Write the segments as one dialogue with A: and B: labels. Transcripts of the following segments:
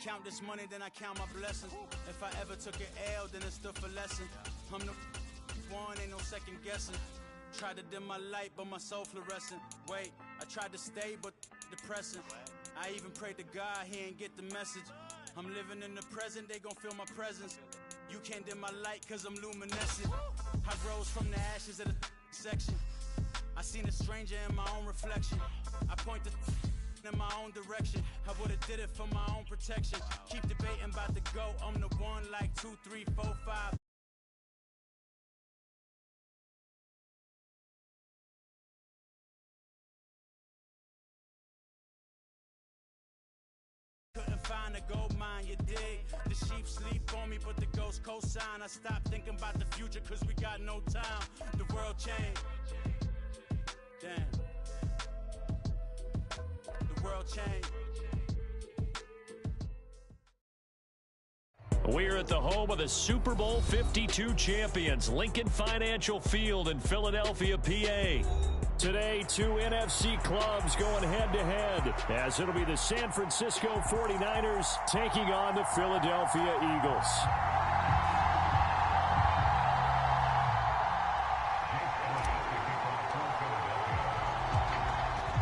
A: count this money, then I count my blessings. If I ever took an L, then it stood for lesson. I'm the one, ain't no second guessing. Tried to dim my light, but my soul fluorescent. Wait, I tried to stay, but depressing. I even prayed to God, he ain't get the message. I'm living in the present, they gon' feel my presence. You can't dim my light, cause I'm luminescent. I rose from the ashes of the section. I seen a stranger in my own reflection. I point the in my own direction. I would've did it for my own protection. Keep debating about the go. I'm the one like 2, 3, 4, 5. Couldn't find a gold mine, you dig? The sheep sleep on me, but the ghost co-sign. I stopped thinking about the future, cause we got no time. The world changed. Damn. The world changed.
B: We're at the home of the Super Bowl 52 champions, Lincoln Financial Field in Philadelphia, PA. Today, two NFC clubs going head-to-head, as it'll be the San Francisco 49ers taking on the Philadelphia Eagles.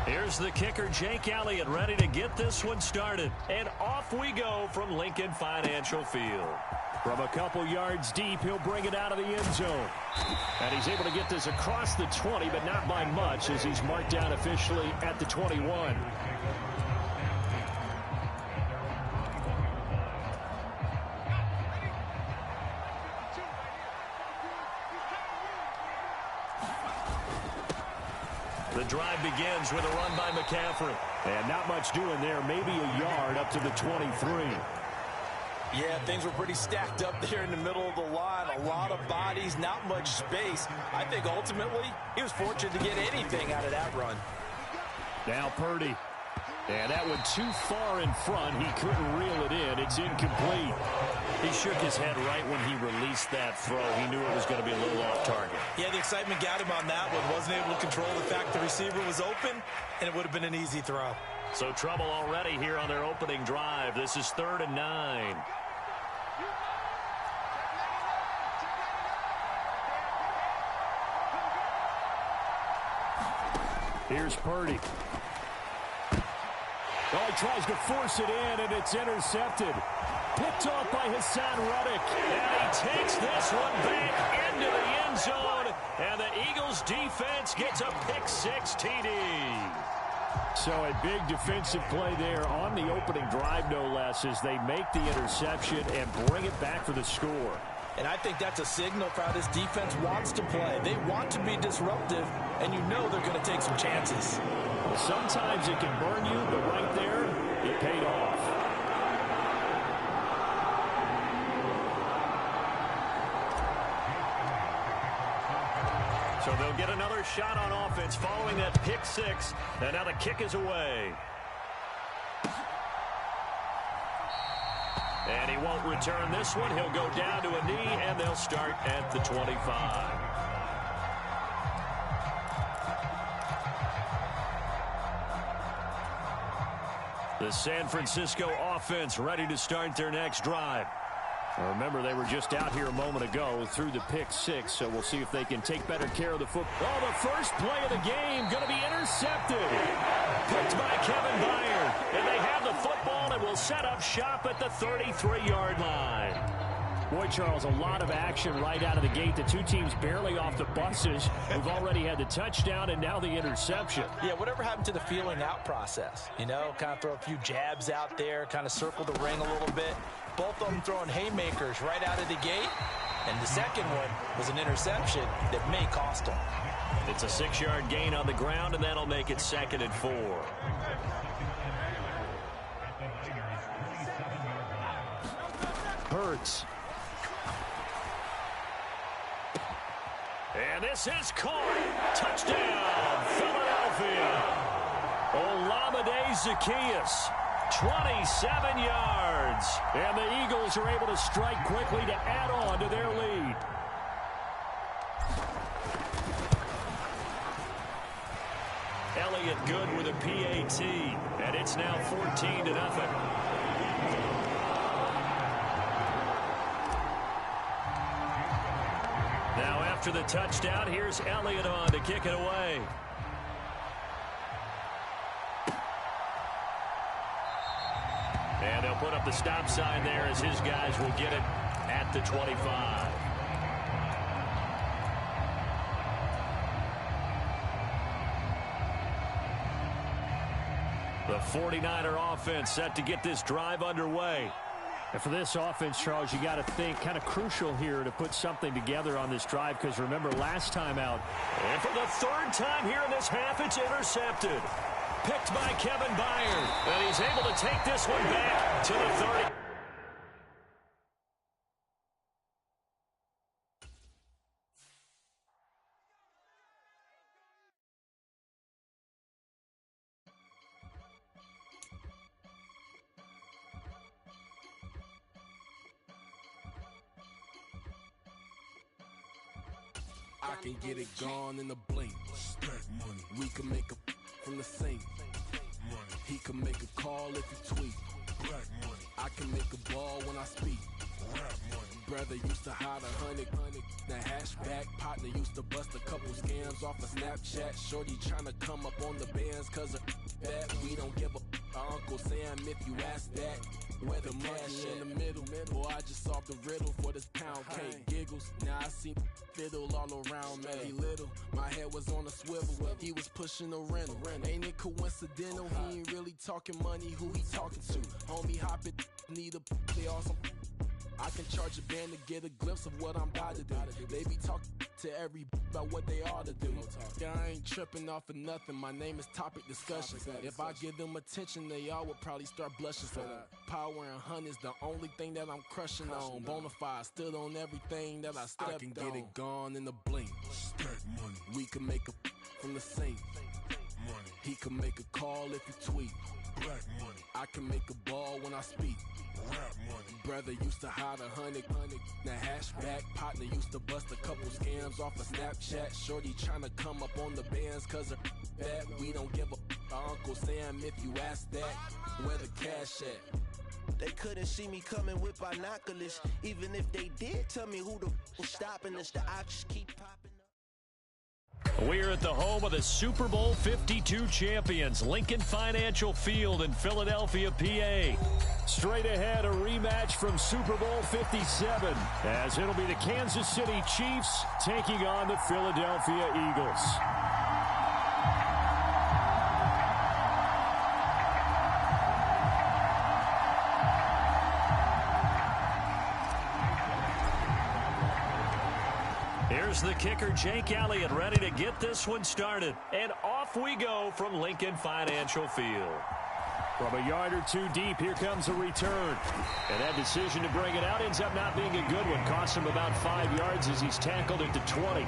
B: Here's the kicker, Jake Elliott, ready to get this one started. And off we go from Lincoln Financial Field. From a couple yards deep, he'll bring it out of the end zone. And he's able to get this across the 20, but not by much, as he's marked down officially at the 21. The drive begins with a run by McCaffrey. And not much doing there, maybe a yard up to the 23.
C: Yeah, things were pretty stacked up there in the middle of the line. A lot of bodies, not much space. I think ultimately he was fortunate to get anything out of that run.
B: Now Purdy. And that one too far in front. He couldn't reel it in. It's incomplete. He shook his head right when he released that throw. He knew it was going to be a little off target.
C: Yeah, the excitement got him on that one. Wasn't able to control the fact the receiver was open, and it would have been an easy throw.
B: So trouble already here on their opening drive. This is 3rd and 9. Here's Purdy. Oh, he tries to force it in, and it's intercepted. Picked off by Hassan Reddick. And he takes this one back into the end zone. And the Eagles defense gets a pick-6 TD. So a big defensive play there on the opening drive, no less, as they make the interception and bring it back for the score.
C: And I think that's a signal for how this defense wants to play. They want to be disruptive, and you know they're going to take some chances.
B: Sometimes it can burn you, but right there, it paid off. So they'll get another shot on offense following that pick-6, and now the kick is away. And he won't return this one. He'll go down to a knee, and they'll start at the 25. The San Francisco offense ready to start their next drive. Remember, they were just out here a moment ago through the pick-6, so we'll see if they can take better care of the football. Oh, the first play of the game going to be intercepted. Picked by Kevin Byard. And they have the football and will set up shop at the 33-yard line. Boy, Charles, a lot of action right out of the gate. The two teams barely off the buses. We've already had the touchdown and now the interception.
C: Yeah, whatever happened to the feeling out process? You know, kind of throw a few jabs out there, kind of circle the ring a little bit. Both of them throwing haymakers right out of the gate. And the second one was an interception that may cost them.
B: It's a 6-yard gain on the ground, and that'll make it 2nd and 4. Hurts. And this is caught. Touchdown, Philadelphia. Olamide Zaccheaus, 27 yards. And the Eagles are able to strike quickly to add on to their lead. Elliott good with a PAT. And it's now 14-0. Now after the touchdown, here's Elliott on to kick it away. And they'll put up the stop sign there as his guys will get it at the 25. The 49er offense set to get this drive underway. And for this offense, Charles, you got to think kind of crucial here to put something together on this drive, because remember last time out. And for the third time here in this half, it's intercepted. Picked by Kevin Byard. And he's able to take this one back to the 30.
D: I can get it gone in a blink. Stack money. We can make a from the sink. Money. He can make a call if he tweet. Black money. I can make a ball when I speak. Rap money. Brother used to hide 100. The hashback partner used to bust a couple scams off of Snapchat. Shorty tryna come up on the bands cause of that. We don't give a Uncle Sam if you ask that. Where the money in the middle. Boy, I just solved the riddle for this pound cake. Giggles, now I see fiddle all around me. He little, my head was on a swivel. He was pushing a rental. Ain't it coincidental? He ain't really talking money. Who he talking to? Homie hopping, need a they awesome. I can charge a band to get a glimpse of what I'm about to do. They be talking to every about what they ought to do. Yeah, I ain't tripping off of nothing. My name is topic discussion. If I give them attention, they all would probably start blushing. So power and hunt is the only thing that I'm crushing on. Bonafide stood on everything that I stepped on. I can get it gone in a blink. Stack money. We can make a from the sink. Money. He can make a call if he tweet. Black money. I can make a ball when I speak. Rap money. Brother used to hide 100. The hashback partner used to bust a couple scams off of Snapchat. Shorty tryna come up on the bands cause of that. We don't give a Uncle Sam if you ask that. Where the cash at?
E: They couldn't see me coming with binoculars. Even if they did, tell me who the was stopping us. The oxys keep popping.
B: We're at the home of the Super Bowl 52 champions, Lincoln Financial Field in Philadelphia, PA. Straight ahead, a rematch from Super Bowl 57, as it'll be the Kansas City Chiefs taking on the Philadelphia Eagles. Here's the kicker, Jake Elliott, ready to get this one started. And off we go from Lincoln Financial Field. From a yard or two deep, here comes a return. And that decision to bring it out ends up not being a good one. Costs him about 5 yards as he's tackled at the 20.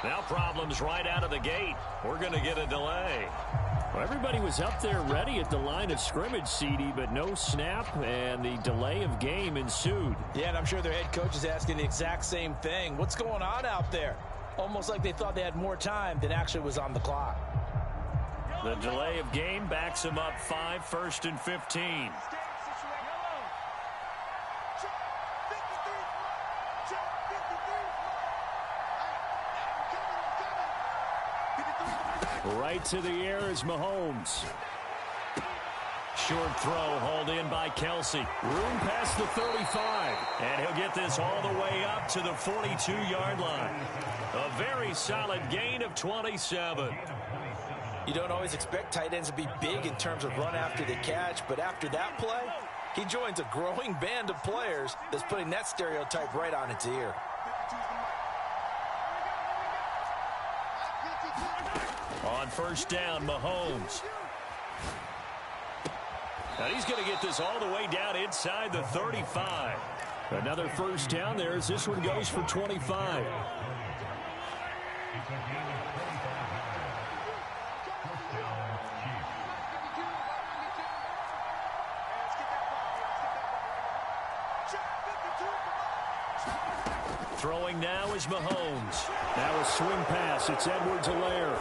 B: Now problems right out of the gate. We're going to get a delay. Well, everybody was up there ready at the line of scrimmage, CD, but no snap, and the delay of game ensued.
C: Yeah, and I'm sure their head coach is asking the exact same thing. What's going on out there? Almost like they thought they had more time than actually was on the clock.
B: The delay of game backs them up 5, 1st and 15. Right to the air is Mahomes. Short throw hauled in by Kelsey. Room past the 35. And he'll get this all the way up to the 42-yard line. A very solid gain of 27.
C: You don't always expect tight ends to be big in terms of run after the catch, but after that play, He joins a growing band of players that's putting that stereotype right on its ear.
B: On first down, Mahomes. Now he's going to get this all the way down inside the 35. Another first down there as this one goes for 25. Throwing now is Mahomes. Now a swing pass. It's Edwards-Helaire.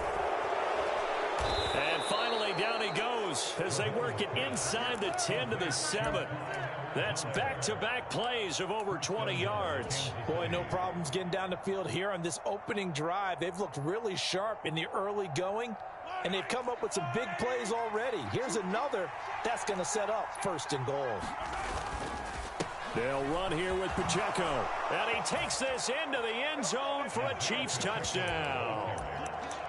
B: And finally, down he goes as they work it inside the 10 to the 7. That's back-to-back plays of over 20 yards.
C: Boy, no problems getting down the field here on this opening drive. They've looked really sharp in the early going, and they've come up with some big plays already. Here's another that's going to set up first and goal.
B: They'll run here with Pacheco. And he takes this into the end zone for a Chiefs touchdown.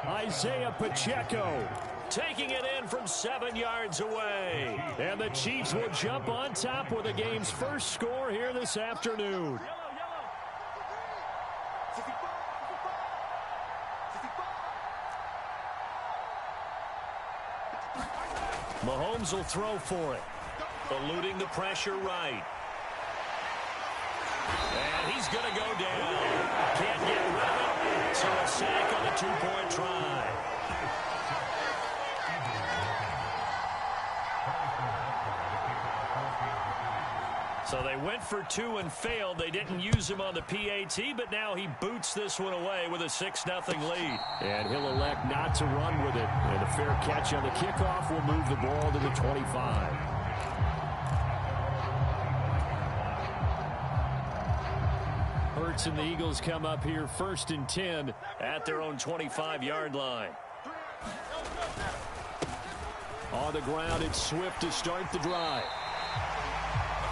B: Isaiah Pacheco taking it in from 7 yards away. And the Chiefs will jump on top with the game's first score here this afternoon. Mahomes will throw for it. Eluding the pressure right. And he's going to go down. Can't get rid of it. So a sack on the two-point try. So they went for two and failed. They didn't use him on the PAT, but now he boots this one away with a 6-0 lead. And he'll elect not to run with it. And a fair catch on the kickoff will move the ball to the 25. Hurts and the Eagles come up here first and 10 at their own 25-yard line. On the ground, it's Swift to start the drive.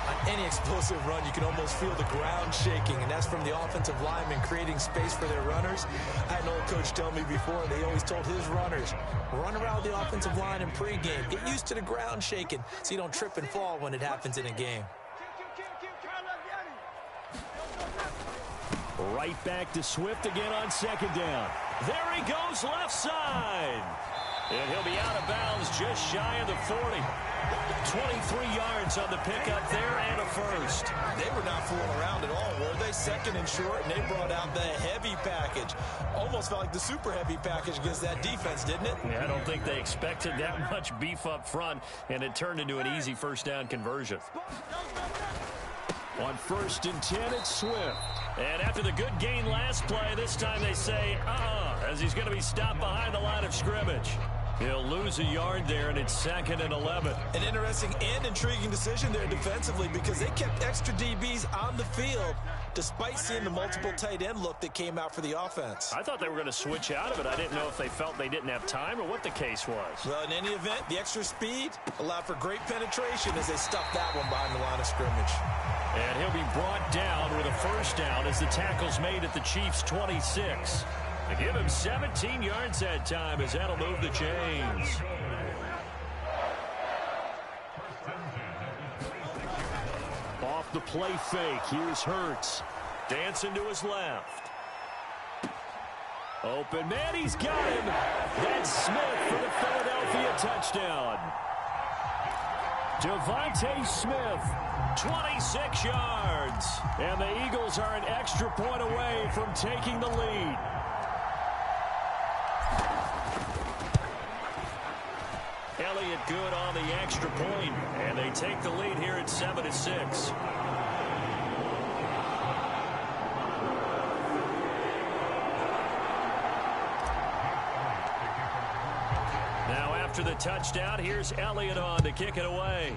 C: On any explosive run, you can almost feel the ground shaking, and that's from the offensive linemen creating space for their runners. I had an old coach tell me before, they always told his runners, run around the offensive line in pregame. Get used to the ground shaking so you don't trip and fall when it happens in a game.
B: Right back to Swift again on second down. There he goes left side. And he'll be out of bounds just shy of the 40. 23 yards on the pickup there and a first.
C: They were not fooling around at all, were they? Second and short, and they brought out the heavy package. Almost felt like the super heavy package against that defense, didn't it?
B: Yeah, I don't think they expected that much beef up front, and it turned into an easy first down conversion. On first and 10, it's Swift. And after the good gain last play, this time they say, as he's going to be stopped behind the line of scrimmage. He'll lose a yard there, and it's 2nd and 11.
C: An interesting and intriguing decision there defensively because they kept extra DBs on the field despite seeing the multiple tight end look that came out for the offense.
B: I thought they were going to switch out of it. I didn't know if they felt they didn't have time or what the case was.
C: Well, in any event, the extra speed allowed for great penetration as they stuffed that one behind the line of scrimmage.
B: And he'll be brought down with a first down as the tackle's made at the Chiefs' 26. They give him 17 yards that time as that'll move the chains. Off the play fake, here's Hurts. Dancing to his left. Open man, he's got him. That's Smith for the Philadelphia touchdown. Devontae Smith, 26 yards. And the Eagles are an extra point away from taking the lead. Elliott good on the extra point, and they take the lead here at 7-6. Now after the touchdown, here's Elliott on to kick it away.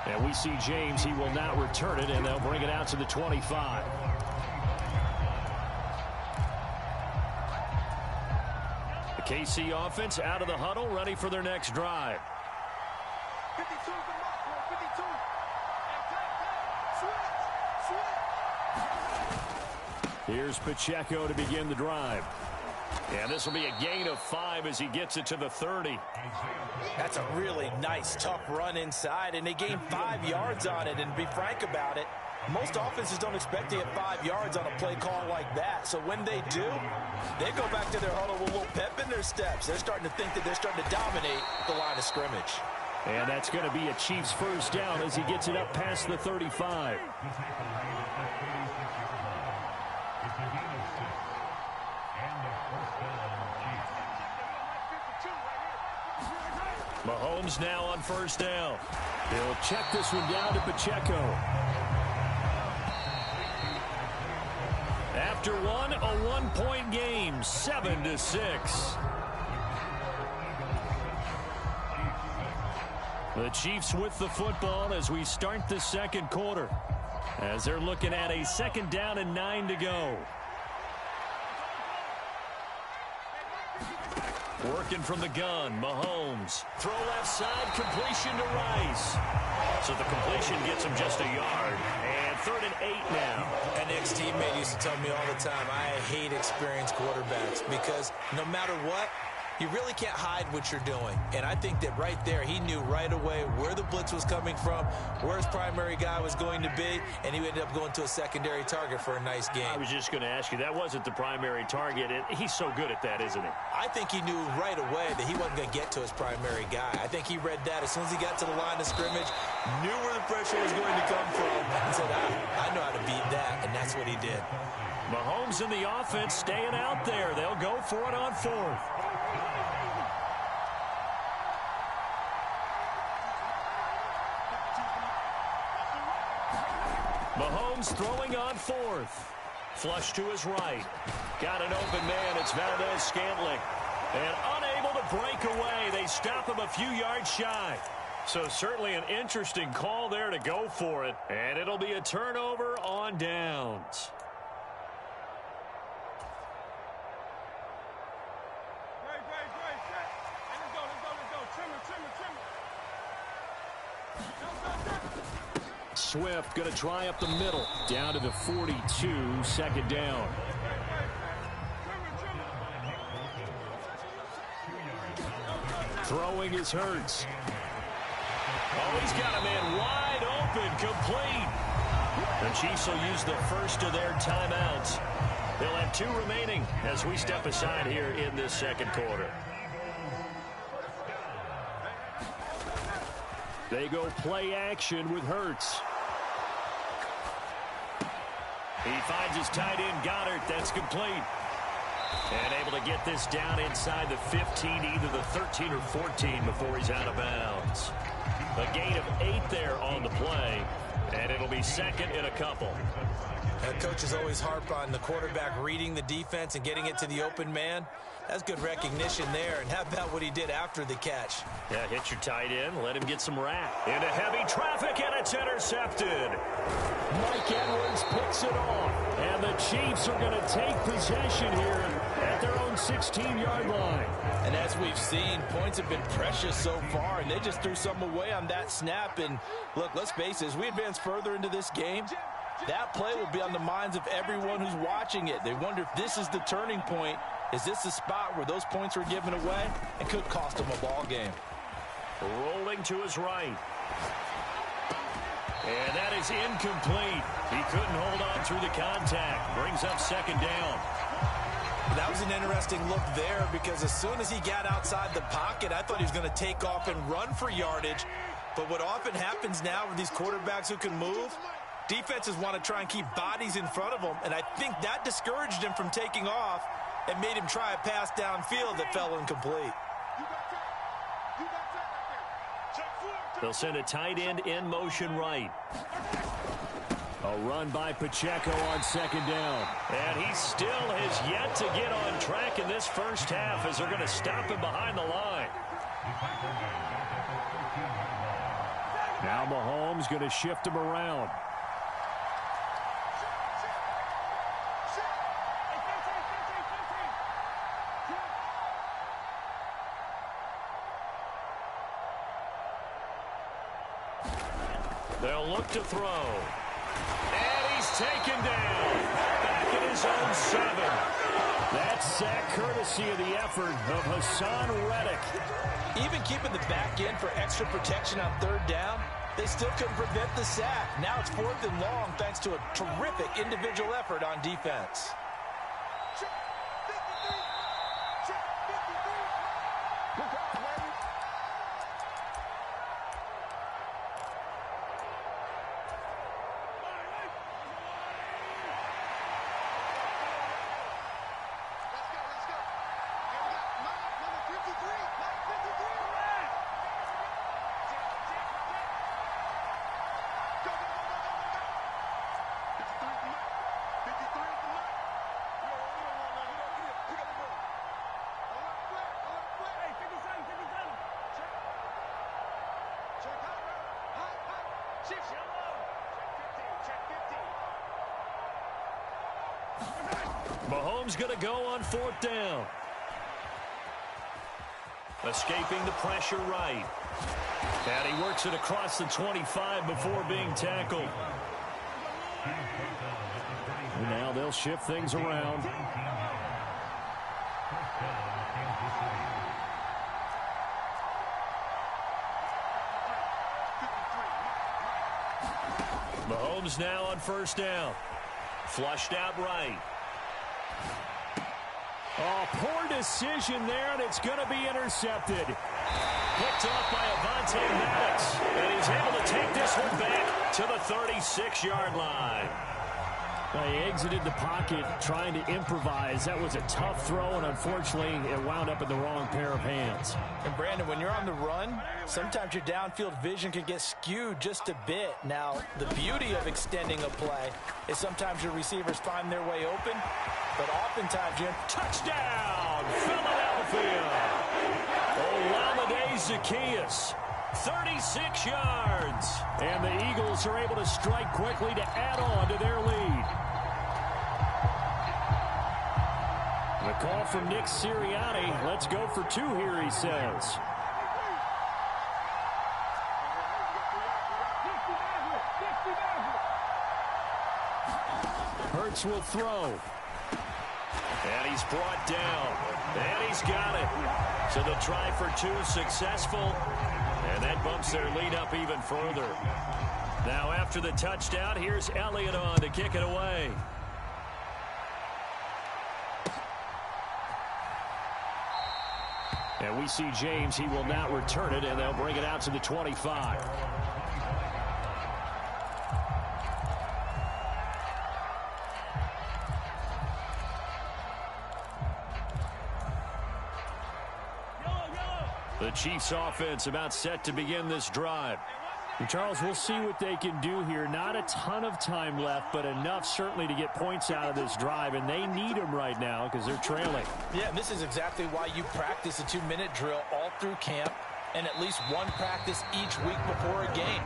B: And we see James, he will not return it, and they'll bring it out to the 25. The KC offense out of the huddle, ready for their next drive.
E: 52
B: Here's Pacheco to begin the drive. And this will be a gain of 5 as he gets it to the 30.
C: That's a really nice, tough run inside, and they gained 5 yards on it. And to be frank about it, most offenses don't expect to get 5 yards on a play call like that. So when they do, they go back to their huddle with a little pep in their steps. They're starting to think that they're starting to dominate the line of scrimmage.
B: And that's going to be a Chiefs first down as he gets it up past the 35. Mahomes now on first down. He'll check this one down to Pacheco. After one, a 1-point game, 7-6. The Chiefs with the football as we start the second quarter, as they're looking at a 2nd down and 9 to go. Working from the gun, Mahomes. Throw left side, completion to Rice. So the completion gets him just a yard. And 3rd and 8 now.
C: An ex-teammate used to tell me all the time, I hate experienced quarterbacks because no matter what, you really can't hide what you're doing. And I think that right there, he knew right away where the blitz was coming from, where his primary guy was going to be, and he ended up going to a secondary target for a nice game.
B: I was just going to ask you, that wasn't the primary target. He's so good at that, isn't he?
C: I think he knew right away that he wasn't going to get to his primary guy. I think he read that as soon as he got to the line of scrimmage, knew where the pressure was going to come from, and said, I know how to beat that, and that's what he did.
B: Mahomes and the offense staying out there. They'll go for it on 4th. Mahomes throwing on 4th. Flush to his right. Got an open man. It's Valdez-Scantling. And unable to break away. They stop him a few yards shy. So certainly an interesting call there to go for it. And it'll be a turnover on downs. Swift going to try up the middle. Down to the 42, 2nd down. Throwing is Hurts. Oh, he's got a man wide open, complete. The Chiefs will use the first of their timeouts. They'll have 2 remaining as we step aside here in this second quarter. They go play action with Hurts. He finds his tight end, Goddard. That's complete. And able to get this down inside the 15, either the 13 or 14 before he's out of bounds. A gain of 8 there on the play, and it'll be 2nd and a couple.
C: Coaches always harp on the quarterback reading the defense and getting it to the open man. That's good recognition there. And how about what he did after the catch?
B: Yeah, hit your tight end, let him get some rap. Into heavy traffic, and it's intercepted. Mike Edwards picks it off. And the Chiefs are going to take possession here at their own 16-yard line.
C: And as we've seen, points have been precious so far, and they just threw some away on that snap. And look, let's face it, as we advance further into this game, that play will be on the minds of everyone who's watching it. They wonder if this is the turning point. Is this the spot where those points were given away? It could cost them a ball game.
B: Rolling to his right. And that is incomplete. He couldn't hold on through the contact. Brings up 2nd down.
C: That was an interesting look there because as soon as he got outside the pocket, I thought he was going to take off and run for yardage. But what often happens now with these quarterbacks who can move, defenses want to try and keep bodies in front of them, and I think that discouraged him from taking off and made him try a pass downfield that fell incomplete.
B: They'll send a tight end in motion right. A run by Pacheco on 2nd down. And he still has yet to get on track in this first half as they're going to stop him behind the line. Now Mahomes going to shift him around. They'll look to throw. And he's taken down. Back at his own 7. That sack courtesy of the effort of Hassan Reddick.
C: Even keeping the back end for extra protection on third down, they still couldn't prevent the sack. Now it's 4th and long thanks to a terrific individual effort on defense.
B: Mahomes going to go on 4th down. Escaping the pressure right. And he works it across the 25 before being tackled. And now they'll shift things around. Mahomes now on 1st down. Flushed out right. Oh, poor decision there, and it's going to be intercepted. Picked off by Avonte Maddox, and he's able to take this one back to the 36-yard line. He exited the pocket trying to improvise. That was a tough throw, and unfortunately, it wound up in the wrong pair of hands.
C: And, Brandon, when you're on the run, sometimes your downfield vision can get skewed just a bit. Now, the beauty of extending a play is sometimes your receivers find their way open, but oftentimes you're
B: touchdown, Philadelphia. Olamide Zaccheaus, 36 yards. And the Eagles are able to strike quickly to add on to their lead. The call from Nick Sirianni. Let's go for 2 here, he says. Hurts will throw. And he's brought down. And he's got it. So the try for 2 successful. And that bumps their lead up even further. Now after the touchdown, here's Elliott on to kick it away. And we see James. He will not return it, and they'll bring it out to the 25. The Chiefs offense about set to begin this drive. And Charles, we'll see what they can do here. Not a ton of time left, but enough certainly to get points out of this drive, and they need them right now because they're trailing.
C: Yeah, and this is exactly why you practice a 2-minute drill all through camp and at least one practice each week before a game.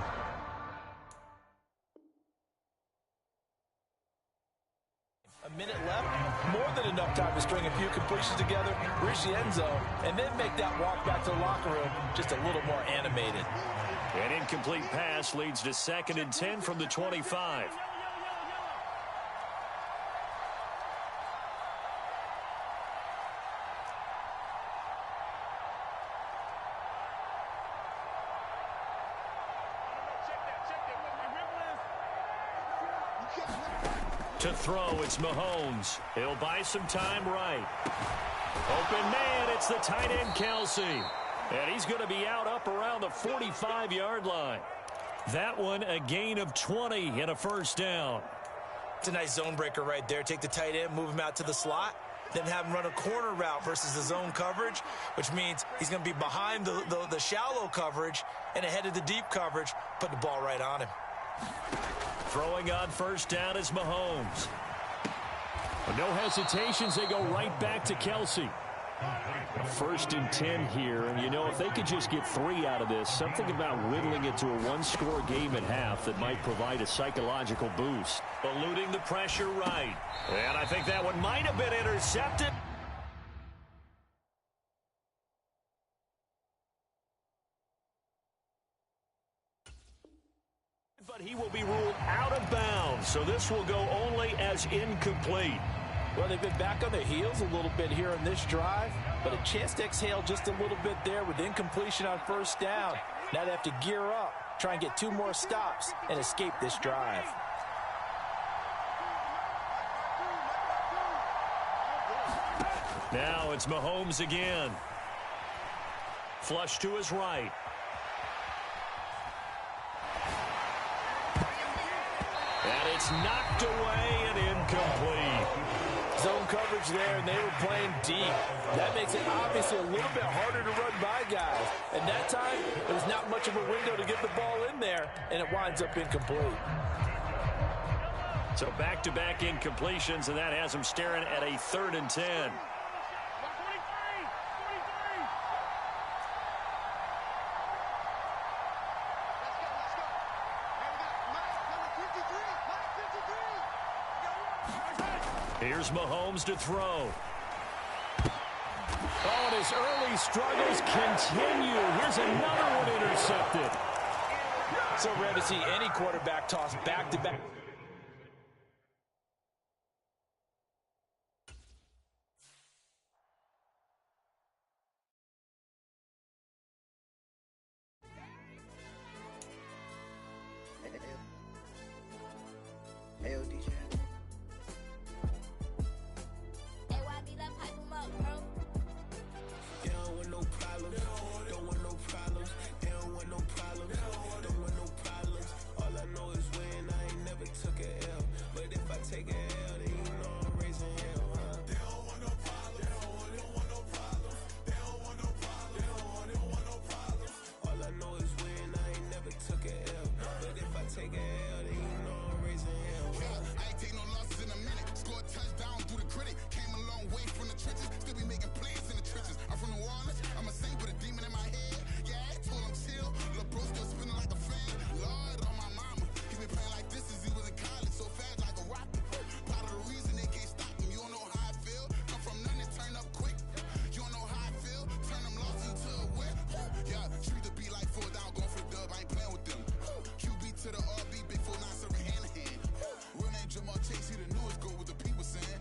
C: A minute left, more than enough time to string a few completions together, reach the end zone, and then make that walk back to the locker room just a little more animated.
B: An incomplete pass leads to 2nd and 10 from the 25. To throw, it's Mahomes. He'll buy some time right. Open man, it's the tight end Kelsey. And he's going to be out up around the 45-yard line. That one a gain of 20 and a 1st down.
C: It's a nice zone breaker right there. Take the tight end, move him out to the slot, then have him run a corner route versus the zone coverage, which means he's going to be behind the shallow coverage and ahead of the deep coverage. Put the ball right on him.
B: Throwing on 1st down is Mahomes. No hesitations. They go right back to Kelsey. 1st and 10 here, and you know, if they could just get 3 out of this, something about whittling it to a 1-score game at half that might provide a psychological boost. Eluding the pressure right, and I think that one might have been intercepted. But he will be ruled out of bounds, so this will go only as incomplete.
C: Well, they've been back on their heels a little bit here in this drive, but a chance to exhale just a little bit there with incompletion on first down. Now they have to gear up, try and get 2 more stops, and escape this drive.
B: Now it's Mahomes again. Flush to his right. And it's knocked away and incomplete.
C: Zone coverage there, and they were playing deep. That makes it obviously a little bit harder to run by guys. And that time, there was not much of a window to get the ball in there, and it winds up incomplete.
B: So back-to-back incompletions, and that has them staring at a 3rd and 10. Here's Mahomes to throw.
C: Oh, and his early struggles continue. Here's another one intercepted. So rare to see any quarterback toss back-to-back.
E: Hey, DJ.
D: Take it out, then you know I'm raising hell, huh? They don't want no problem. They don't want no problem. They don't want no problem. They don't want no problem. All I know is win. I ain't never took a L. But if I take a L, then you know I'm raising hell.
F: Yeah, I ain't take no losses in a minute. Scored a touchdown through the critic. Came a long way from the trenches. Still be making plays in the trenches. I'm from New Orleans. I'm a saint with a demon in my head. Yeah, I told him chill. Lil' bro still spinning like a fan. Lord on my mama. He been playing like this since he was in college. So fast like a rocket. Part of the reason they can't stop him. You don't know how I feel. Come from nothing and turn up quick. You don't know how I feel. Turn them losses into a whip. Yeah, treat the beat like 4 down. Going for the dub. I ain't playing with them. QB to the RB. Big 4-9 serving hand in hand. Real name Jamal Chase. He the newest goal with the people saying.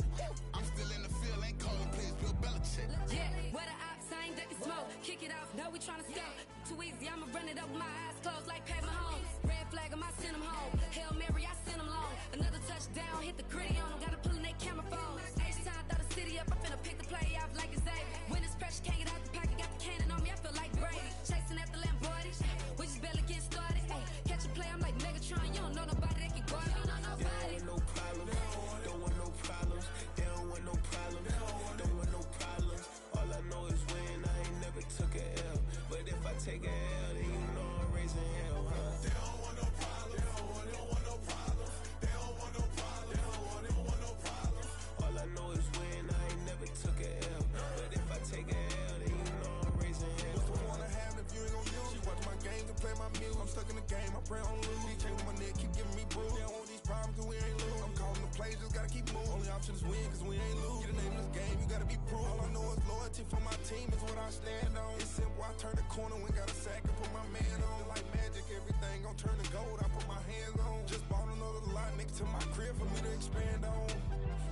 F: I'm still in the field. Ain't calling plays. Bill Belichick.
G: Yeah, where the ops ain't that can smoke. Kick it off. No, we tryna scout. Too easy. I'ma run it up with my eyes closed like Pat Mahomes. Red flag him. I send him home. Hail Mary. I send him long. Another touchdown. Hit the gritty on him. Gotta pull in that camera phone. H-time. Throw the city up. I'm finna pick the play off like it's Xavier. When it's pressure. Can't get out the pocket. Got the cannon on me. I feel like Brady. Chasing after Lamborghini. We just barely get started. Ay, catch a play. I'm like Megatron. You don't know nobody that can guard me. You don't know nobody.
D: No problem. Don't want no problems. They don't want no problems. Don't want no problems. All I know is win. I ain't never took a L. But if I take a L, then you know I'm raising hell, huh? They don't want no problems. They don't want no problems. They don't want no problems. They don't want no problems. All I know is win. I ain't never took a L. But if I take a L, then you know I'm raising hell.
F: What's the point of having if you ain't gon' use? She watch my games and play my music. I'm stuck in the game. I pray on lose. He chain with my neck, keep giving me bruise. They don't want these problems 'cause we ain't lose. I'm calling the plays, just gotta keep moving. Only option is win 'cause we ain't lose. Get a name in this game, you gotta be proof. All I know is loyalty for my team is what I stand on. It's simple. I turn the corner when got a sack and put my man on. Like magic, everything gon' turn to gold. I put my hands on. Just bought another lot next to my crib for me to expand on.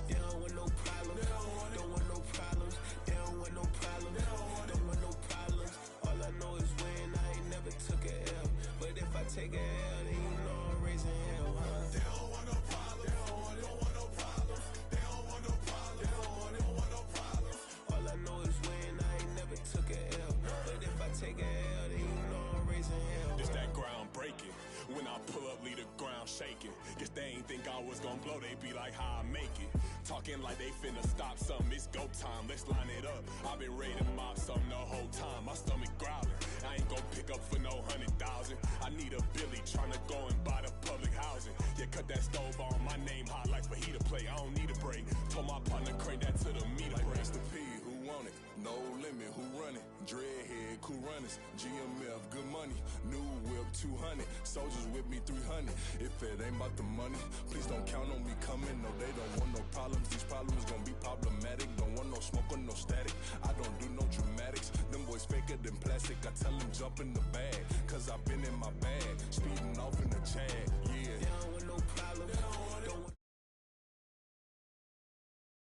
D: They don't want no problems. Don't want no problems. They don't want no problems. Don't want no problems. All I know is win. I ain't never took a L. But if I take a L, then you know I'm raising hell, huh? They don't want no problems. They don't want no problems. They don't want no problems. They don't want no problems. All I know is win. I ain't never took a L. But if I take a L, then you know I'm raising hell.
H: It's that ground breaking. When I pull up, leave the ground shaking. Guess they ain't think I was gonna blow. They be like, how I make it. Talking like they finna stop something. It's go time. Let's line it up. I've been ready to mob something the whole time. My stomach growling. I ain't gon' pick up for no 100,000. I need a Billy tryna go and buy the public housing. Yeah, cut that stove on. My name hot like fajita play. I don't need a break. Told my partner crank that to the meter
F: Like
H: break.
F: Mr. P, who want it? No limit, who run it? Dreadhead, cool runners. GMF, good money. New whip, 200. Soldiers with me, 300. If it ain't about the money, please don't count on me coming. No, they don't want no problems. These problems gon' be problematic. Don't want no smoke or no static. I don't do no dramatics. Them boys faker than plastic. I tell them jump in the bag. 'Cause I've been in my bag. Speeding off in the Jag. Yeah.
D: They don't want no problems.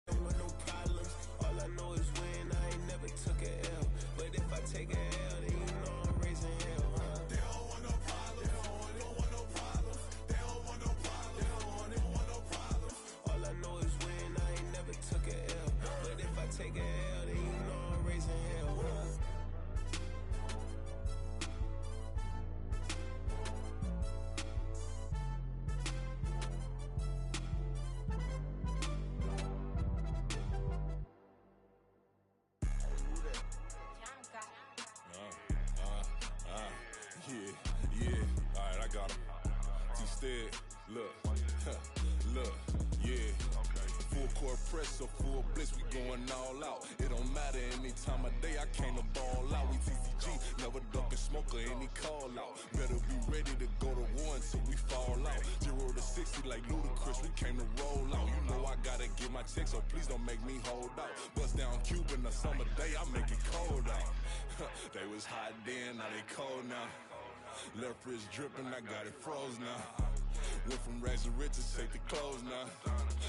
D: Don't want
H: got him. T-Stead, look, look, yeah. Full court press, so full blitz, we going all out. It don't matter any time of day, I came to ball out. We TCG, never duck a smoker, any call out. Better be ready to go to war until we fall out. 0 to 60 like Ludacris, we came to roll out. You know I gotta get my check, so please don't make me hold out. Bust down Cuban a summer day, I make it cold out. They was hot then, now they cold now. Left wrist dripping, I got it froze now. Went from rags to riches, take the clothes now.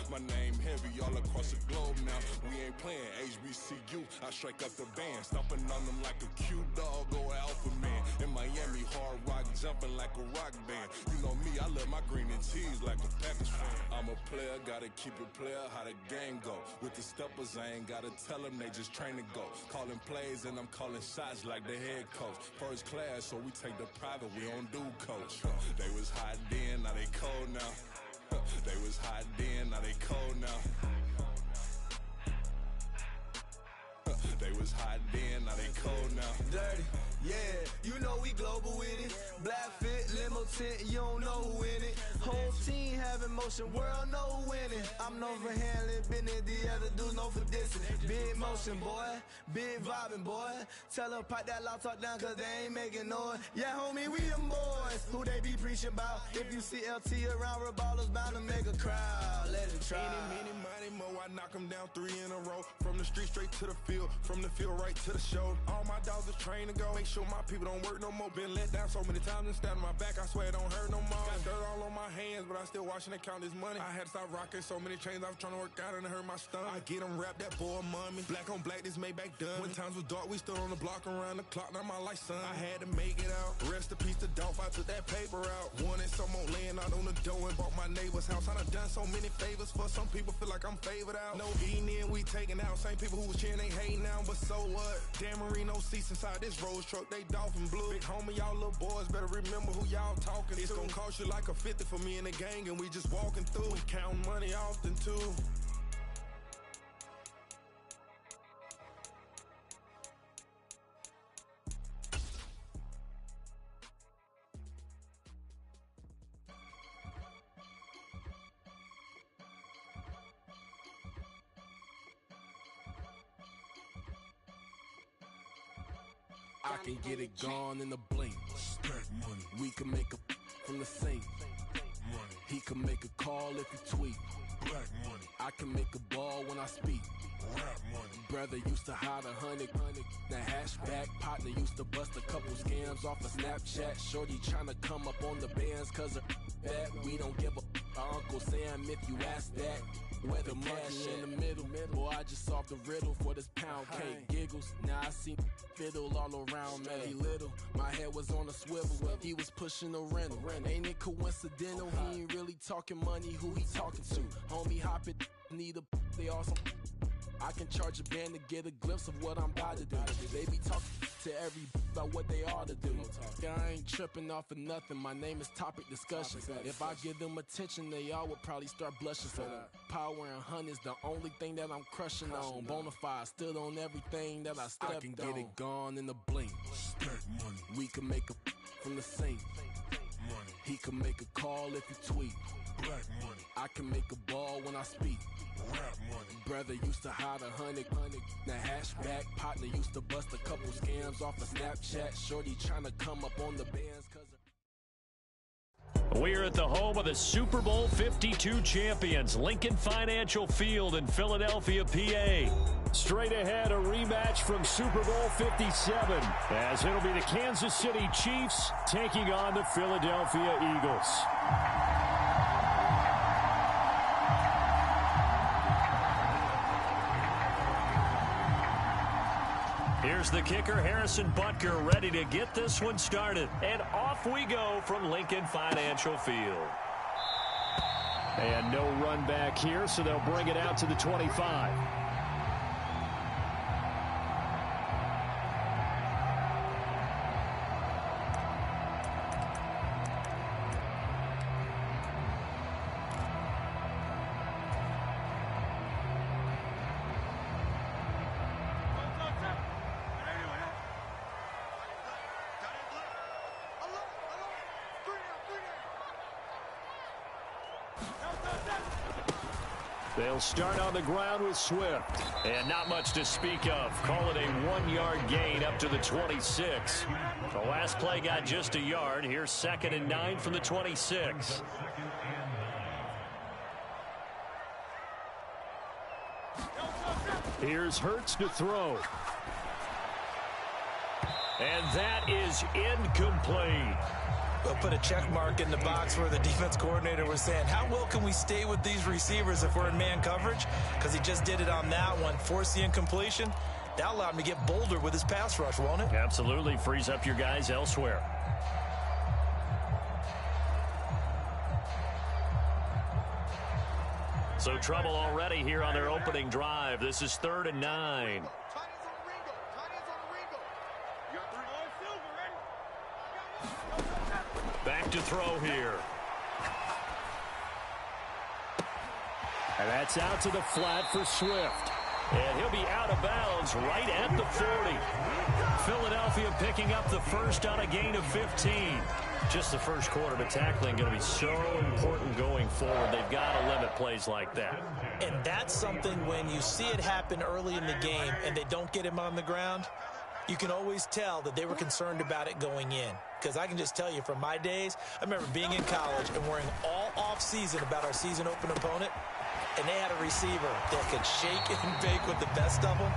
H: My name heavy all across the globe now. We ain't playing HBCU, I strike up the band. Stomping on them like a Q-dog or Alpha Man. In Miami, hard rock jumping like a rock band. You know me, I love my green and cheese like a Packers fan. I'm a player, gotta keep it player, how the game go. With the steppers, I ain't gotta tell them, they just train to go. Calling plays and I'm calling shots like the head coach. First class, so we take the private, we don't do coach. They was hot then, now they cold now. They was hot then, now they cold now. They was hot then, now they cold now.
E: Dirty, yeah, you know we global with it. Black fit, limo tint, you don't know who in it. Whole team having motion, world know who winning. I'm known for handling business, the other dudes known for dissing. Big motion, boy, big vibing, boy. Tell her pipe that loud talk down, cause they ain't making noise. Yeah, homie, we them boys, who they be preaching about. If you see LT around, Reballers bound to make a crowd. Let it try.
H: Any, money, mo, I knock them down 3 in a row. From the street straight to the field, from the field right to the show. All my dogs are trained to go. Make sure my people don't work no more. Been let down so many times and stabbed my back, I swear it don't hurt no more. Got dirt all on my hands, but I still watching and count this money. I had to stop rocking so many chains, I was trying to work out and it hurt my stomach. I get them wrapped, that boy mummy. Black on black, this Maybach done. When times was dark, we stood on the block around the clock, now my life son. I had to make it out. Rest in peace to Dolph, I took that paper out. Wanted some more laying out on the dough and bought my neighbor's house. I done some many favors for some people, feel like I'm favored out. No eating in, we taking out. Same people who was cheering, they hating now, but so what? Dan Marino seats inside this Rolls truck, they dolphin blue. Big homie, y'all little boys better remember who y'all talking to. It's gonna cost you like a 50 for me and the gang, and we just walking through. We counting money often too.
D: I can get it gone in a blink. Stack money. We can make a from the sink. Money. He can make a call if he tweet. Black money. I can make a ball when I speak. Rap money. Brother used to hide 100. The hatchback partner used to bust a couple scams off of Snapchat. Shorty tryna come up on the bands cause of that. We don't give a Uncle Sam if you ask that. Where the cash in the middle. Boy, I just solved the riddle for this pound cake. Giggles, now I see fiddle all around me. He little, my head was on a swivel. He was pushing the rental. Ain't it coincidental? He ain't really talking money, who he talking to? Homie hopping, need a they awesome. I can charge a band to get a glimpse of what I'm about to do. They be talking to every about what they ought to do. Yeah, I ain't tripping off of nothing. My name is Topic Discussion. If I give them attention, they all would probably start blushing. So power and hunt is the only thing that I'm crushing on. Bonafide stood on everything that I stepped on. I can get it gone in a blink. Stack money. We can make a from the sink. Money. He can make a call if he tweet. Black money. I can make a ball when I speak. Rap money. Brother used to hide 100. The hatchback partner used to bust a couple scams off of Snapchat. Shorty tryna come up on the bands cause
B: we're at the home of the Super Bowl 52 champions, Lincoln Financial Field in Philadelphia, PA. Straight ahead, a rematch from Super Bowl 57, as it'll be the Kansas City Chiefs taking on the Philadelphia Eagles. Here's the kicker, Harrison Butker, ready to get this one started. And off we go from Lincoln Financial Field. And no run back here, so they'll bring it out to the 25. They'll start on the ground with Swift. And not much to speak of. Call it a 1-yard gain up to the 26. The last play got just a yard. Here's 2nd and 9 from the 26. Here's Hurts to throw. And that is incomplete.
C: We'll put a check mark in the box where the defense coordinator was saying, how well can we stay with these receivers if we're in man coverage? Because he just did it on that one, forced the incompletion. That allowed him to get bolder with his pass rush, won't it?
B: Absolutely. Frees up your guys elsewhere. So trouble already here on their opening drive. This is 3rd and 9. Back to throw here. And that's out to the flat for Swift. And he'll be out of bounds right at the 40. Philadelphia picking up the first on a gain of 15. Just the first quarter, but tackling going to be so important going forward. They've got to limit plays like that.
C: And that's something when you see it happen early in the game and they don't get him on the ground, you can always tell that they were concerned about it going in. Because I can just tell you from my days, I remember being in college and worrying all off-season about our season open opponent, and they had a receiver that could shake and bake with the best of them.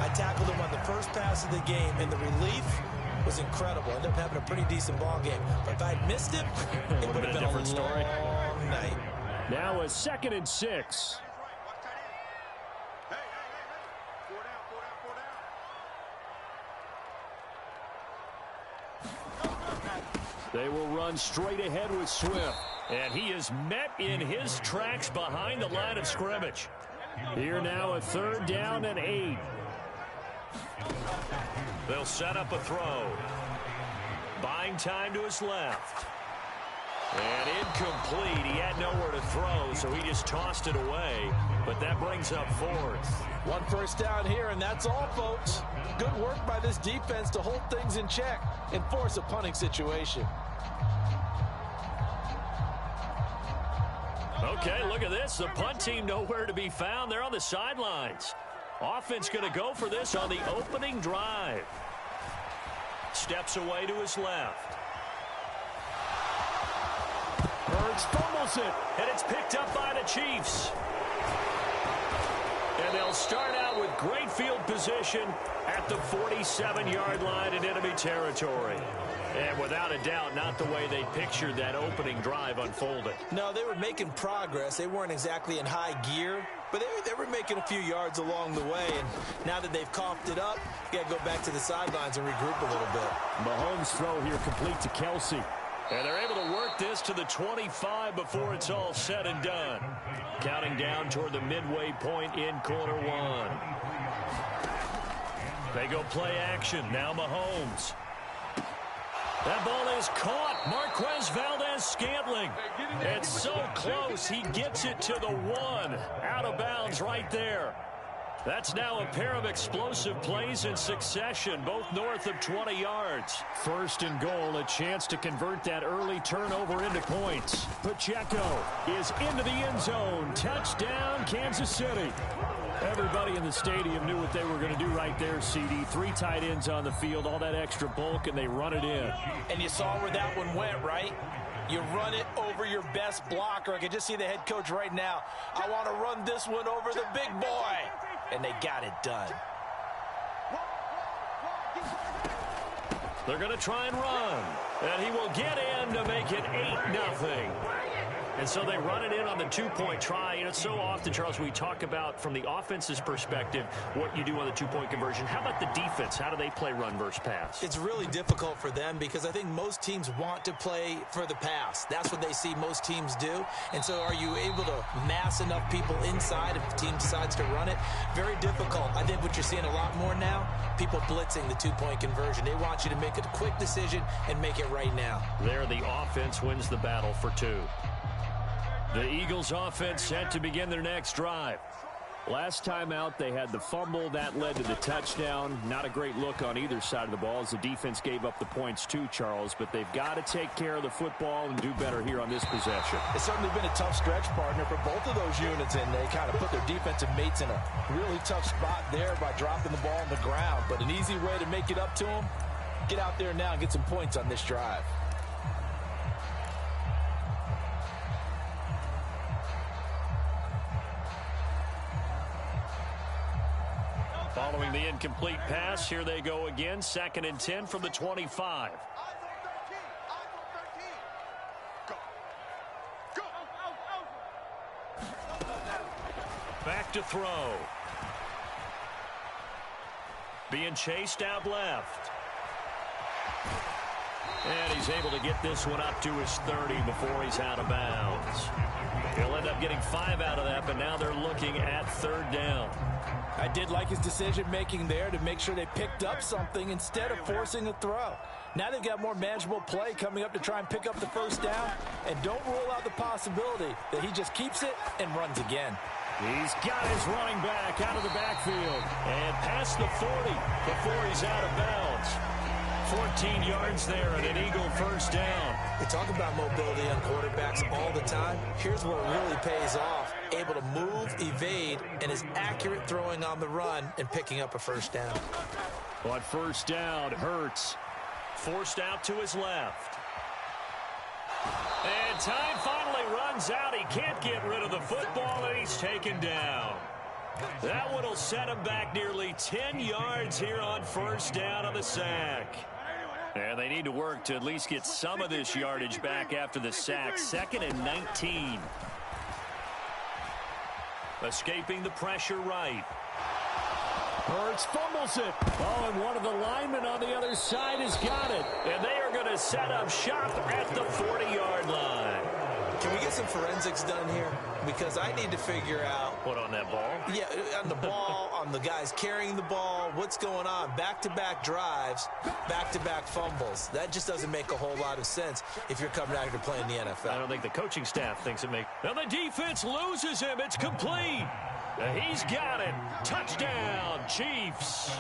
C: I tackled him on the first pass of the game, and the relief was incredible. I ended up having a pretty decent ball game. But if I'd missed him, it would have been a different story. Long night.
B: Now a 2nd and 6. They will run straight ahead with Swift. And he is met in his tracks behind the line of scrimmage. Here now a 3rd down and 8. They'll set up a throw. Buying time to his left. And incomplete. He had nowhere to throw, so he just tossed it away. But that brings up 4th.
C: 1 first down here, and that's all, folks. Good work by this defense to hold things in check and force a punting situation.
B: Okay, look at this. The punt team nowhere to be found. They're on the sidelines. Offense going to go for this on the opening drive. Steps away to his left. Hurts fumbles it, and it's picked up by the Chiefs. And they'll start out with great field position at the 47-yard line in enemy territory. And without a doubt, not the way they pictured that opening drive unfolded.
C: No, they were making progress. They weren't exactly in high gear, but they were making a few yards along the way. And now that they've coughed it up, you got to go back to the sidelines and regroup a little bit.
B: Mahomes' throw here complete to Kelsey. And they're able to work this to the 25 before it's all said and done. Counting down toward the midway point in quarter 1. They go play action. Now Mahomes. That ball is caught. Marquez Valdez-Scantling. It's so close. He gets it to the 1. Out of bounds right there. That's now a pair of explosive plays in succession, both north of 20 yards. 1st and goal, a chance to convert that early turnover into points. Pacheco is into the end zone. Touchdown, Kansas City. Everybody in the stadium knew what they were going to do right there, CD. 3 tight ends on the field, all that extra bulk, and they run it in.
C: And you saw where that one went, right? You run it over your best blocker. I can just see the head coach right now. I want to run this one over the big boy. And they got it done.
B: They're going to try and run. And he will get in to make it 8-0. And so they run it in on the 2-point try. You know, so often, Charles, we talk about from the offense's perspective what you do on the 2-point conversion. How about the defense? How do they play run versus pass?
C: It's really difficult for them because I think most teams want to play for the pass. That's what they see most teams do. And so are you able to mass enough people inside if the team decides to run it? Very difficult. I think what you're seeing a lot more now, people blitzing the 2-point conversion. They want you to make a quick decision and make it right now.
B: There, the offense wins the battle for 2. The Eagles offense set to begin their next drive. Last time out, they had the fumble. That led to the touchdown. Not a great look on either side of the ball as the defense gave up the points too, Charles. But they've got to take care of the football and do better here on this possession.
C: It's certainly been a tough stretch, partner, for both of those units, and they kind of put their defensive mates in a really tough spot there by dropping the ball on the ground. But an easy way to make it up to them, get out there now and get some points on this drive.
B: Following the incomplete pass, here they go again. 2nd and 10 from the 25. Back to throw. Being chased out left. And he's able to get this one up to his 30 before he's out of bounds. He'll end up getting 5 out of that, but now they're looking at 3rd down.
C: I did like his decision-making there to make sure they picked up something instead of forcing a throw. Now they've got more manageable play coming up to try and pick up the 1st down, and don't rule out the possibility that he just keeps it and runs again.
B: He's got his running back out of the backfield and past the 40 before he's out of bounds. 14 yards there and an Eagle 1st down.
C: We talk about mobility on quarterbacks all the time. Here's where it really pays off. Able to move, evade, and is accurate throwing on the run and picking up a 1st down.
B: On 1st down, Hurts forced out to his left. And time finally runs out. He can't get rid of the football, and he's taken down. That one will set him back nearly 10 yards here on 1st down on the sack. And they need to work to at least get some of this yardage back after the sack. 2nd and 19. Escaping the pressure right. Hurts fumbles it. Oh, and one of the linemen on the other side has got it. And they are going to set up shop at the 40-yard line.
C: Can we get some forensics done here? Because I need to figure out...
B: What, on that ball?
C: Yeah, on the ball, on the guys carrying the ball, what's going on? Back-to-back drives, back-to-back fumbles. That just doesn't make a whole lot of sense if you're coming out here playing the NFL.
B: I don't think the coaching staff thinks it makes... Now the defense loses him. It's complete. He's got it. Touchdown, Chiefs.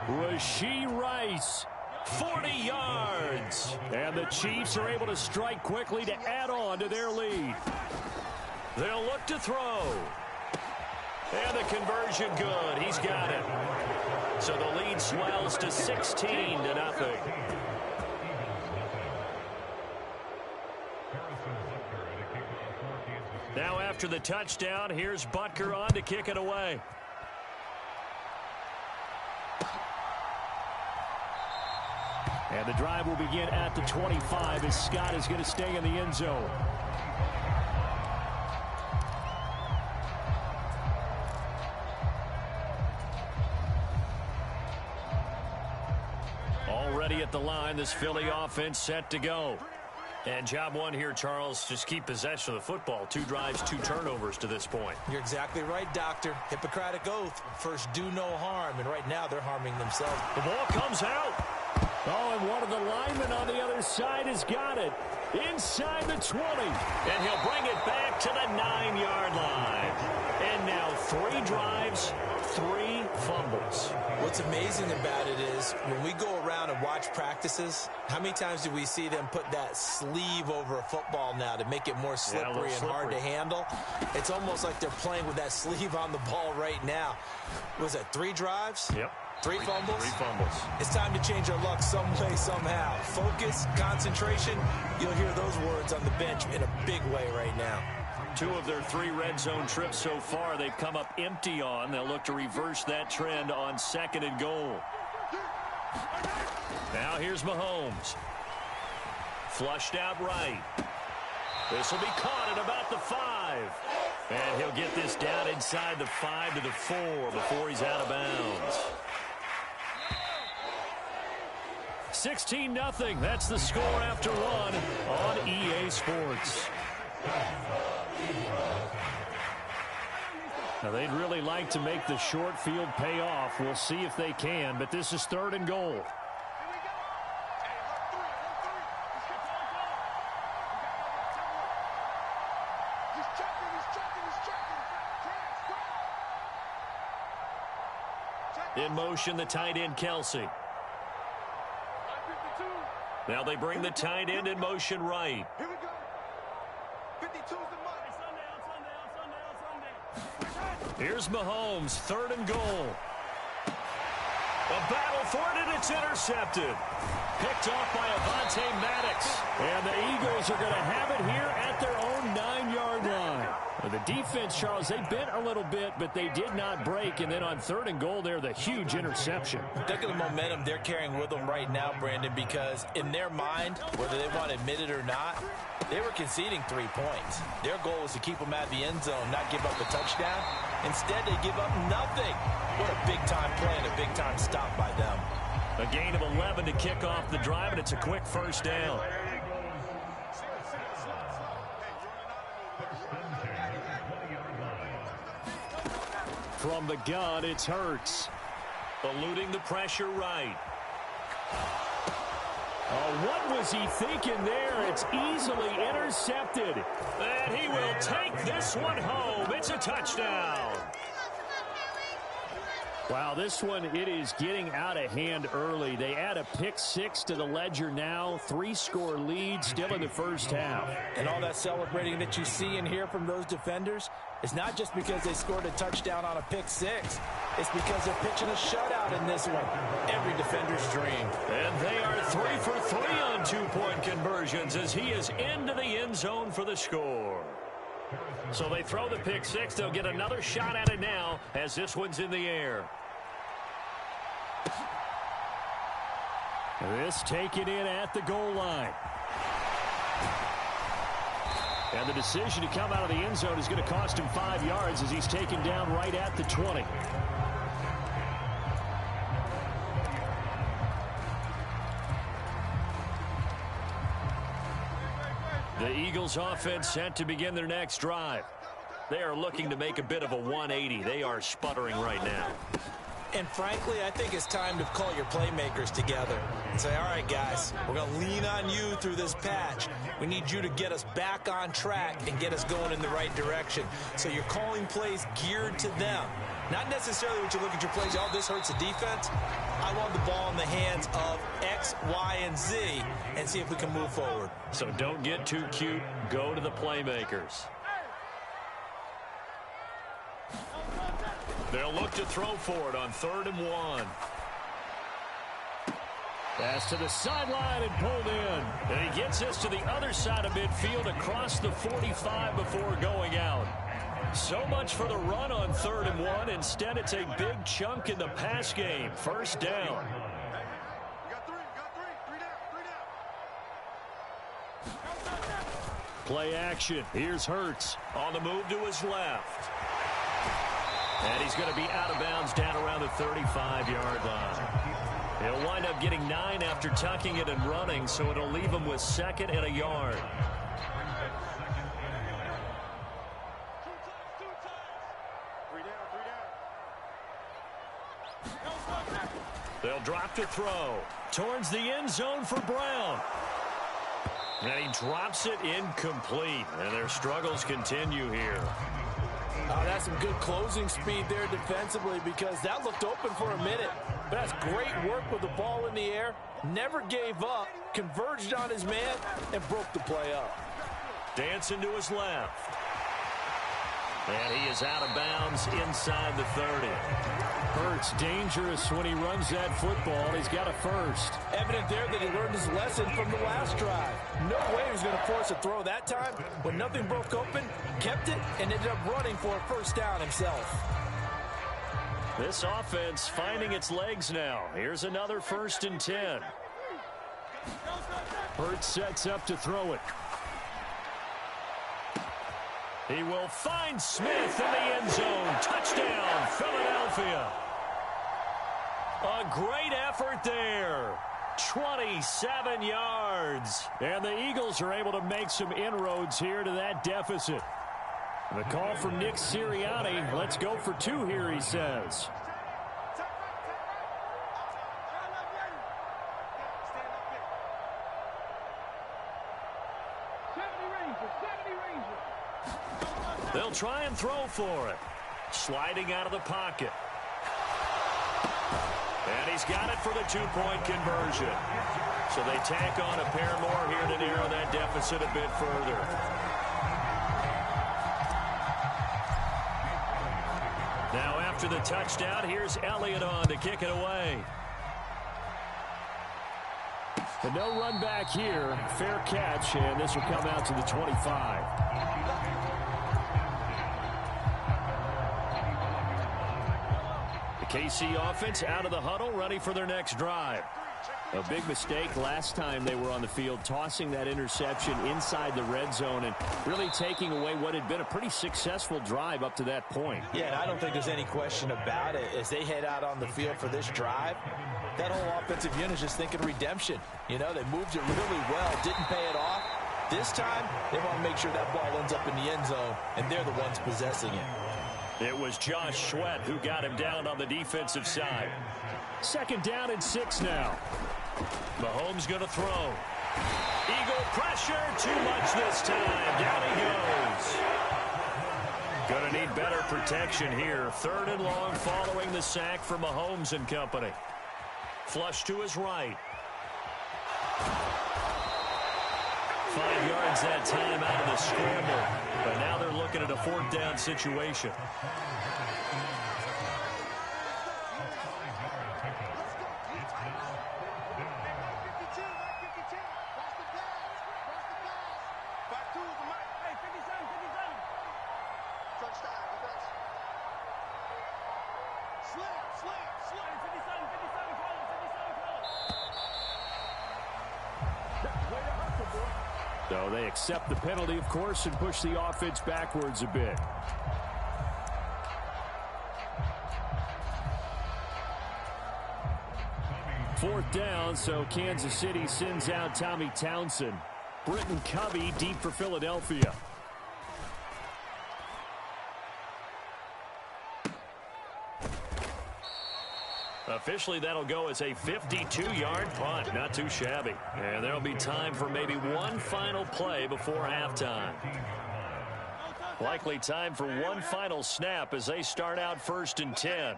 B: Rashee Rice. 40 yards. And the Chiefs are able to strike quickly to add on to their lead. They'll look to throw. And the conversion good. He's got it. So the lead swells to 16-0. Now after the touchdown, here's Butker on to kick it away. And the drive will begin at the 25 as Scott is going to stay in the end zone. Already at the line, this Philly offense set to go. And job one here, Charles, just keep possession of the football. 2 drives, 2 turnovers to this point.
C: You're exactly right, Doctor. Hippocratic oath. First, do no harm. And right now, they're harming themselves.
B: The ball comes out. Oh, and one of the linemen on the other side has got it. Inside the 20. And he'll bring it back to the 9-yard line. And now 3 drives, 3 fumbles.
C: What's amazing about it is when we go around and watch practices, how many times do we see them put that sleeve over a football now to make it more slippery and hard to handle? It's almost like they're playing with that sleeve on the ball right now. Was that 3 drives?
B: Yep.
C: 3 fumbles?
B: 3 fumbles.
C: It's time to change our luck some way, somehow. Focus, concentration. You'll hear those words on the bench in a big way right now.
B: 2 of their 3 red zone trips so far, they've come up empty on. They'll look to reverse that trend on 2nd and goal. Now here's Mahomes. Flushed out right. This will be caught at about the 5. And he'll get this down inside the 5 to the 4 before he's out of bounds. 16-0. That's the score after 1 on EA Sports. Now, they'd really like to make the short field pay off. We'll see if they can, but this is 3rd and goal. In motion, the tight end, Kelsey. Now they bring the tight end in motion right.
F: Here we go. 52's the money. Sunday.
B: Here's Mahomes, 3rd and goal. A battle for it, and it's intercepted. Picked off by Avonte Maddox. And the Eagles are going to have it here at their own 9-yard line. The defense, Charles, they bent a little bit, but they did not break. And then on 3rd and goal there, the huge interception.
C: Think of the momentum they're carrying with them right now, Brandon, because in their mind, whether they want to admit it or not, they were conceding 3 points. Their goal was to keep them out of the end zone, not give up a touchdown. Instead, they give up nothing. What a big-time play and a big-time stop by them.
B: A gain of 11 to kick off the drive, and it's a quick first down. From the gun, it's Hurts. Eluding the pressure right. Oh, what was he thinking there? It's easily intercepted. And he will take this one home. It's a touchdown. Wow, this one, it is getting out of hand early. They add a pick 6 to the ledger now. 3-score lead still in the first half.
C: And all that celebrating that you see and hear from those defenders is not just because they scored a touchdown on a pick 6. It's because they're pitching a shutout in this one. Every defender's dream.
B: And they are 3 for 3 on 2-point conversions as he is into the end zone for the score. So they throw the pick 6. They'll get another shot at it now as this one's in the air. This taken in at the goal line. And the decision to come out of the end zone is going to cost him 5 yards as he's taken down right at the 20. The Eagles offense set to begin their next drive. They are looking to make a bit of a 180. They are sputtering right now.
C: And frankly, I think it's time to call your playmakers together and say, all right, guys, we're going to lean on you through this patch. We need you to get us back on track and get us going in the right direction. So you're calling plays geared to them. Not necessarily when you look at your plays, oh, this hurts the defense. I want the ball in the hands of X, Y, and Z and see if we can move forward.
B: So don't get too cute. Go to the playmakers. They'll look to throw for it on 3rd and 1. Pass to the sideline and pulled in. And he gets this to the other side of midfield across the 45 before going out. So much for the run on 3rd and 1. Instead, it's a big chunk in the pass game. First down. Play action. Here's Hurts on the move to his left. And he's going to be out of bounds down around the 35-yard line. He'll wind up getting 9 after tucking it and running, so it'll leave him with 2nd and a yard. They'll drop to throw towards the end zone for Brown. And he drops it incomplete, and their struggles continue here.
C: Oh, that's some good closing speed there defensively because that looked open for a minute. But that's great work with the ball in the air. Never gave up, converged on his man, and broke the play up.
B: Dancing to his left. And he is out of bounds inside the 30. Hurts dangerous when he runs that football. He's got a first.
C: Evident there that he learned his lesson from the last drive. No way he was going to force a throw that time. When nothing broke open, kept it, and ended up running for a first down himself.
B: This offense finding its legs now. Here's another 1st and 10. Hurts sets up to throw it. He will find Smith in the end zone. Touchdown, Philadelphia. A great effort there. 27 yards. And the Eagles are able to make some inroads here to that deficit. The call from Nick Sirianni. Let's go for 2 here, he says. They'll try and throw for it. Sliding out of the pocket. And he's got it for the two-point conversion. So they tack on a pair more here to narrow that deficit a bit further. Now after the touchdown, here's Elliott on to kick it away. And no run back here. Fair catch, and this will come out to the 25. The KC offense out of the huddle, ready for their next drive. A big mistake last time they were on the field, tossing that interception inside the red zone and really taking away what had been a pretty successful drive up to that point.
C: Yeah, and I don't think there's any question about it. As they head out on the field for this drive, that whole offensive unit is just thinking redemption. You know, they moved it really well, didn't pay it off. This time, they want to make sure that ball ends up in the end zone, and they're the ones possessing it.
B: It was Josh Sweat who got him down on the defensive side. 2nd down and 6 now. Mahomes going to throw. Eagle pressure, too much this time. Down he goes. Going to need better protection here. 3rd and long following the sack for Mahomes and company. Flush to his right. 5 yards that time out of the scramble. But now they're looking at a 4th down situation. So they accept the penalty, of course, and push the offense backwards a bit. Fourth down, so Kansas City sends out Tommy Townsend. Britton Covey deep for Philadelphia. Officially, that'll go as a 52-yard punt. Not too shabby. And there'll be time for maybe one final play before halftime. Likely time for one final snap as they start out 1st and 10.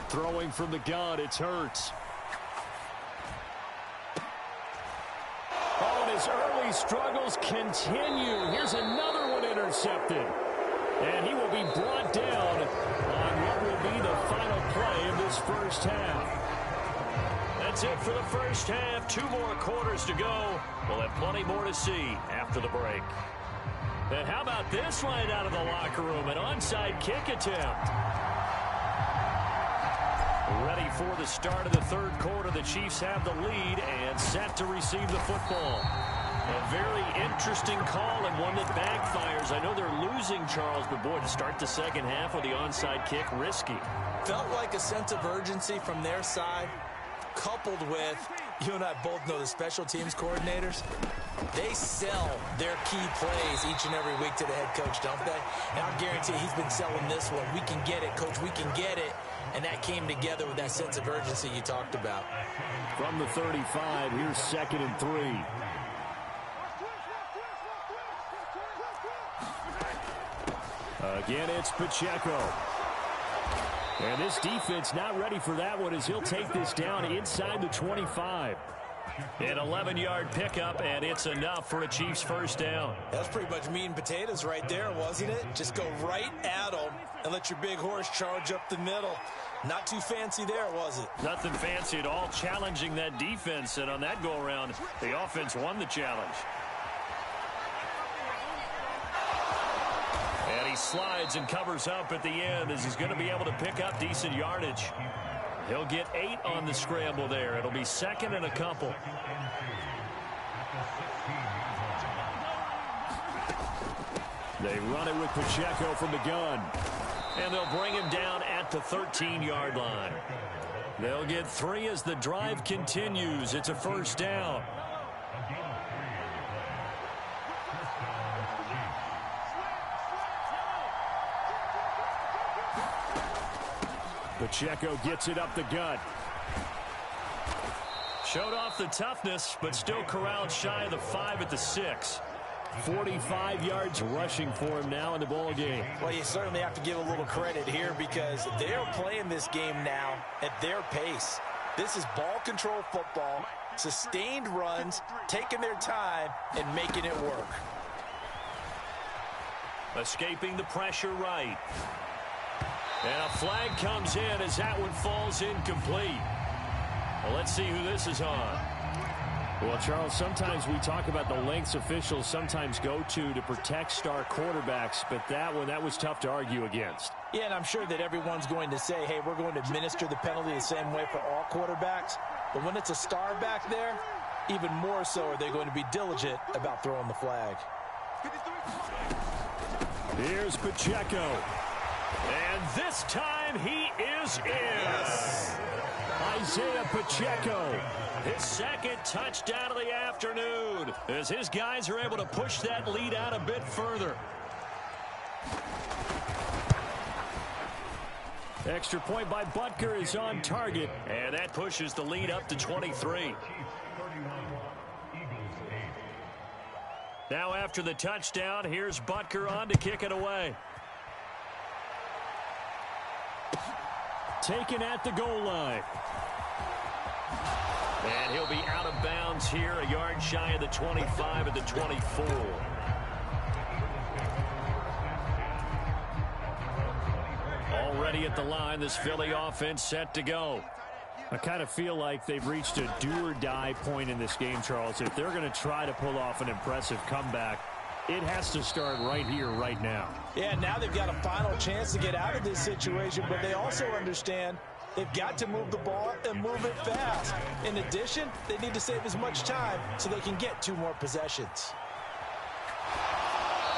B: Throwing from the gun, it's Hurts. Oh, and his early struggles continue. Here's another one intercepted. And he will be brought down on what will be the final play of this first half. That's it for the first half. 2 more quarters to go. We'll have plenty more to see after the break. And how about this right out of the locker room? An onside kick attempt. Ready for the start of the 3rd quarter. The Chiefs have the lead and set to receive the football. A very interesting call and one that backfires. I know they're losing, Charles, but boy, to start the second half with the onside kick, risky.
C: Felt like a sense of urgency from their side, coupled with, you and I both know the special teams coordinators, they sell their key plays each and every week to the head coach, don't they? And I guarantee he's been selling this one. We can get it, coach, we can get it. And that came together with that sense of urgency you talked about.
B: From the 35, here's 2nd and 3. Again, it's Pacheco. And this defense not ready for that one as he'll take this down inside the 25. An 11-yard pickup, and it's enough for a Chiefs first down.
C: That's pretty much meat and potatoes right there, wasn't it? Just go right at them and let your big horse charge up the middle. Not too fancy there, was it?
B: Nothing fancy at all, challenging that defense. And on that go-around, the offense won the challenge. And he slides and covers up at the end as he's going to be able to pick up decent yardage. He'll get 8 on the scramble there. It'll be 2nd and a couple. They run it with Pacheco from the gun. And they'll bring him down at the 13-yard line. They'll get 3 as the drive continues. It's a first down. Pacheco gets it up the gut. Showed off the toughness, but still corralled shy of the 5 at the 6. 45 yards rushing for him now in the ball game.
C: Well, you certainly have to give a little credit here because they're playing this game now at their pace. This is ball control football, sustained runs, taking their time, and making it work.
B: Escaping the pressure right. And a flag comes in as that one falls incomplete. Well, let's see who this is on. Well, Charles, sometimes we talk about the lengths officials sometimes go to protect star quarterbacks, but that was tough to argue against.
C: Yeah, and I'm sure that everyone's going to say, hey, we're going to administer the penalty the same way for all quarterbacks. But when it's a star back there, even more so are they going to be diligent about throwing the flag.
B: Here's Pacheco. And this time he is in. Isaiah Pacheco, his second touchdown of the afternoon, as his guys are able to push that lead out a bit further. Extra point by Butker is on target, and that pushes the lead up to 23. Now after the touchdown, here's Butker on to kick it away. Taken at the goal line. And he'll be out of bounds here, a yard shy of the 25 at the 24. Already at the line, this Philly offense set to go. I kind of feel like they've reached a do-or-die point in this game, Charles. If they're going to try to pull off an impressive comeback, it has to start right here, right now.
C: Yeah, now they've got a final chance to get out of this situation, but they also understand they've got to move the ball and move it fast. In addition, they need to save as much time so they can get 2 more possessions.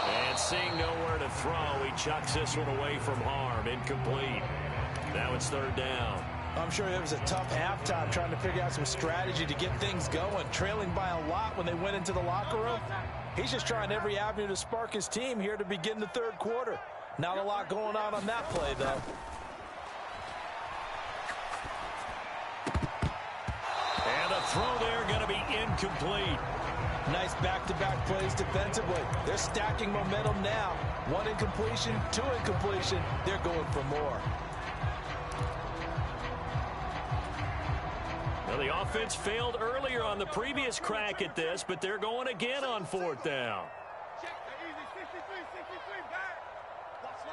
B: And seeing nowhere to throw, he chucks this one away from harm. Incomplete. Now it's 3rd down.
C: I'm sure it was a tough halftime trying to figure out some strategy to get things going. Trailing by a lot when they went into the locker room. He's just trying every avenue to spark his team here to begin the 3rd quarter. Not a lot going on that play, though.
B: And the throw there going to be incomplete.
C: Nice back-to-back plays defensively. They're stacking momentum now. 1 incompletion, 2 incompletion. They're going for more.
B: Well, the offense failed earlier on the previous crack at this, but they're going again on 4th down.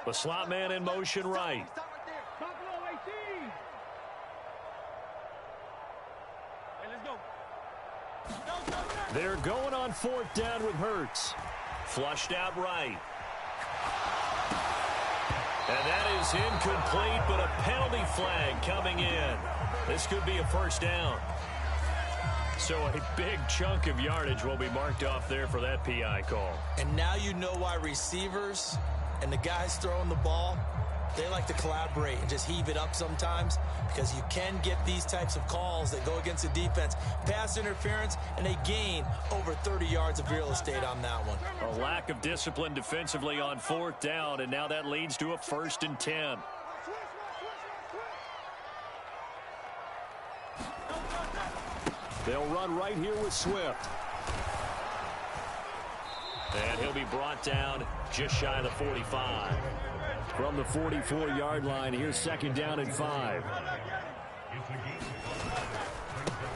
B: The slot man in motion right. They're going on 4th down with Hurts. Flushed out right. And that is incomplete, but a penalty flag coming in. This could be a 1st down. So a big chunk of yardage will be marked off there for that PI call.
C: And now you know why receivers and the guys throwing the ball, they like to collaborate and just heave it up sometimes, because you can get these types of calls that go against the defense. Pass interference, and they gain over 30 yards of real estate on that one.
B: A lack of discipline defensively on 4th down, and now that leads to a 1st and 10. They'll run right here with Swift. And he'll be brought down just shy of the 45. From the 44-yard line, here's 2nd down and 5.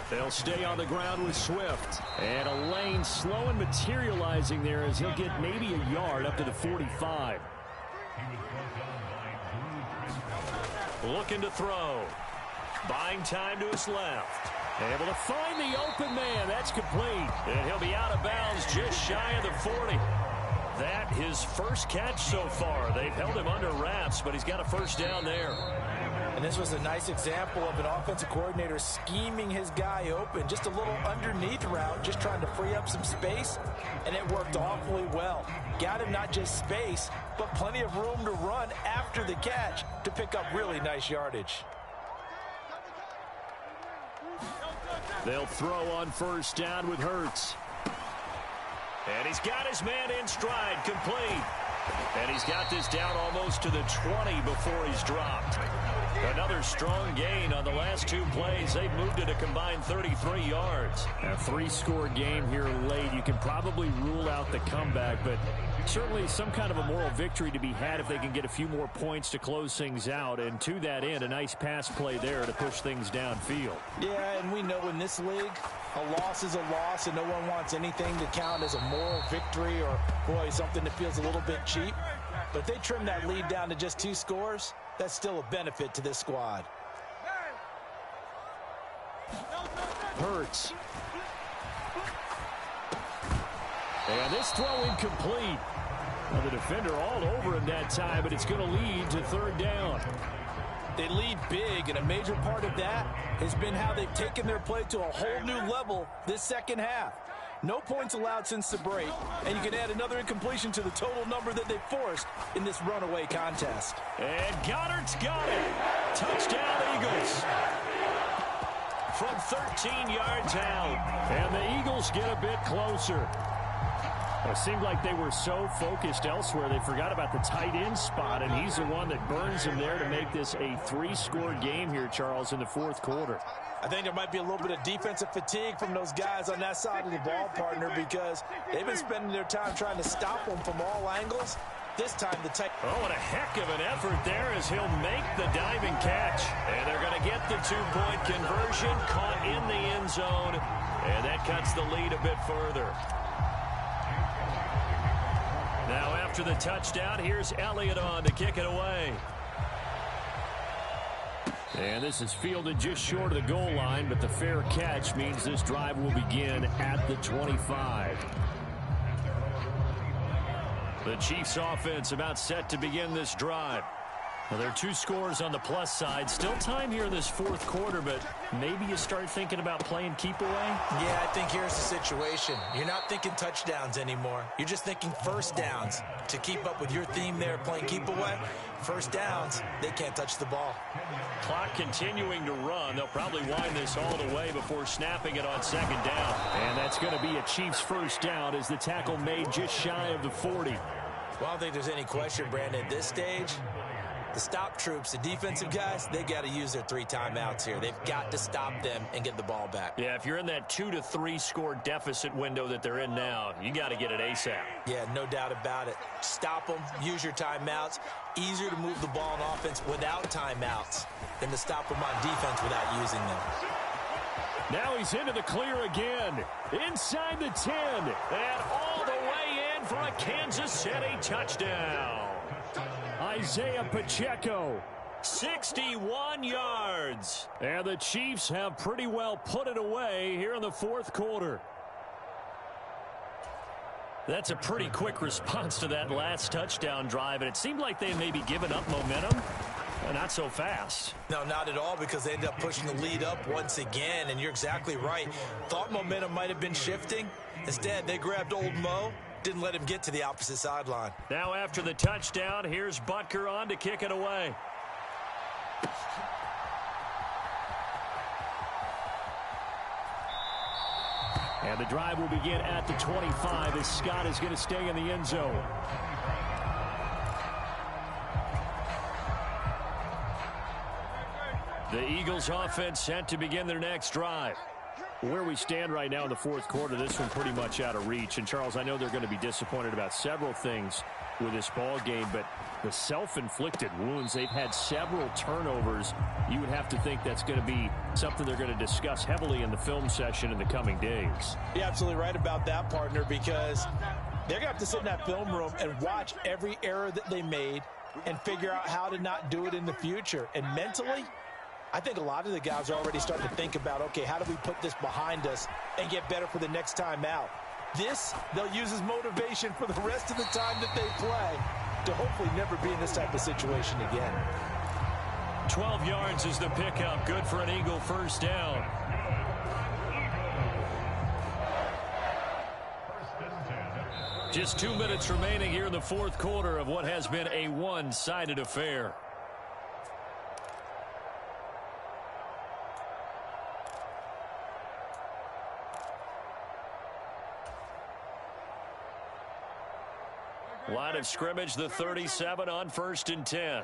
B: They'll stay on the ground with Swift. And a lane slow and materializing there as he'll get maybe a yard up to the 45. Looking to throw. Buying time to his left. Able to find the open man. That's complete. And he'll be out of bounds just shy of the 40. That his first catch so far. They've held him under wraps, but he's got a 1st down there.
C: And this was a nice example of an offensive coordinator scheming his guy open. Just a little underneath route, just trying to free up some space, and it worked awfully well. Got him not just space, but plenty of room to run after the catch to pick up really nice yardage.
B: They'll throw on 1st down with Hurts. And he's got his man in stride, complete. And he's got this down almost to the 20 before he's dropped. Another strong gain on the last 2 plays. They've moved it a combined 33 yards. A 3-score game here late. You can probably rule out the comeback, but certainly some kind of a moral victory to be had if they can get a few more points to close things out. And to that end, a nice pass play there to push things downfield.
C: Yeah, and we know in this league, a loss is a loss, and no one wants anything to count as a moral victory or, boy, something that feels a little bit cheap. But if they trim that lead down to just 2 scores, that's still a benefit to this squad.
B: Hurts. And this throw incomplete. Well, the defender all over him that time, but it's going to lead to 3rd down.
C: They lead big, and a major part of that has been how they've taken their play to a whole new level this second half. No points allowed since the break, and you can add another incompletion to the total number that they've forced in this runaway contest.
B: And Goddard's got it. Touchdown, Eagles. From 13 yards out. And the Eagles get a bit closer. It seemed like they were so focused elsewhere, they forgot about the tight end spot, and he's the one that burns them there to make this a 3-score game here, Charles, in the 4th quarter.
C: I think there might be a little bit of defensive fatigue from those guys on that side of the ball, partner, because they've been spending their time trying to stop them from all angles. This time the tight...
B: Oh, and a heck of an effort there as he'll make the diving catch. And they're going to get the 2-point conversion, caught in the end zone, and that cuts the lead a bit further. Now after the touchdown, here's Elliott on to kick it away. And this is fielded just short of the goal line, but the fair catch means this drive will begin at the 25. The Chiefs offense about set to begin this drive. Well, there are 2 scores on the plus side. Still time here in this 4th quarter, but maybe you start thinking about playing keep away?
C: Yeah, I think here's the situation. You're not thinking touchdowns anymore. You're just thinking first downs. To keep up with your theme there, playing keep away, first downs, they can't touch the ball.
B: Clock continuing to run. They'll probably wind this all the way before snapping it on 2nd down. And that's going to be a Chiefs first down as the tackle made just shy of the 40.
C: Well, I don't think there's any question, Brandon, at this stage. The stop troops, the defensive guys, they got to use their 3 timeouts here. They've got to stop them and get the ball back.
B: Yeah, if you're in that 2 to 3 score deficit window that they're in now, you got to get it ASAP.
C: Yeah, no doubt about it. Stop them, use your timeouts. Easier to move the ball on offense without timeouts than to stop them on defense without using them.
B: Now he's into the clear again. Inside the 10. And all the way in for a Kansas City touchdown. Isaiah Pacheco, 61 yards. And the Chiefs have pretty well put it away here in the 4th quarter. That's a pretty quick response to that last touchdown drive, and it seemed like they had maybe given up momentum. Not so fast.
C: No, not at all, because they ended up pushing the lead up once again, and you're exactly right. Thought momentum might have been shifting. Instead, they grabbed old Mo. Didn't let him get to the opposite sideline.
B: Now after the touchdown, here's Butker on to kick it away. And the drive will begin at the 25 as Scott is going to stay in the end zone. The Eagles offense set to begin their next drive. Where we stand right now in the 4th quarter, this one pretty much out of reach. And, Charles, I know they're going to be disappointed about several things with this ball game, but the self-inflicted wounds, they've had several turnovers. You would have to think that's going to be something they're going to discuss heavily in the film session in the coming days.
C: You're absolutely right about that, partner, because they're going to have to sit in that film room and watch every error that they made and figure out how to not do it in the future. And mentally, I think a lot of the guys are already starting to think about, okay, how do we put this behind us and get better for the next time out? This, they'll use as motivation for the rest of the time that they play to hopefully never be in this type of situation again.
B: 12 yards is the pickup. Good for an Eagle first down. Just 2 minutes remaining here in the 4th quarter of what has been a one-sided affair. Line of scrimmage, the 37 on 1st and 10.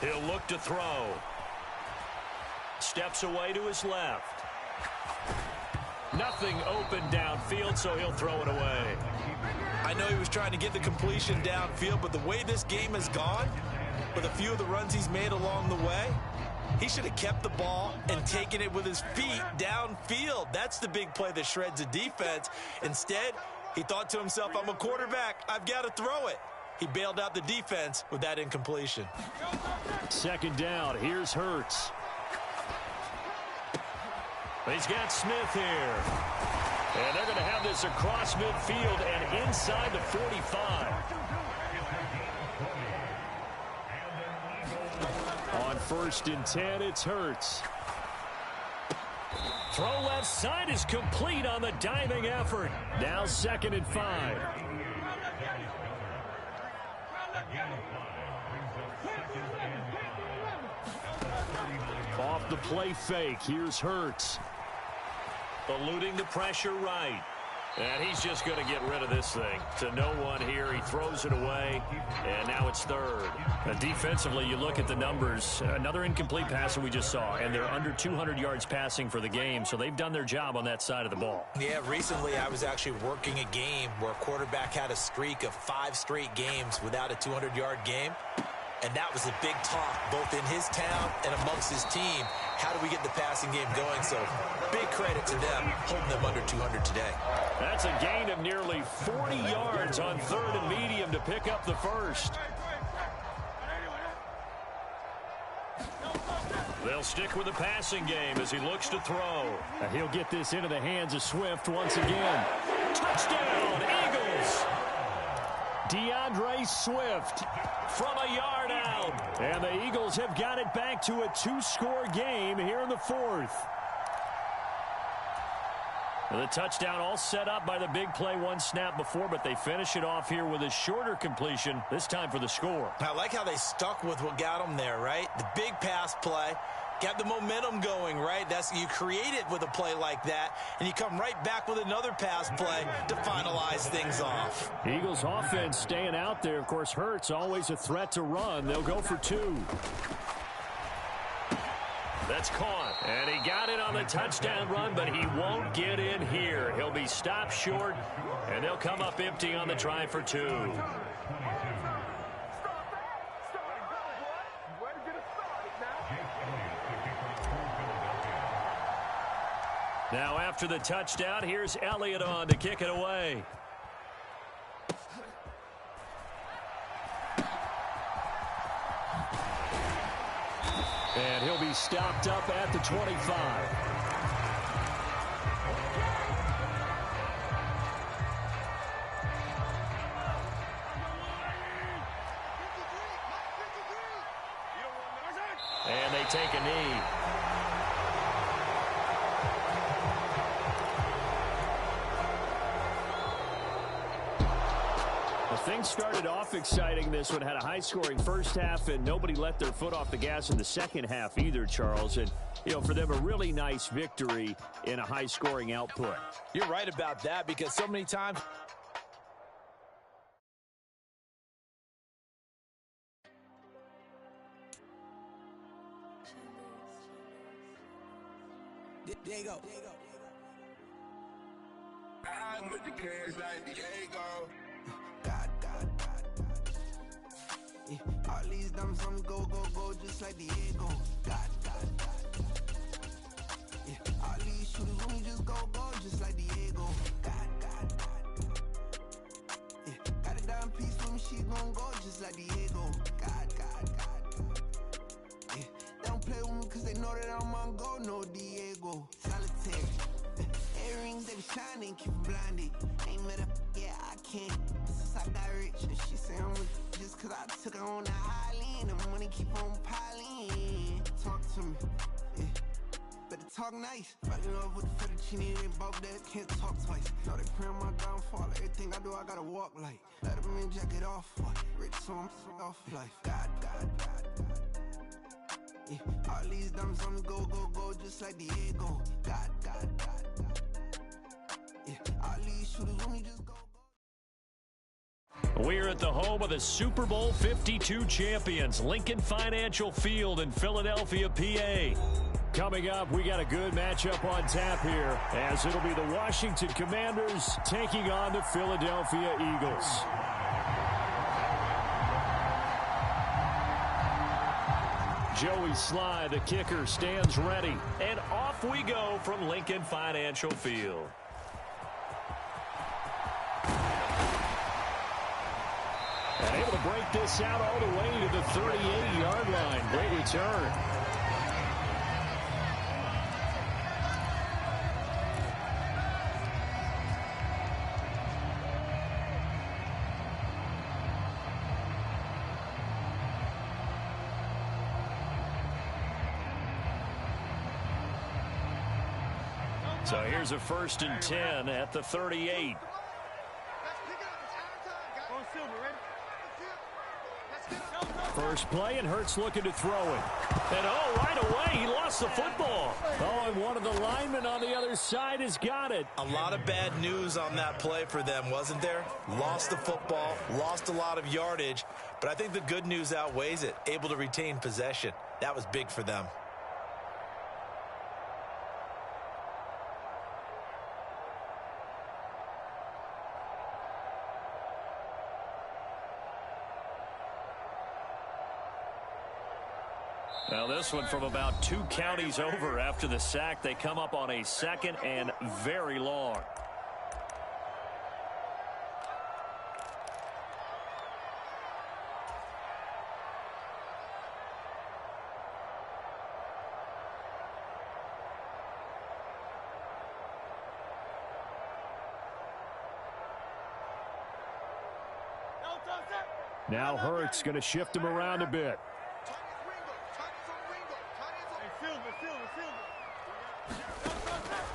B: He'll look to throw. Steps away to his left. Nothing open downfield, so he'll throw it away.
C: I know he was trying to get the completion downfield, but the way this game has gone, with a few of the runs he's made along the way, he should have kept the ball and taken it with his feet downfield. That's the big play that shreds a defense. Instead, he thought to himself, I'm a quarterback. I've got to throw it. He bailed out the defense with that incompletion.
B: Second down. Here's Hurts. He's got Smith here. And they're going to have this across midfield and inside the 45. On 1st and 10, it's Hurts. Throw left side is complete on the diving effort. Now 2nd and 5. Off the play fake, here's Hurts. Eluding the pressure right. And he's just going to get rid of this thing. To no one here. He throws it away. And now it's 3rd. Defensively, you look at the numbers. Another incomplete pass that we just saw. And they're under 200 yards passing for the game. So they've done their job on that side of the ball.
C: Yeah, recently I was actually working a game where a quarterback had a streak of 5 straight games without a 200-yard game. And that was a big talk, both in his town and amongst his team. How do we get the passing game going? So big credit to them, holding them under 200 today.
B: That's a gain of nearly 40 yards on 3rd and medium to pick up the first. They'll stick with the passing game as he looks to throw. And he'll get this into the hands of Swift once again. Touchdown, Eagles! DeAndre Swift from a yard out. And the Eagles have got it back to a 2-score game here in the 4th. The touchdown all set up by the big play 1 snap before, but they finish it off here with a shorter completion, this time for the score.
C: I like how they stuck with what got them there, right? The big pass play. Got the momentum going, right? You create it with a play like that, and you come right back with another pass play to finalize things off.
B: Eagles offense staying out there. Of course, Hurts always a threat to run. They'll go for 2. That's caught. And he got it on the touchdown run, but he won't get in here. He'll be stopped short, and they'll come up empty on the try for 2. Now after the touchdown, here's Elliott on to kick it away. And he'll be stopped up at the 25. And they take a knee. Things started off exciting. This one had a high-scoring first half, and nobody let their foot off the gas in the second half either, Charles. And, you know, for them, a really nice victory in a high-scoring output.
C: You're right about that, because so many times...
E: Diego.
F: I'm with the cash like Diego.
E: God. Yeah, all these dumps on go, just like Diego. God. Yeah, all these shooters on me just go, just like Diego. God. Yeah, got a dime piece for me, she gon' go just like Diego. God. Yeah, they don't play with me cause they know that I'm on go, no Diego. Solitaire. Earrings, they be shining, keep blinded. Ain't met up, yeah, I can't. Since I got rich, and she say I'm rich just cause I took her on the island. The money keep on piling. Talk to me, yeah. Better talk nice. Fucking up with the fettuccine, they both that can't talk twice. Know they pray on my downfall. Everything I do, I gotta walk like. Let them in, jacket off. Rich, so I'm off life. God. Yeah, all these dumps on me go, just like Diego. God. Yeah, all these shooters on me just go.
B: We're at the home of the Super Bowl 52 champions, Lincoln Financial Field in Philadelphia, PA. Coming up, we got a good matchup on tap here, as it'll be the Washington Commanders taking on the Philadelphia Eagles. Joey Sly, the kicker, stands ready. And off we go from Lincoln Financial Field. And able to break this out all the way to the 38-yard line. Great return. So here's a 1st and 10 at the 38. First play, and Hurts looking to throw it. And right away, he lost the football. And one of the linemen on the other side has got it.
C: A lot of bad news on that play for them, wasn't there? Lost the football, lost a lot of yardage, but I think the good news outweighs it. Able to retain possession. That was big for them.
B: Now this one from about 2 counties over after the sack. They come up on a 2nd and very long. Now Hurts going to shift him around a bit.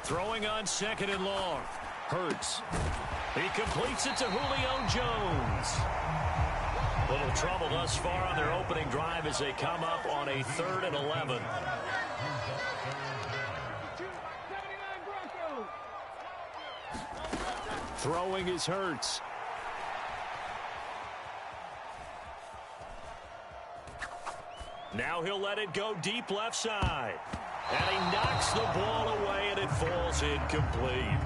B: Throwing on 2nd and long. Hurts. He completes it to Julio Jones. Little trouble thus far on their opening drive as they come up on a 3rd and 11. Throwing is Hurts. Now he'll let it go deep left side. And he knocks the ball away, and it falls incomplete.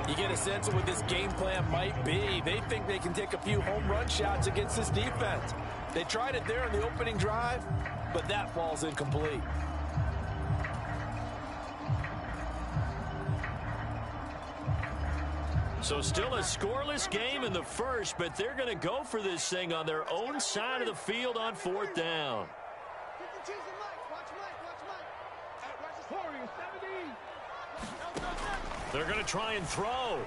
C: You get a sense of what this game plan might be. They think they can take a few home run shots against this defense. They tried it there in the opening drive, but that falls incomplete.
B: So still a scoreless game in the first, but they're going to go for this thing on their own side of the field on 4th down. They're going to try and throw.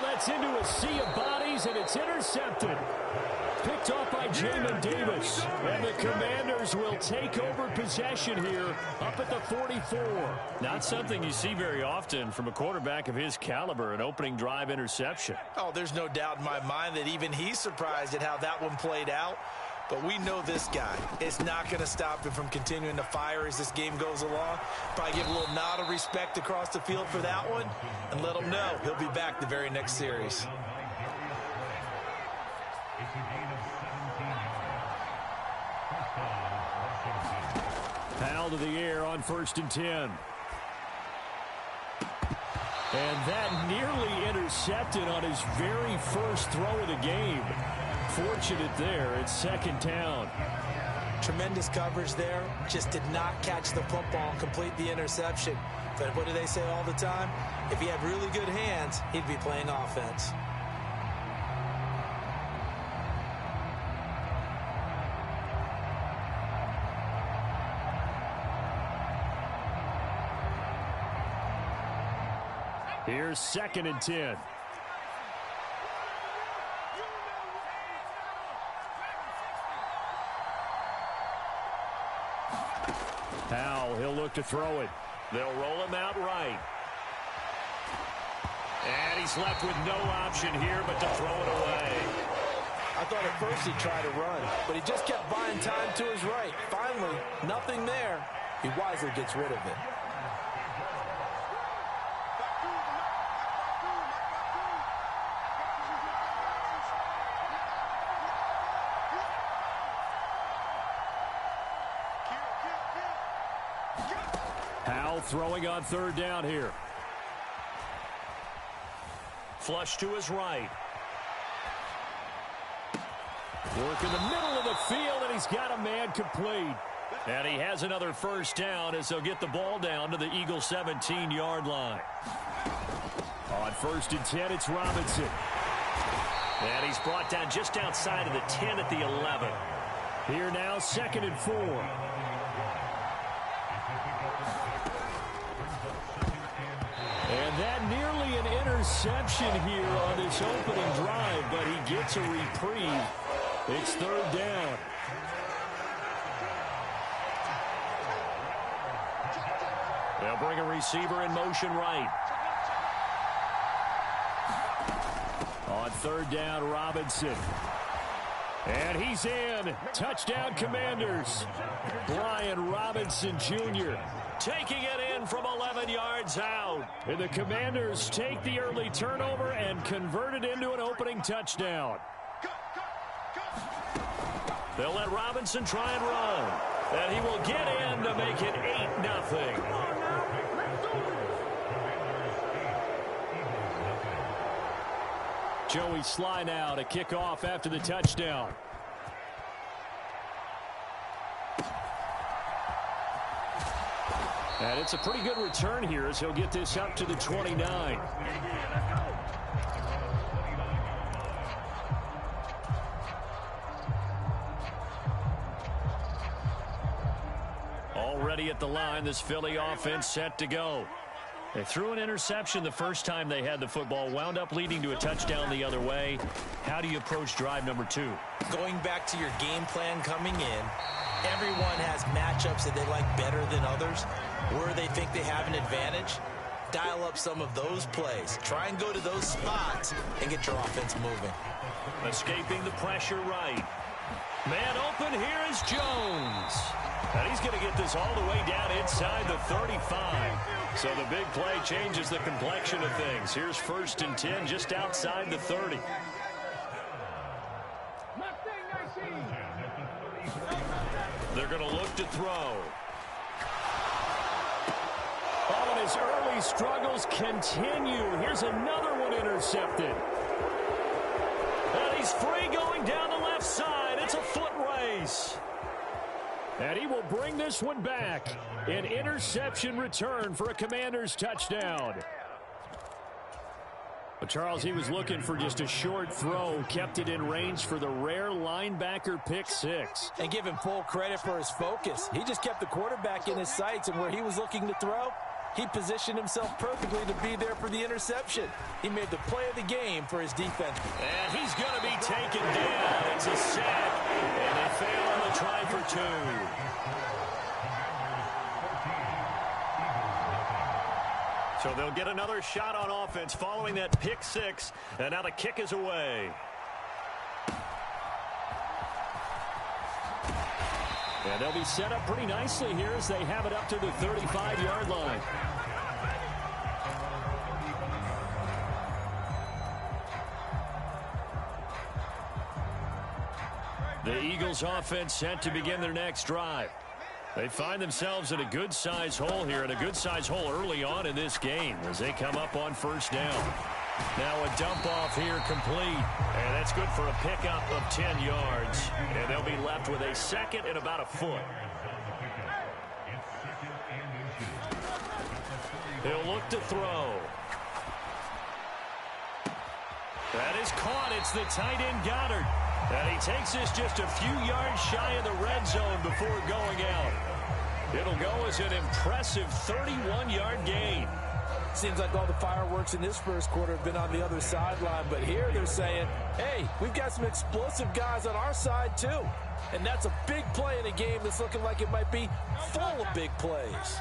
B: That's into a sea of bodies, and it's intercepted. Picked off by Jamin Davis. And the Commanders will take over possession here up at the 44. Not something you see very often from a quarterback of his caliber, an opening drive interception.
C: Oh, there's no doubt in my mind that even he's surprised at how that one played out. But we know this guy is not going to stop him from continuing to fire as this game goes along. Probably give a little nod of respect across the field for that one and let him know he'll be back the very next series.
B: Foul to the air on 1st and 10. And that nearly intercepted on his very first throw of the game. Fortunate there. It's 2nd down.
C: Tremendous coverage there. Just did not catch the football and complete the interception. But what do they say all the time? If he had really good hands, he'd be playing offense.
B: Here's 2nd and 10. Powell, he'll look to throw it. They'll roll him out right. And he's left with no option here but to throw it away.
C: I thought at first he'd try to run, but he just kept buying time to his right. Finally, nothing there. He wisely gets rid of it.
B: Bell throwing on third down here. Flush to his right. Work in the middle of the field, and he's got a man complete. And he has another first down as they'll get the ball down to the Eagles' 17-yard line. On 1st and 10, it's Robinson. And he's brought down just outside of the 10 at the 11. Here now, 2nd and 4. And that nearly an interception here on this opening drive, but he gets a reprieve. It's 3rd down. They'll bring a receiver in motion right. On 3rd down, Robinson. And he's in. Touchdown, Commanders. Brian Robinson Jr. taking it in from 11 yards out. And the Commanders take the early turnover and convert it into an opening touchdown. They'll let Robinson try and run. And he will get in to make it 8-0. Joey Sly now to kick off after the touchdown. And it's a pretty good return here as he'll get this up to the 29. Already at the line, this Philly offense set to go. They threw an interception the first time they had the football, wound up leading to a touchdown the other way. How do you approach drive number 2?
C: Going back to your game plan coming in, everyone has matchups that they like better than others, where they think they have an advantage. Dial up some of those plays. Try and go to those spots and get your offense moving.
B: Escaping the pressure right. Man open, here is Jones. And he's going to get this all the way down inside the 35. So the big play changes the complexion of things. Here's 1st and 10 just outside the 30. They're going to look to throw. Oh, and his early struggles continue. Here's another one intercepted. And he's free going down the left side. It's a foot race. And he will bring this one back. An interception return for a Commanders touchdown. But Charles, he was looking for just a short throw, kept it in range for the rare linebacker pick 6.
C: And give him full credit for his focus. He just kept the quarterback in his sights, and where he was looking to throw, he positioned himself perfectly to be there for the interception. He made the play of the game for his defense.
B: And he's going to be taken down. It's a sack, and they fail on the try for 2. So they'll get another shot on offense following that pick 6, and now the kick is away. And they'll be set up pretty nicely here as they have it up to the 35-yard line. The Eagles offense set to begin their next drive. They find themselves in a good-sized hole here, and a good-sized hole early on in this game as they come up on 1st down. Now a dump off here complete, and that's good for a pickup of 10 yards. And they'll be left with a 2nd and about a foot. He'll look to throw. That is caught. It's the tight end Goddard. And he takes this just a few yards shy of the red zone before going out. It'll go as an impressive 31-yard gain.
C: Seems like all the fireworks in this first quarter have been on the other sideline, but here they're saying, hey, we've got some explosive guys on our side too. And that's a big play in a game that's looking like it might be full of big plays.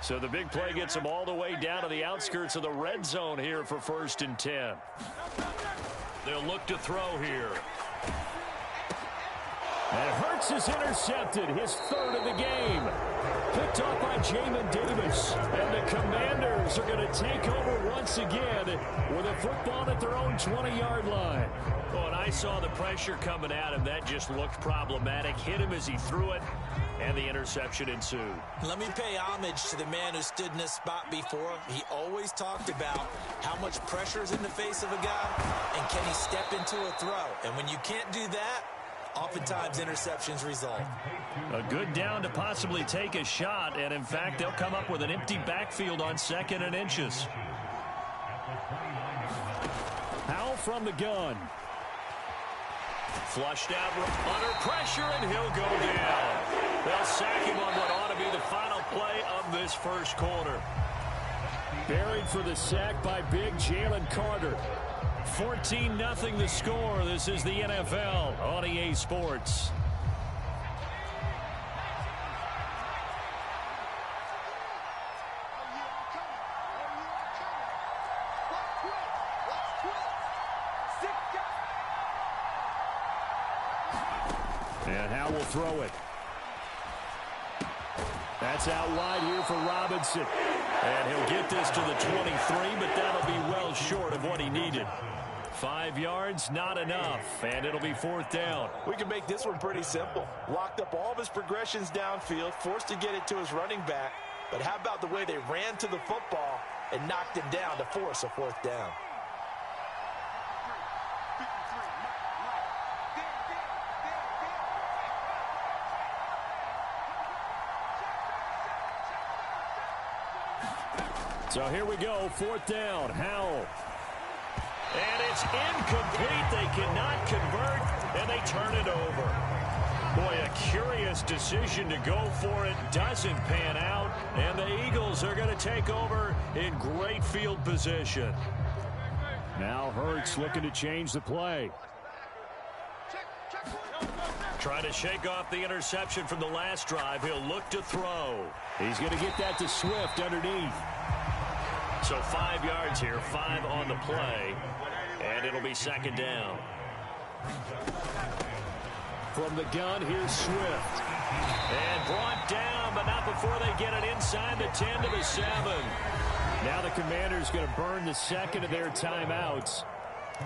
B: So the big play gets them all the way down to the outskirts of the red zone here for 1st and 10. They'll look to throw here. And Hurts is intercepted, his third of the game. Picked off by Jamin Davis. And the Commanders are going to take over once again with a football at their own 20-yard line.
I: Oh, and I saw the pressure coming at him. That just looked problematic. Hit him as he threw it, and the interception ensued.
C: Let me pay homage to the man who stood in this spot before. He always talked about how much pressure is in the face of a guy, and can he step into a throw. And when you can't do that, oftentimes interceptions result.
B: A good down to possibly take a shot, and in fact, they'll come up with an empty backfield on 2nd and inches. Howell from the gun.
I: Flushed out under pressure, and he'll go down. They'll sack him on what ought to be the final play of this first quarter.
B: Buried for the sack by big Jalen Carter. 14-0 the score. This is the NFL on EA Sports. And Howell will throw it. That's out wide here for Robinson.
I: And he'll get this to the 23, but that'll be well short of what he needed.
B: 5 yards, not enough, and it'll be 4th down.
J: We can make this one pretty simple. Locked up all of his progressions downfield, forced to get it to his running back. But how about the way they ran to the football and knocked him down to force a 4th down?
B: So here we go, 4th down, Howell.
I: And it's incomplete. They cannot convert, and they turn it over. Boy, a curious decision to go for it. Doesn't pan out, and the Eagles are going to take over in great field position.
B: Now Hurts looking to change the play.
I: Trying to shake off the interception from the last drive. He'll look to throw.
B: He's going to get that to Swift underneath.
I: So 5 yards here, 5 on the play, and it'll be 2nd down.
B: From the gun, here's Swift.
I: And brought down, but not before they get it inside the 10 to the 7.
B: Now the Commanders going to burn the 2nd of their timeouts.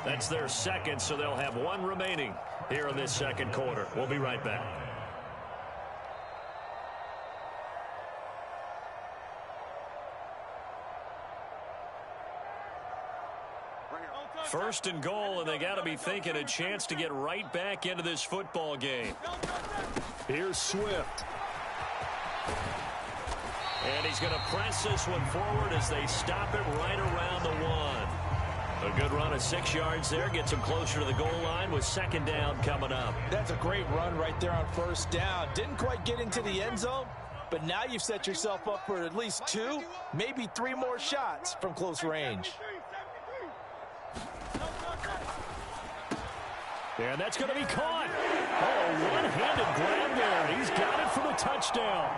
I: That's their 2nd, so they'll have 1 remaining here in this 2nd quarter. We'll be right back. First and goal, and they got to be thinking a chance to get right back into this football game.
B: Here's Swift.
I: And he's going to press this one forward as they stop it right around the 1. A good run of 6 yards there. Gets him closer to the goal line with 2nd down coming up.
C: That's a great run right there on 1st down. Didn't quite get into the end zone, but now you've set yourself up for at least 2, maybe 3 more shots from close range.
B: And that's going to be caught. Oh, one-handed grab there. He's got it for the touchdown.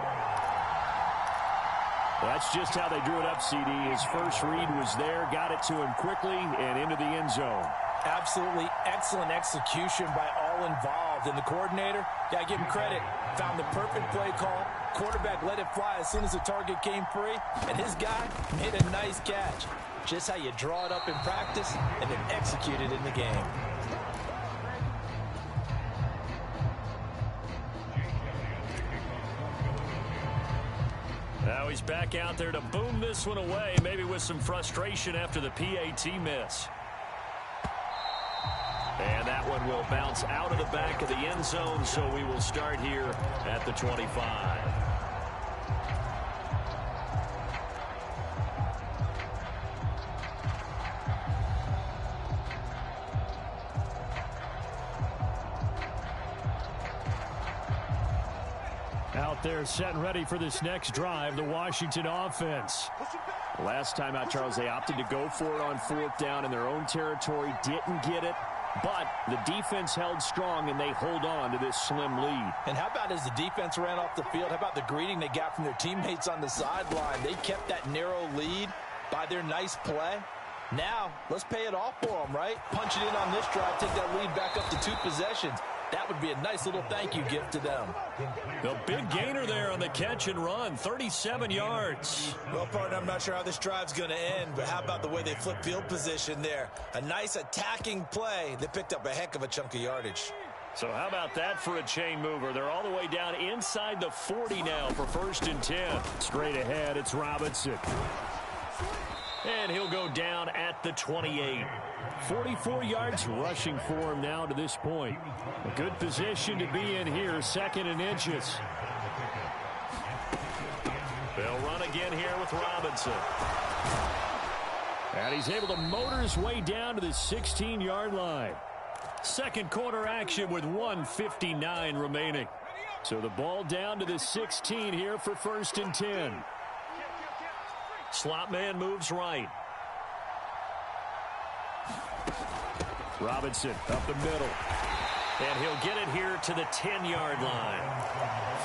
B: That's just how they drew it up, CD. His first read was there, got it to him quickly, and into the end zone.
C: Absolutely excellent execution by all involved. And the coordinator, got to give him credit, found the perfect play call. Quarterback let it fly as soon as the target came free, and his guy made a nice catch. Just how you draw it up in practice and then execute it in the game.
I: Now he's back out there to boom this one away, maybe with some frustration after the PAT miss. And that one will bounce out of the back of the end zone, so we will start here at the 25.
B: Out there set and ready for this next drive, the Washington offense. Last time out, Charles, they opted to go for it on 4th down in their own territory, didn't get it, but the defense held strong and they hold on to this slim lead.
C: And how about as the defense ran off the field, how about the greeting they got from their teammates on the sideline? They kept that narrow lead by their nice play. Now, let's pay it off for them, right? Punch it in on this drive, take that lead back up to 2 possessions. That would be a nice little thank you gift to them.
I: The big gainer there on the catch and run, 37 yards.
J: Well, partner, I'm not sure how this drive's going to end, but how about the way they flip field position there? A nice attacking play. They picked up a heck of a chunk of yardage.
I: So how about that for a chain mover? They're all the way down inside the 40 now for 1st and 10. Straight ahead, it's Robinson. And he'll go down at the 28. 44 yards rushing for him now to this point. A good position to be in here, 2nd and inches. They'll run again here with Robinson. And he's able to motor his way down to the 16-yard line. Second quarter action with 1:59 remaining. So the ball down to the 16 here for 1st and 10. Slot man moves right. Robinson up the middle. And he'll get it here to the 10-yard line.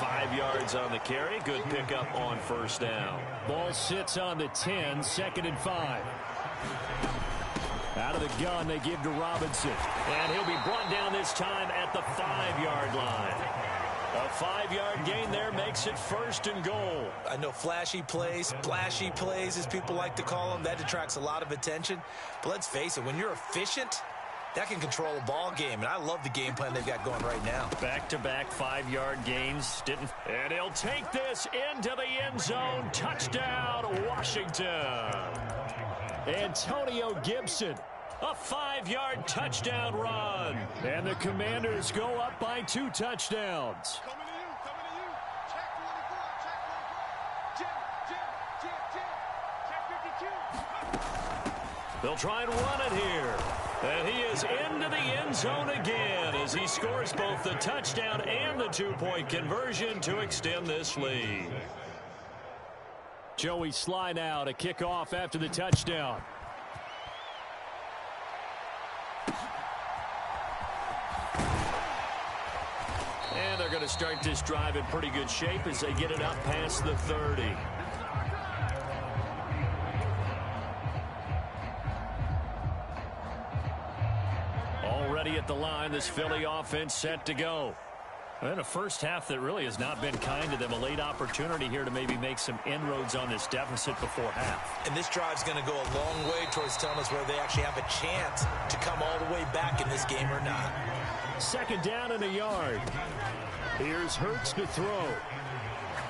I: 5 yards on the carry. Good pickup on 1st down.
B: Ball sits on the 10, 2nd and 5. Out of the gun, they give to Robinson.
I: And he'll be brought down this time at the 5-yard line. A 5-yard gain there makes it 1st and goal.
J: I know flashy plays, splashy plays, as people like to call them, that attracts a lot of attention. But let's face it, when you're efficient, that can control a ball game. And I love the game plan they've got going right now.
I: Back-to-back 5-yard gains. And he'll take this into the end zone. Touchdown, Washington.
B: Antonio Gibson.
I: A 5-yard touchdown run.
B: And the Commanders go up by 2 touchdowns.
I: They'll try and run it here. And he is into the end zone again as he scores both the touchdown and the 2-point conversion to extend this lead.
B: Joey Sly now to kick off after the touchdown.
I: And they're going to start this drive in pretty good shape as they get it up past the 30. Already at the line, this Philly offense set to go. And a first half that really has not been kind to them. A late opportunity here to maybe make some inroads on this deficit before half.
J: And this drive's going to go a long way towards telling us whether they actually have a chance to come all the way back in this game or not.
B: 2nd down and a yard. Here's Hurts to throw.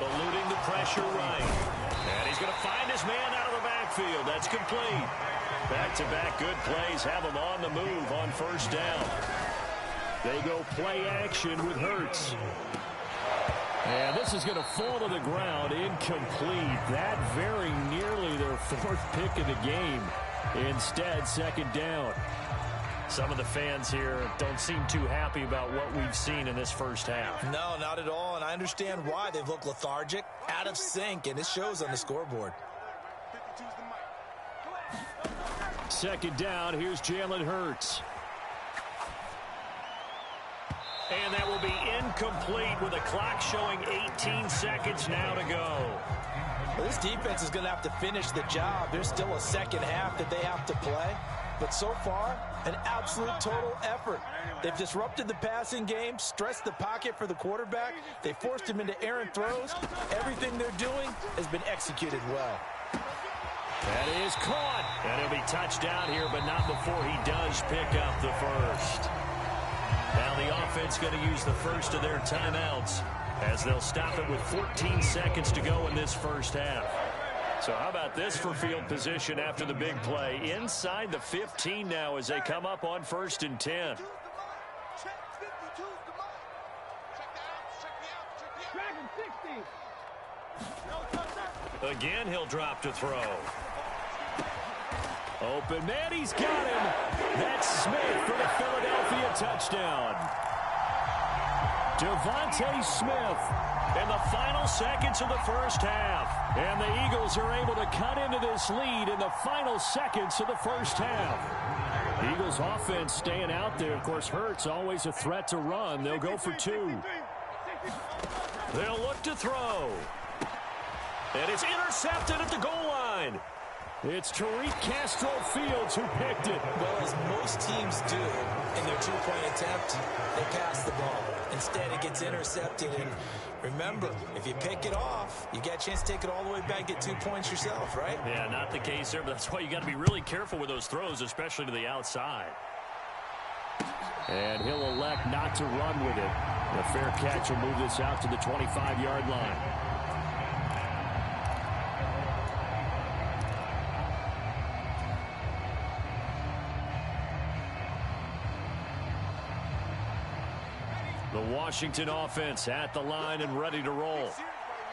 I: Eluding the pressure right. And he's going to find his man out of the backfield. That's complete. Back-to-back good plays have him on the move on 1st down.
B: They go play action with Hurts. And this is going to fall to the ground, incomplete. That very nearly their 4th pick of the game. Instead, 2nd down.
I: Some of the fans here don't seem too happy about what we've seen in this first half.
J: No, not at all, and I understand why. They've looked lethargic, out of sync, and it shows on the scoreboard.
B: 2nd down, here's Jalen Hurts.
I: And that will be incomplete with the clock showing 18 seconds now to go.
J: Well, this defense is going to have to finish the job. There's still a second half that they have to play. But so far, an absolute total effort. They've disrupted the passing game, stressed the pocket for the quarterback. They forced him into errant throws. Everything they're doing has been executed well.
I: That is caught. And he'll be touched down here, but not before he does pick up the first. Now the offense going to use the first of their timeouts as they'll stop it with 14 seconds to go in this first half. So how about this for field position after the big play? Inside the 15 now as they come up on 1st and 10. Again, he'll drop to throw.
B: Open man, he's got him. That's Smith for the Philadelphia touchdown. Devontae Smith
I: in the final seconds of the first half.
B: And the Eagles are able to cut into this lead in the final seconds of the first half. Eagles offense staying out there. Of course, Hurts always a threat to run. They'll go for 2.
I: They'll look to throw. And it's intercepted at the goal line.
B: It's Tariq Castro-Fields who picked it.
J: Well, as most teams do in their two-point attempt, they pass the ball. Instead, it gets intercepted. And remember, if you pick it off, you get a chance to take it all the way back, get 2 points yourself, right?
I: Yeah, not the case there, but that's why you got to be really careful with those throws, especially to the outside.
B: And he'll elect not to run with it. The fair catch will move this out to the 25-yard line. The Washington offense at the line and ready to roll.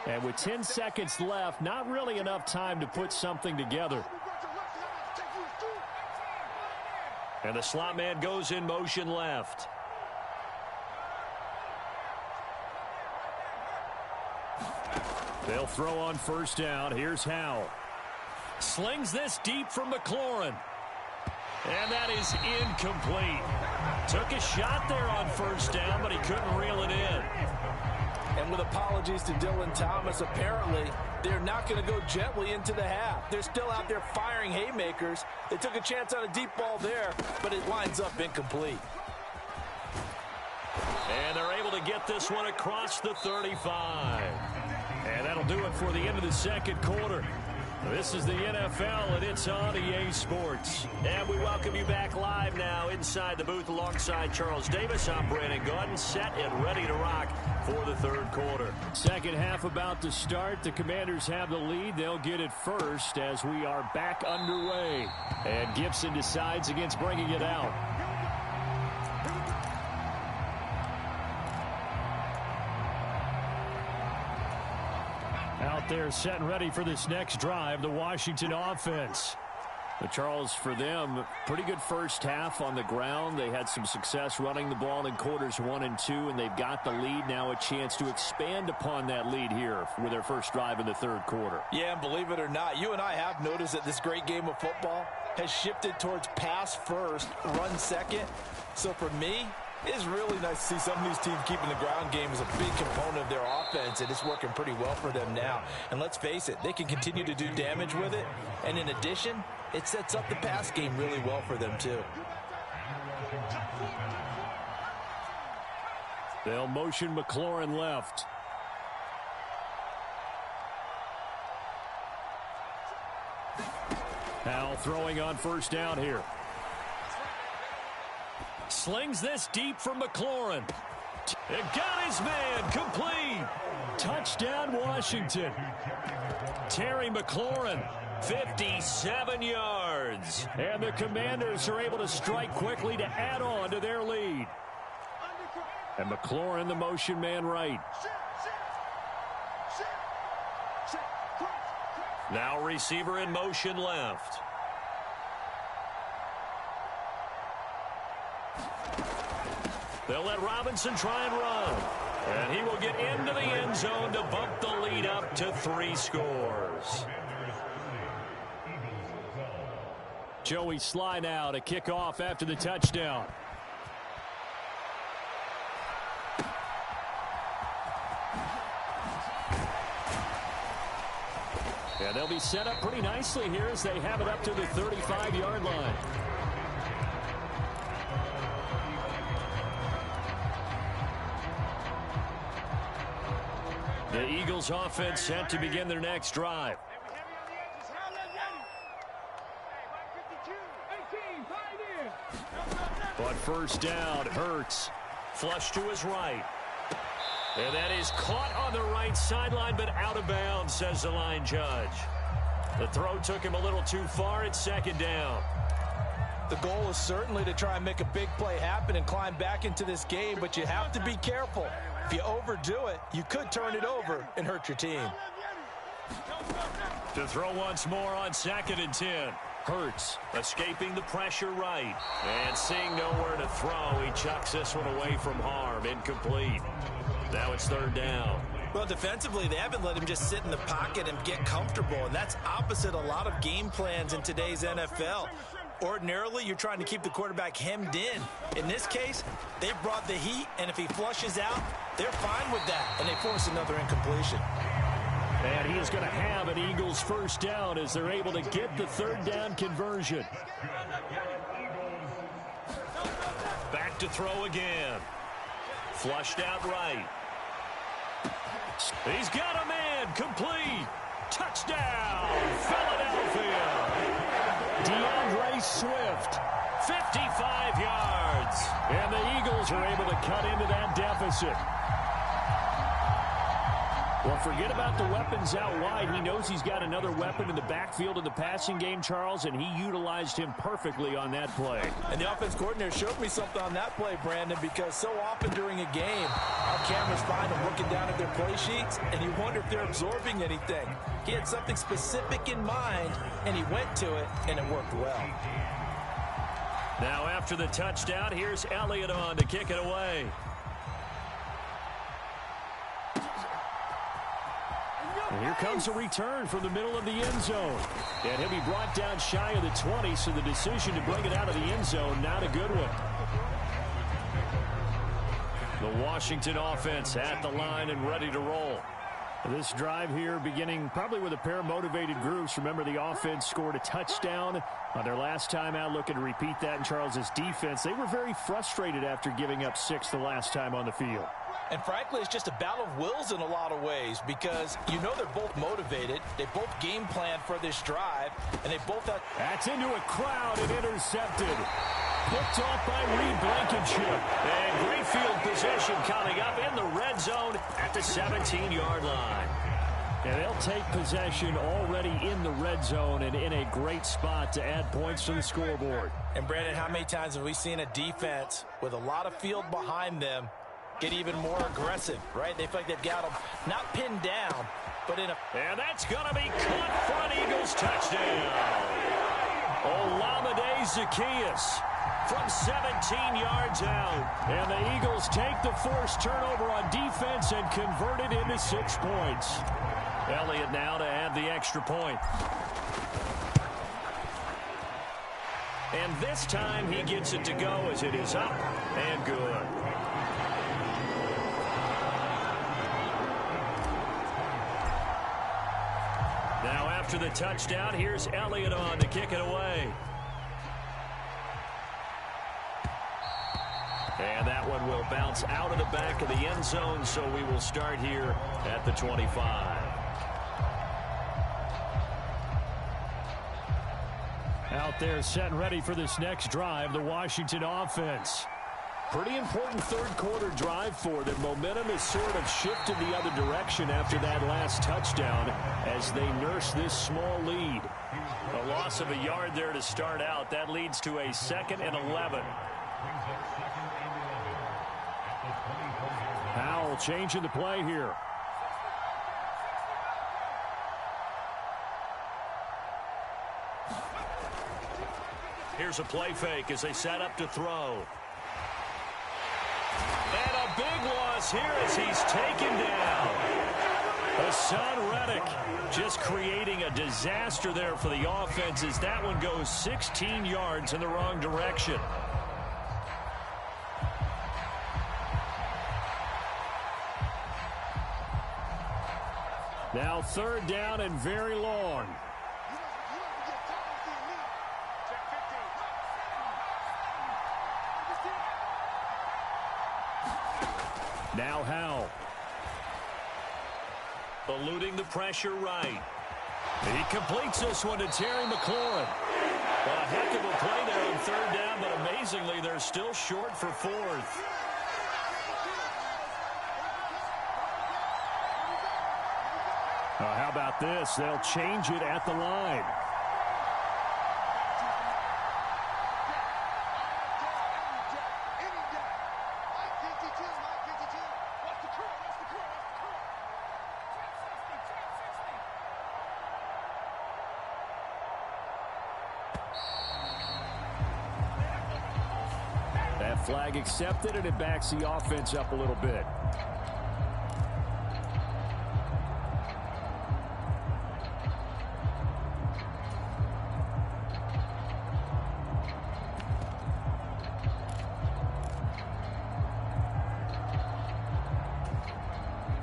B: And with 10 seconds left, not really enough time to put something together. And the slot man goes in motion left. They'll throw on first down. Here's Howell. Slings this deep from McLaurin. And that is incomplete. Took a shot there on first down, but he couldn't reel it in.
J: And with apologies to Dylan Thomas, apparently they're not going to go gently into the half. They're still out there firing haymakers. They took a chance on a deep ball there, but it lines up incomplete.
B: And they're able to get this one across the 35. And that'll do it for the end of the second quarter. This is the NFL, and it's on EA Sports. And we welcome you back live now inside the booth alongside Charles Davis. I'm Brandon Gordon, set and ready to rock for the third quarter. Second half about to start. The Commanders have the lead. They'll get it first as we are back underway. And Gibson decides against bringing it out. Out there set and ready for this next drive, the Washington offense. But Charles, for them, pretty good first half on the ground. They had some success running the ball in quarters 1 and 2, and they've got the lead. Now a chance to expand upon that lead here with their first drive in the third quarter.
J: Yeah, and believe it or not, you and I have noticed that this great game of football has shifted towards pass first, run second. So for me, it's really nice to see some of these teams keeping the ground game as a big component of their offense, and it's working pretty well for them now. And let's face it, they can continue to do damage with it. And in addition, it sets up the pass game really well for them, too.
B: They'll motion McLaurin left. Howell throwing on first down here. Slings this deep from McLaurin. It got his man complete. Touchdown, Washington. Terry McLaurin, 57 yards. And the Commanders are able to strike quickly to add on to their lead. And McLaurin, the motion man right. Now receiver in motion left. They'll let Robinson try and run. And he will get into the end zone to bump the lead up to 3 scores. Joey Sly now to kick off after the touchdown. And they'll be set up pretty nicely here as they have it up to the 35-yard line. The Eagles offense set to begin their next drive. But first down, Hurts. Flush to his right. And that is caught on the right sideline, but out of bounds, says the line judge. The throw took him a little too far. It's second down.
J: The goal is certainly to try and make a big play happen and climb back into this game, but you have to be careful. If you overdo it, you could turn it over and hurt your team.
B: To throw once more on 2nd and 10. Hurts escaping the pressure right. And seeing nowhere to throw, he chucks this one away from harm. Incomplete. Now it's 3rd down.
J: Well, defensively, they haven't let him just sit in the pocket and get comfortable, and that's opposite a lot of game plans in today's NFL. Ordinarily, you're trying to keep the quarterback hemmed in. In this case, they brought the heat, and if he flushes out, they're fine with that, and they force another incompletion.
I: And he is going to have an Eagles first down as they're able to get the third down conversion. Back to throw again. Flushed out right. He's got a man. Complete. Touchdown, Philadelphia. DeAndre Swift, 55 yards. And the Eagles are able to cut into that deficit. Well, forget about the weapons out wide. He knows he's got another weapon in the backfield in the passing game, Charles, and he utilized him perfectly on that play.
J: And the offense coordinator showed me something on that play, Brandon, because so often during a game, our cameras find them looking down at their play sheets, and you wonder if they're absorbing anything. He had something specific in mind, and he went to it, and it worked well.
I: Now after the touchdown, here's Elliott on to kick it away. And here comes a return from the middle of the end zone. And he'll be brought down shy of the 20, so the decision to bring it out of the end zone, not a good one. The Washington offense at the line and ready to roll. This drive here beginning probably with a pair of motivated groups. Remember, the offense scored a touchdown on their last time out, looking to repeat that in Charles's defense. They were very frustrated after giving up 6 the last time on the field.
J: And frankly, it's just a battle of wills in a lot of ways because you know they're both motivated. They both game plan for this drive, and they both have...
I: That's into a crowd and intercepted. Picked off by Reed Blankenship. And great field position coming up in the red zone at the 17-yard line. And they'll take possession already in the red zone and in a great spot to add points to the scoreboard.
J: And, Brandon, how many times have we seen a defense with a lot of field behind them get even more aggressive, right? They feel like they've got them not pinned down, but in a...
I: And that's going to be caught for an Eagles touchdown. Olamide Zaccheaus from 17 yards out. And the Eagles take the forced turnover on defense and convert it into 6 points. Elliott now to add the extra point. And this time he gets it to go as it is up and good. Now after the touchdown, here's Elliott on to kick it away. And that one will bounce out of the back of the end zone, so we will start here at the 25. Out there set and ready for this next drive, the Washington offense. Pretty important third quarter drive for them. Momentum has sort of shifted the other direction after that last touchdown as they nurse this small lead. A loss of a yard there to start out. That leads to a 2nd and 11. Powell changing the play here. Here's a play fake as they set up to throw. And a big loss here as he's taken down. Hassan Reddick just creating a disaster there for the offense as that one goes 16 yards in the wrong direction. Now 3rd down and very long. Now Howell. Eluding the pressure right. He completes this one to Terry McLaurin. A heck of a play there on 3rd down, but amazingly they're still short for 4th. How about this? They'll change it at the line. That flag accepted, and it backs the offense up a little bit.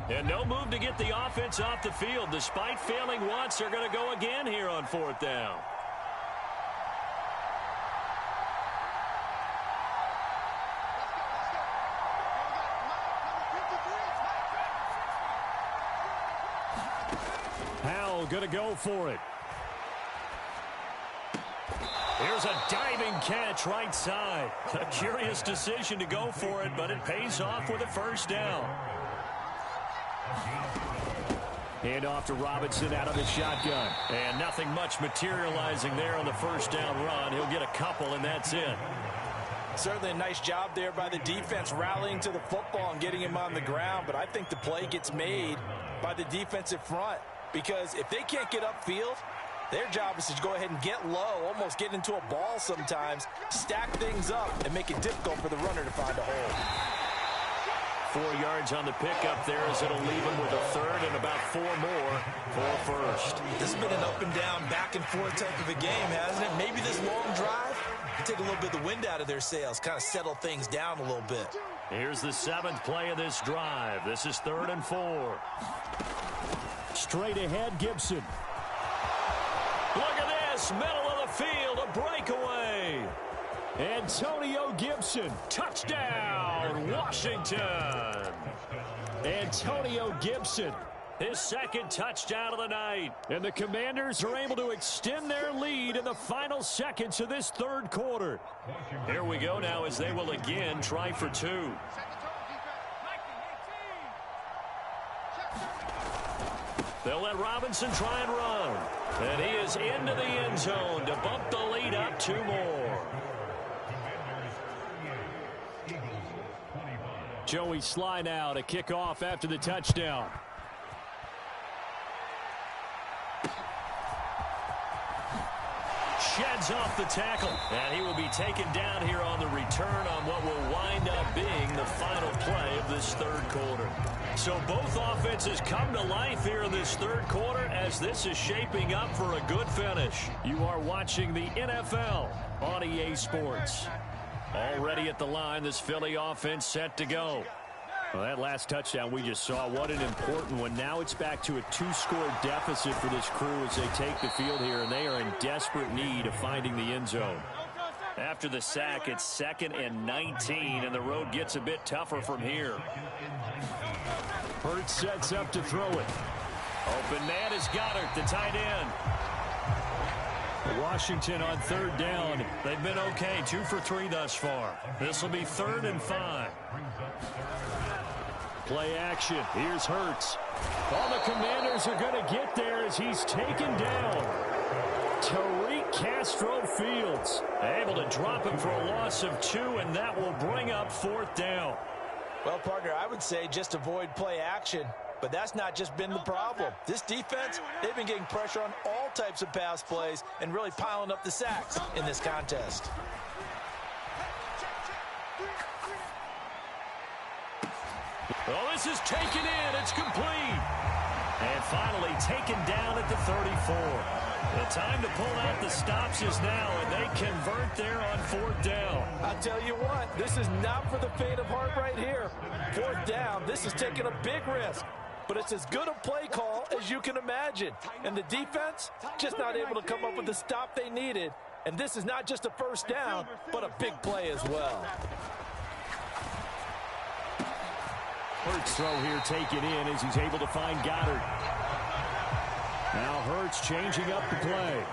I: And no move to get the offense off the field. Despite failing once, they're going to go again here on 4th down. Howell going to go for it. Here's a diving catch right side. A curious decision to go for it, but it pays off with a 1st down. Hand off to Robinson out of the shotgun. And nothing much materializing there on the 1st down run. He'll get a couple, and that's it.
J: Certainly a nice job there by the defense rallying to the football and getting him on the ground. But I think the play gets made by the defensive front. Because if they can't get upfield, their job is to go ahead and get low, almost get into a ball sometimes, stack things up, and make it difficult for the runner to find a hole.
I: 4 yards on the pickup there as it'll leave him with a 3rd and about 4 more for 1st.
J: This has been an up and down, back and forth type of a game, hasn't it? Maybe this long drive can take a little bit of the wind out of their sails, kind of settle things down a little bit.
I: Here's the 7th play of this drive. This is 3rd and 4.
B: Straight ahead, Gibson.
I: Look at this, middle of the field, a breakaway.
B: Antonio Gibson.
I: Touchdown, Washington.
B: Antonio Gibson.
I: His 2nd touchdown of the night.
B: And the Commanders are able to extend their lead in the final seconds of this 3rd quarter.
I: Here we go now as they will again try for 2. They'll let Robinson try and run. And he is into the end zone to bump the lead up 2 more.
B: Joey Sly now to kick off after the touchdown.
I: Sheds off the tackle. And he will be taken down here on the return on what will wind up being the final play of this 3rd quarter. So both offenses come to life here in this 3rd quarter as this is shaping up for a good finish.
B: You are watching the NFL on EA Sports.
I: Already at the line, this Philly offense set to go.
B: Well, that last touchdown we just saw, what an important one. Now it's back to a 2-score deficit for this crew as they take the field here, and they are in desperate need of finding the end zone.
I: After the sack, it's 2nd and 19, and the road gets a bit tougher from here.
B: Hurts sets up to throw it.
I: Open man is Goddard, the tight end.
B: Washington on 3rd down.
I: They've been okay, 2 for 3 thus far. This will be 3rd and 5.
B: Play action. Here's Hurts. All the Commanders are going to get there as he's taken down. Tariq Castro-Fields able to drop him for a loss of 2, and that will bring up 4th down.
J: Well, partner, I would say just avoid play action, but that's not just been the problem. This defense, they've been getting pressure on all types of pass plays and really piling up the sacks in this contest.
I: Oh, this is taken in. It's complete. And finally taken down at the 34. The time to pull out the stops is now, and they convert there on 4th down.
J: I'll tell you what, this is not for the faint of heart right here. 4th down, this is taking a big risk. But it's as good a play call as you can imagine. And the defense, just not able to come up with the stop they needed. And this is not just a 1st down, but a big play as well.
B: Hurts throw here taken in as he's able to find Goddard. Now Hurts changing up the play.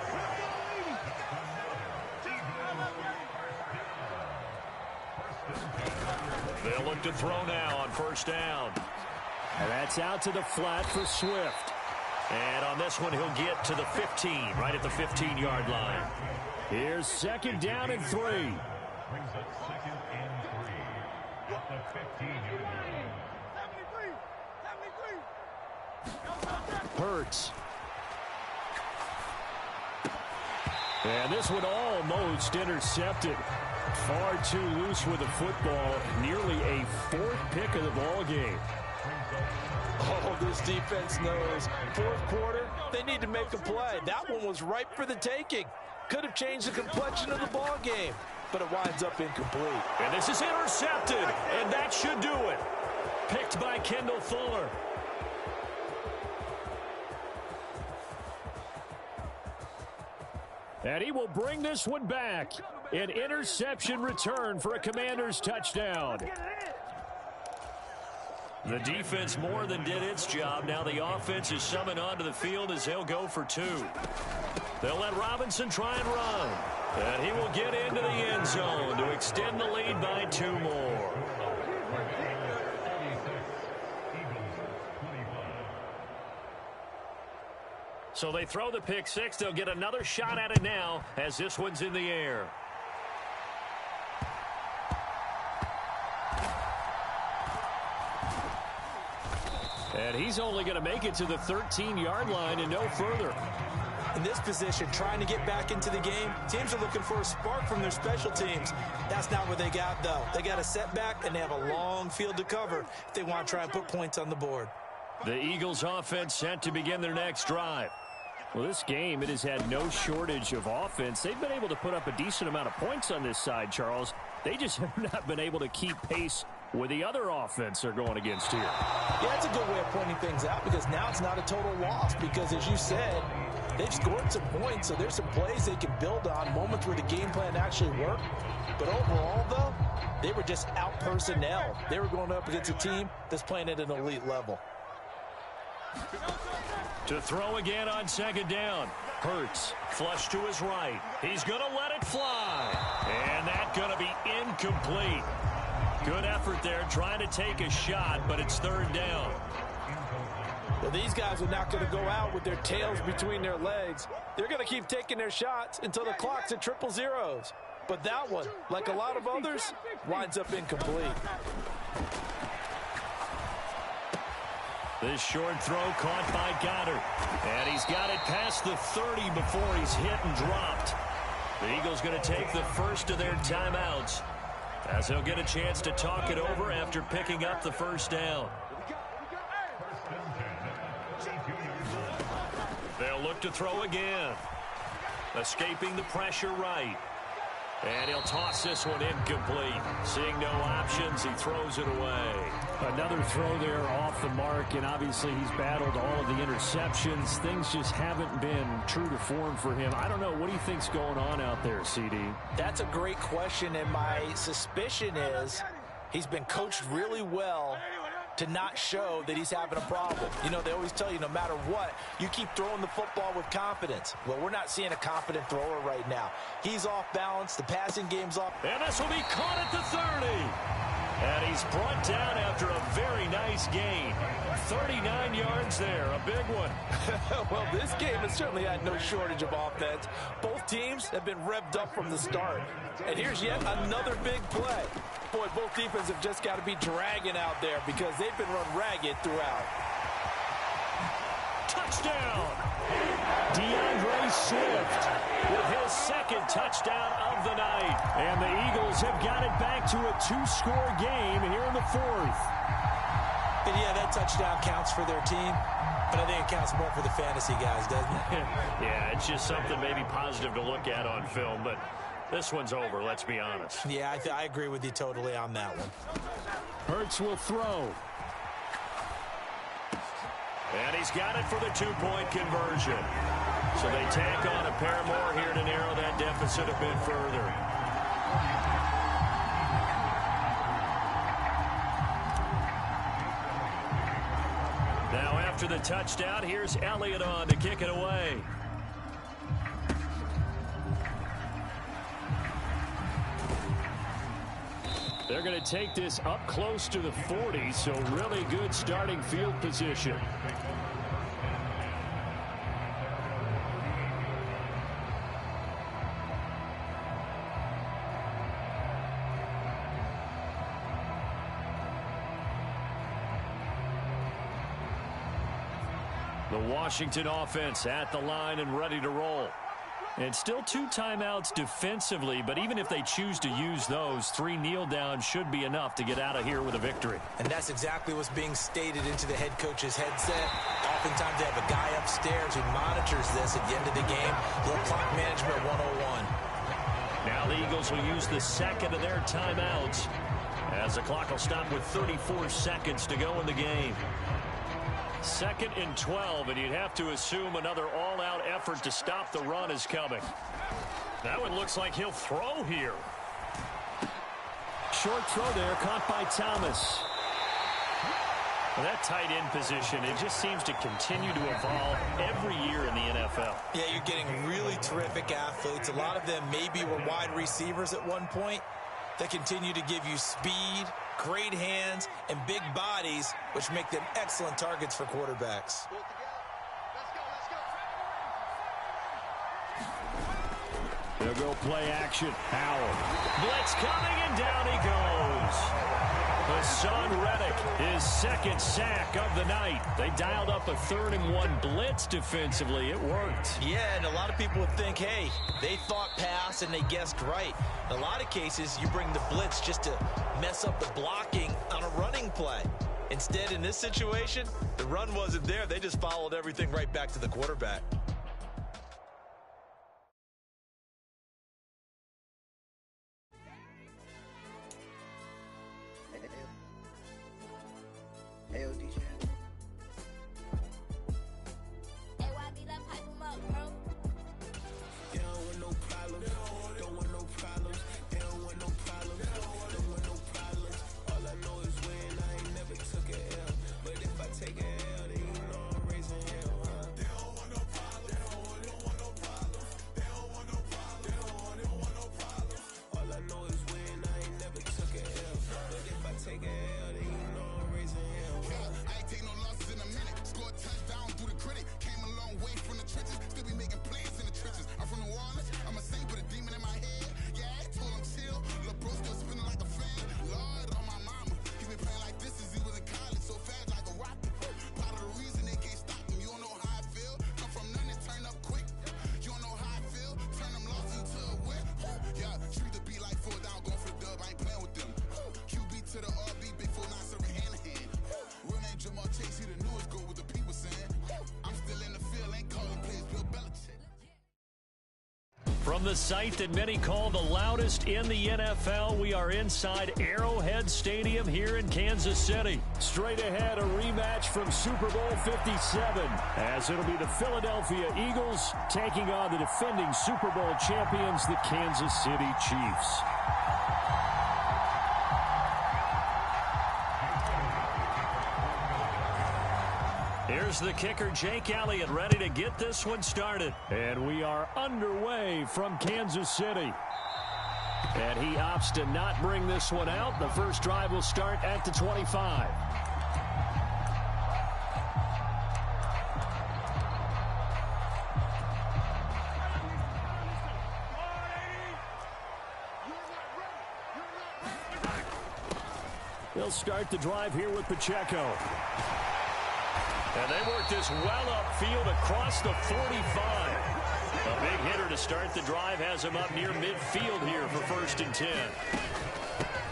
I: They'll look to throw now on 1st down.
B: And that's out to the flat for Swift.
I: And on this one, he'll get to the 15, right at the 15-yard line.
B: Here's 2nd down and 3. Hurts. And this one almost intercepted. Far too loose with the football. Nearly a 4th pick of the ball game.
J: Oh, this defense knows. 4th quarter, they need to make a play. That one was ripe for the taking. Could have changed the complexion of the ball game, but it winds up incomplete.
I: And this is intercepted, and that should do it. Picked by Kendall Fuller.
B: And he will bring this one back. An interception return for a Commanders touchdown.
I: The defense more than did its job. Now the offense is summoned onto the field as they'll go for 2. They'll let Robinson try and run. And he will get into the end zone to extend the lead by 2 more. So they throw the pick 6. They'll get another shot at it now as this one's in the air. And he's only going to make it to the 13-yard line and no further.
J: In this position, trying to get back into the game, teams are looking for a spark from their special teams. That's not what they got, though. They got a setback, and they have a long field to cover if they want to try and put points on the board.
B: The Eagles offense set to begin their next drive. Well, this game, it has had no shortage of offense. They've been able to put up a decent amount of points on this side, Charles. They just have not been able to keep pace with the other offense they're going against here.
J: Yeah, that's a good way of pointing things out because now it's not a total loss because, as you said, they've scored some points, so there's some plays they can build on, moments where the game plan actually worked. But overall, though, they were just out personnel. They were going up against a team that's playing at an elite level.
I: To throw again on 2nd down. Hurts, flush to his right. He's going to let it fly. And that's going to be incomplete. Good effort there trying to take a shot, but it's 3rd down.
J: Well, these guys are not going to go out with their tails between their legs. They're going to keep taking their shots until the clock's at 000. But that one, like a lot of others, winds up incomplete.
I: This short throw caught by Goddard. And he's got it past the 30 before he's hit and dropped. The Eagles going to take the first of their timeouts as they'll get a chance to talk it over after picking up the 1st down. They'll look to throw again. Escaping the pressure right. And he'll toss this one incomplete. Seeing no options, he throws it away.
B: Another throw there off the mark, and obviously he's battled all of the interceptions. Things just haven't been true to form for him. I don't know. What do you think's going on out there, CD?
J: That's a great question, and my suspicion is he's been coached really well to not show that he's having a problem. You know, they always tell you no matter what, you keep throwing the football with confidence. Well, we're not seeing a confident thrower right now. He's off balance. The passing game's off.
I: And this will be caught at the 30. And he's brought down after a very nice gain. 39 yards there, a big one.
J: Well, this game has certainly had no shortage of offense. Both teams have been revved up from the start. And here's yet another big play. Boy, both defenses have just got to be dragging out there because they've been run ragged throughout.
I: Touchdown! DeAndre Swift with his 2nd touchdown of the night.
B: And the Eagles have got it back to a 2-score game here in the 4th.
J: And yeah, that touchdown counts for their team, but I think it counts more for the fantasy guys, doesn't it?
I: Yeah, it's just something maybe positive to look at on film, but this one's over, let's be honest.
J: Yeah, I agree with you totally on that one.
B: Hurts will throw.
I: And he's got it for the 2-point conversion. So they tack on a pair more here to narrow that deficit a bit further. Now after the touchdown, here's Elliott on to kick it away.
B: They're going to take this up close to the 40, so really good starting field position. The Washington offense at the line and ready to roll. And still 2 timeouts defensively, but even if they choose to use those, 3 kneel downs should be enough to get out of here with a victory.
J: And that's exactly what's being stated into the head coach's headset. Oftentimes they have a guy upstairs who monitors this at the end of the game. Little clock management 101.
I: Now the Eagles will use the 2nd of their timeouts as the clock will stop with 34 seconds to go in the game. 2nd and 12, and you'd have to assume another all-out effort to stop the run is coming. That one looks like he'll throw here.
B: Short throw there, caught by Thomas.
I: Well, that tight end position, it just seems to continue to evolve every year in the NFL.
C: Yeah, you're getting really terrific athletes. A lot of them maybe were wide receivers at one point. They continue to give you speed, great hands, and big bodies, which make them excellent targets for quarterbacks.
B: They'll go play action. Howell.
I: Blitz coming, and down he goes. Hassan Reddick, his 2nd sack of the night. They dialed up a 3rd and 1 blitz defensively. It worked.
C: Yeah, and a lot of people would think, hey, they thought pass and they guessed right. In a lot of cases, you bring the blitz just to mess up the blocking on a running play. Instead, in this situation, the run wasn't there. They just followed everything right back to the quarterback.
I: From the site that many call the loudest in the NFL, we are inside Arrowhead Stadium here in Kansas City.
B: Straight ahead, a rematch from Super Bowl 57, as it'll be the Philadelphia Eagles taking on the defending Super Bowl champions, the Kansas City Chiefs.
I: Here's the kicker, Jake Elliott, ready to get this one started.
B: And we are underway from Kansas City. And he opts to not bring this one out. The first drive will start at the 25. They'll start the drive here with Pacheco.
I: And they work this well upfield across the 45. A big hitter to start the drive has him up near midfield here for 1st and 10.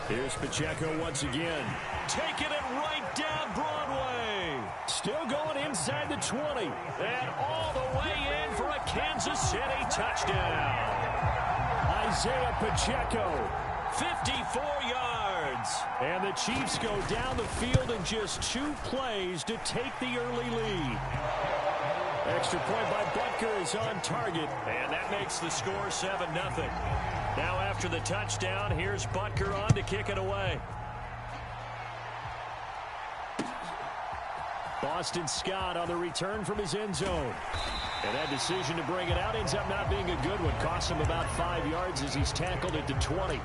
B: Here's Pacheco once again.
I: Taking it right down Broadway.
B: Still going inside the 20.
I: And all the way in for a Kansas City touchdown.
B: Isaiah Pacheco.
I: 54 yards.
B: And the Chiefs go down the field in just 2 plays to take the early lead. Extra point by Butker is on target.
I: And that makes the score 7-0. Now after the touchdown, here's Butker on to kick it away.
B: Boston Scott on the return from his end zone. And that decision to bring it out ends up not being a good one. Costs him about 5 yards as he's tackled at the 20.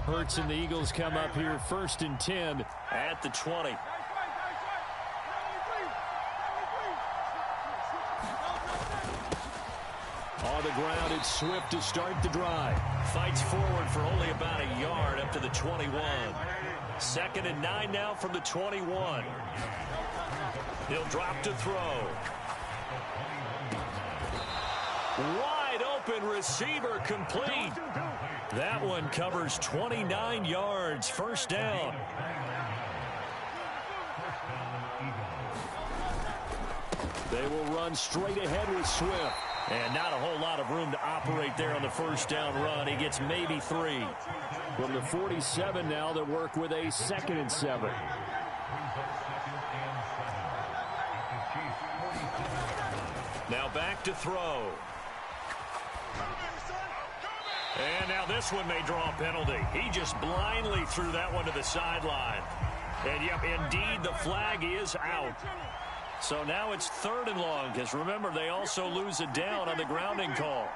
B: Hurts and the Eagles come up here 1st and 10
I: at the 20.
B: On the ground, it's Swift to start the drive.
I: Fights forward for only about a yard up to the 21. 2nd and 9 now from the 21. He'll drop to throw. Wide open receiver complete. That one covers 29 yards. 1st down.
B: They They will run straight ahead with Swift.
I: And not a whole lot of room to operate there on the first down run. He gets maybe 3.
B: From the 47 now, they work with a 2nd and 7.
I: Now back to throw. And now this one may draw a penalty. He just blindly threw that one to the sideline. And, yep, indeed, the flag is out. So now it's 3rd and long, because remember, they also lose a down on the grounding call.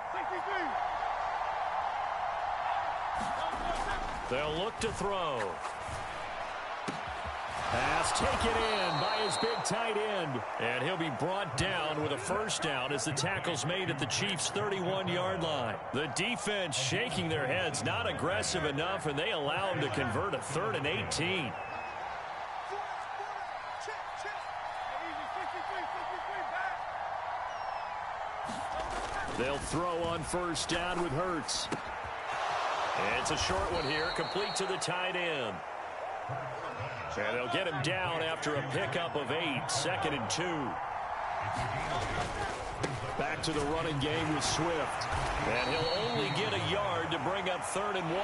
I: They'll look to throw.
B: Pass taken in by his big tight end.
I: And he'll be brought down with a first down as the tackle's made at the Chiefs' 31-yard line. The defense shaking their heads, not aggressive enough, and they allow him to convert a 3rd and 18.
B: They'll throw on first down with Hurts.
I: It's a short one here, complete to the tight end. And they'll get him down after a pickup of 8, 2nd and 2.
B: Back to the running game with Swift.
I: And he'll only get a yard to bring up 3rd and 1.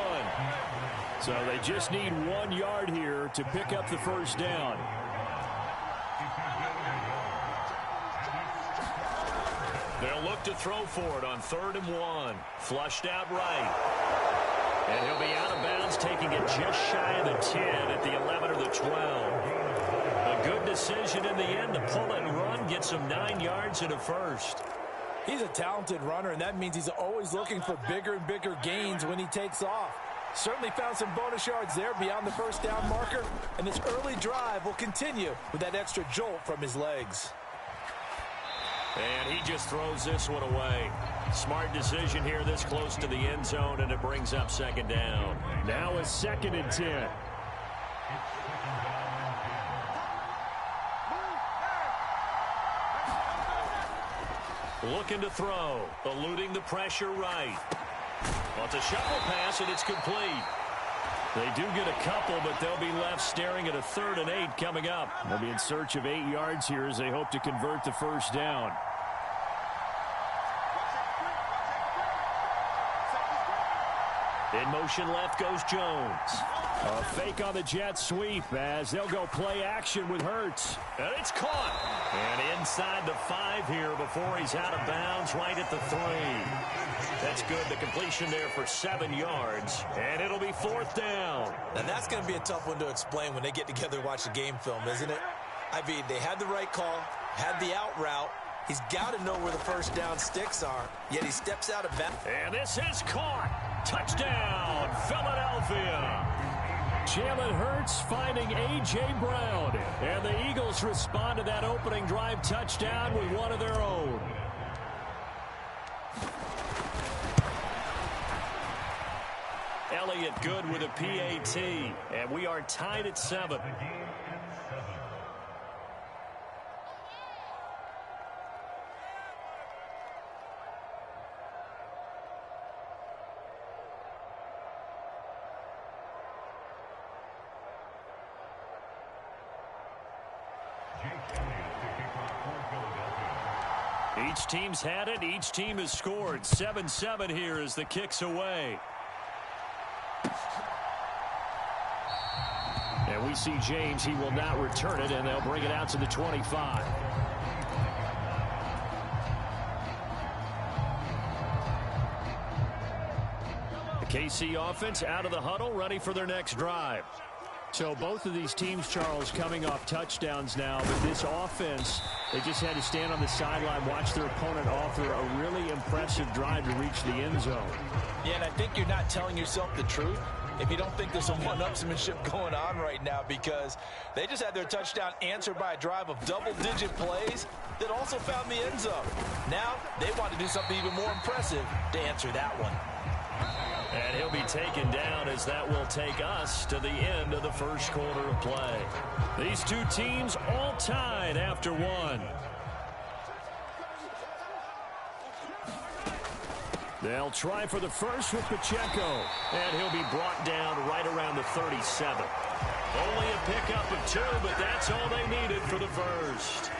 B: So they just need 1 yard here to pick up the first down.
I: They'll look to throw for it on 3rd and 1. Flushed out right. And he'll be out of bounds, taking it just shy of the 10 at the 11 or the 12. A good decision in the end to pull and run, get some 9 yards and a first.
J: He's a talented runner, and that means he's always looking for bigger and bigger gains when he takes off. Certainly found some bonus yards there beyond the first down marker, and this early drive will continue with that extra jolt from his legs.
I: And he just throws this one away. Smart decision here this close to the end zone, and it brings up 2nd down.
B: Now a 2nd and 10.
I: Looking to throw, eluding the pressure right. Well, it's a shuffle pass, and it's complete. They do get a couple, but they'll be left staring at a 3rd and 8 coming up.
B: They'll be in search of 8 yards here as they hope to convert the first down.
I: In motion left goes Jones.
B: A fake on the jet sweep as they'll go play action with Hurts.
I: And it's caught. And inside the 5 here before he's out of bounds right at the 3. That's good. The completion there for 7 yards. And it'll be 4th down.
C: And that's going to be a tough one to explain when they get together and watch the game film, isn't it? I mean, they had the right call, had the out route. He's got to know where the first down sticks are, yet he steps out of bounds.
I: And this is caught. Touchdown, Philadelphia.
B: Jalen Hurts finding A.J. Brown. And the Eagles respond to that opening drive touchdown with one of their own.
I: Elliott good with a PAT. And we are tied at 7. Each team's had it. Each team has scored. 7-7 here as the kick's away.
B: And we see James. He will not return it, and they'll bring it out to the 25. The KC offense out of the huddle, ready for their next drive. So both of these teams, Charles, coming off touchdowns now, but this offense, they just had to stand on the sideline, watch their opponent offer a really impressive drive to reach the end zone.
J: Yeah, and I think you're not telling yourself the truth if you don't think there's some one-upsmanship going on right now, because they just had their touchdown answered by a drive of double-digit plays that also found the end zone. Now they want to do something even more impressive to answer that one.
I: And he'll be taken down as that will take us to the end of the first quarter of play. These two teams all tied after 1.
B: They'll try for the first with Pacheco.
I: And he'll be brought down right around the 37. Only a pickup of 2, but that's all they needed for the first.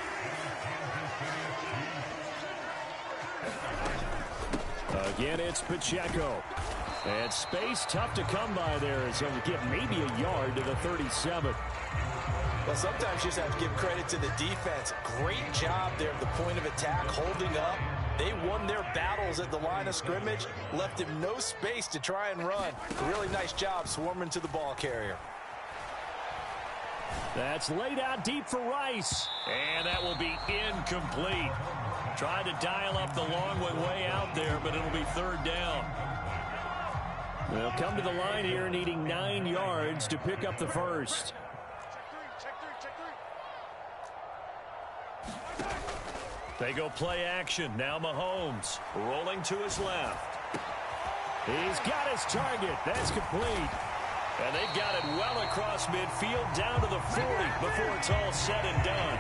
B: Again, it's Pacheco. And space tough to come by there as he'll get maybe a yard to the 37.
C: Well, sometimes you just have to give credit to the defense. Great job there at the point of attack, holding up. They won their battles at the line of scrimmage, left him no space to try and run. A really nice job swarming to the ball carrier.
B: That's laid out deep for Rice.
I: And that will be incomplete. Tried to dial up the long way out there, but it'll be third down.
B: They'll come to the line here needing 9 yards to pick up the first.
I: They go play action. Now Mahomes rolling to his left.
B: He's got his target. That's complete.
I: And they've got it well across midfield down to the 40 before it's all said and done.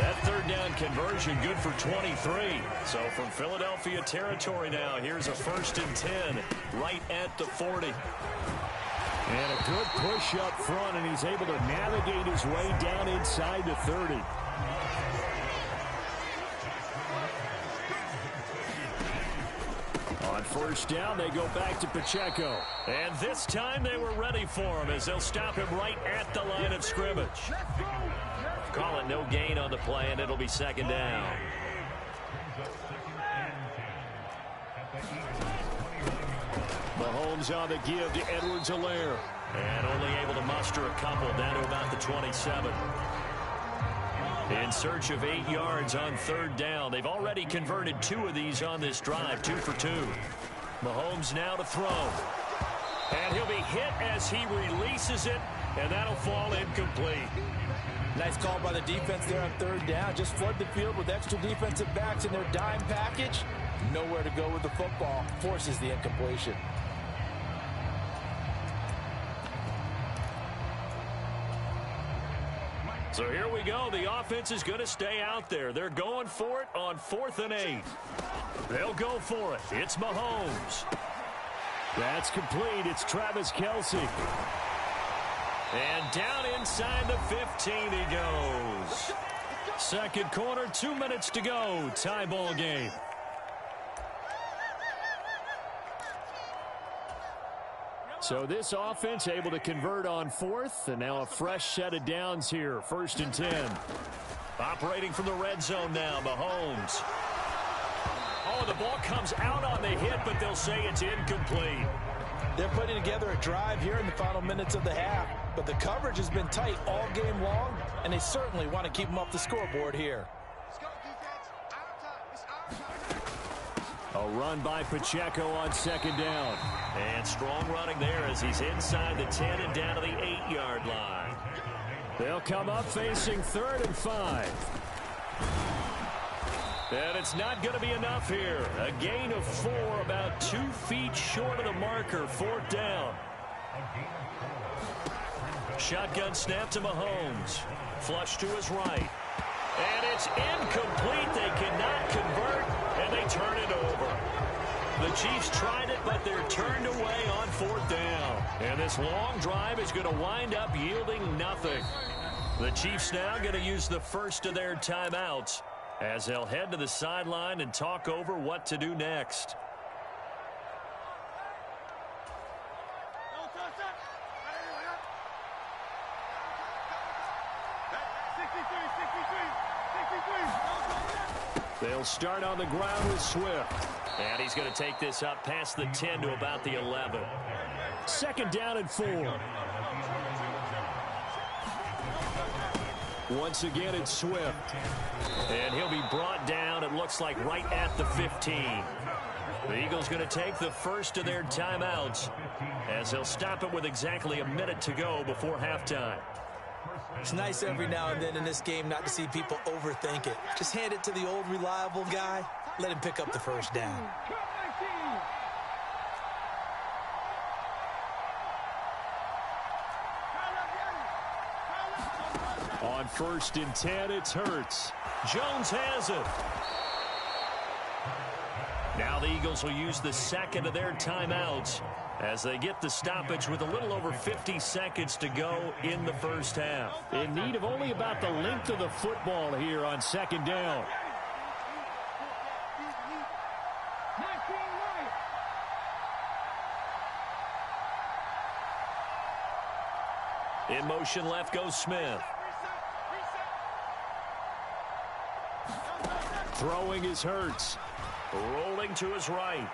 I: That third down conversion good for 23. So from Philadelphia territory now, here's a 1st and 10 right at the 40.
B: And a good push up front, and he's able to navigate his way down inside the 30. On first down, they go back to Pacheco.
I: And this time they were ready for him as they'll stop him right at the line of scrimmage. Call it no gain on the play, and it'll be 2nd down.
B: Mahomes on the give to Edwards-Helaire.
I: And only able to muster a couple down to about the 27. In search of 8 yards on 3rd down. They've already converted 2 of these on this drive, 2 for 2. Mahomes now to throw. And he'll be hit as he releases it, and that'll fall incomplete.
C: Nice call by the defense there on 3rd down. Just flood the field with extra defensive backs in their dime package. Nowhere to go with the football. Forces the incompletion.
I: So here we go. The offense is going to stay out there. They're going for it on 4th and 8. They'll go for it. It's Mahomes.
B: That's complete. It's Travis Kelce.
I: And down inside the 15 he goes.
B: Second quarter, 2 minutes to go. Tie ball game. So this offense able to convert on 4th, and now a fresh set of downs here. 1st and 10.
I: Operating from the red zone now, Mahomes. Oh, the ball comes out on the hit, but they'll say it's incomplete.
C: They're putting together a drive here in the final minutes of the half, but the coverage has been tight all game long, and they certainly want to keep them off the scoreboard here.
B: A run by Pacheco on 2nd down.
I: And strong running there as he's inside the 10 and down to the 8-yard line.
B: They'll come up facing 3rd and 5.
I: And it's not going to be enough here. A gain of 4, about 2 feet short of the marker. 4th down. Shotgun snap to Mahomes. Flush to his right. And it's incomplete. They cannot convert, and they turn it over. The Chiefs tried it, but they're turned away on 4th down. And this long drive is going to wind up yielding nothing. The Chiefs now going to use the first of their timeouts as they'll head to the sideline and talk over what to do next.
B: They'll start on the ground with Swift.
I: And he's going to take this up past the 10 to about the 11.
B: 2nd down and 4. Once again, it's Swift.
I: And he'll be brought down, it looks like, right at the 15. The Eagles going to take the first of their timeouts as they'll stop it with exactly a minute to go before halftime.
C: It's nice every now and then in this game not to see people overthink it. Just hand it to the old reliable guy. Let him pick up the first down.
B: On 1st and 10, it's Hurts.
I: Jones has it. Now the Eagles will use the second of their timeouts as they get the stoppage with a little over 50 seconds to go in the first half.
B: In need of only about the length of the football here on 2nd down.
I: In motion left goes Smith. Throwing is Hurts. Rolling to his right.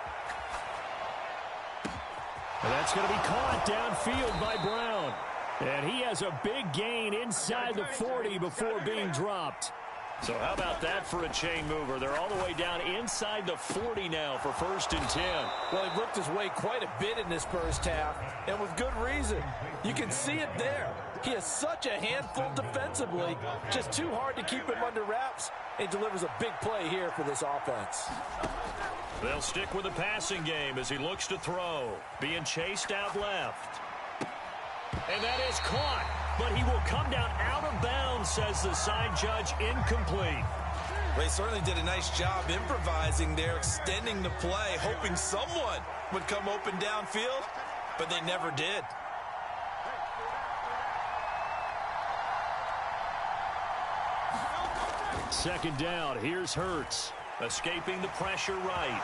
I: And that's going to be caught downfield by Brown. And he has a big gain inside the 40 before being dropped. So how about that for a chain mover? They're all the way down inside the 40 now for 1st and 10.
J: Well, he worked his way quite a bit in this first half, and with good reason. You can see it there. He is such a handful defensively. Just too hard to keep him under wraps. He delivers a big play here for this offense.
I: They'll stick with the passing game as he looks to throw. Being chased out left. And that is caught. But he will come down out of bounds, says the side judge. Incomplete.
J: They certainly did a nice job improvising there, extending the play, hoping someone would come open downfield, but they never did.
I: Second down. Here's Hurts. Escaping the pressure right.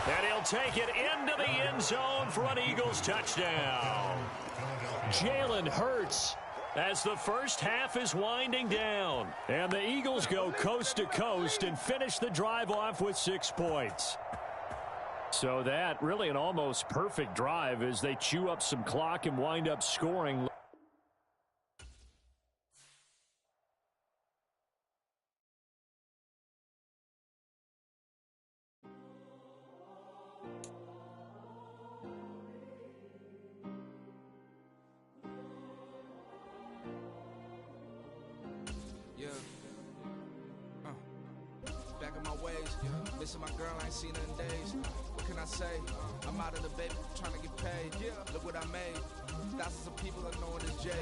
I: And he'll take it into the end zone for an Eagles touchdown. Jalen Hurts as the first half is winding down. And the Eagles go coast to coast and finish the drive off with 6 points. So that really an almost perfect drive as they chew up some clock and wind up scoring.
E: Missing my girl, I ain't seen her in days. What can I say? I'm out of the baby, trying to get paid. Look what I made. Thousands of people are knowing this Jay.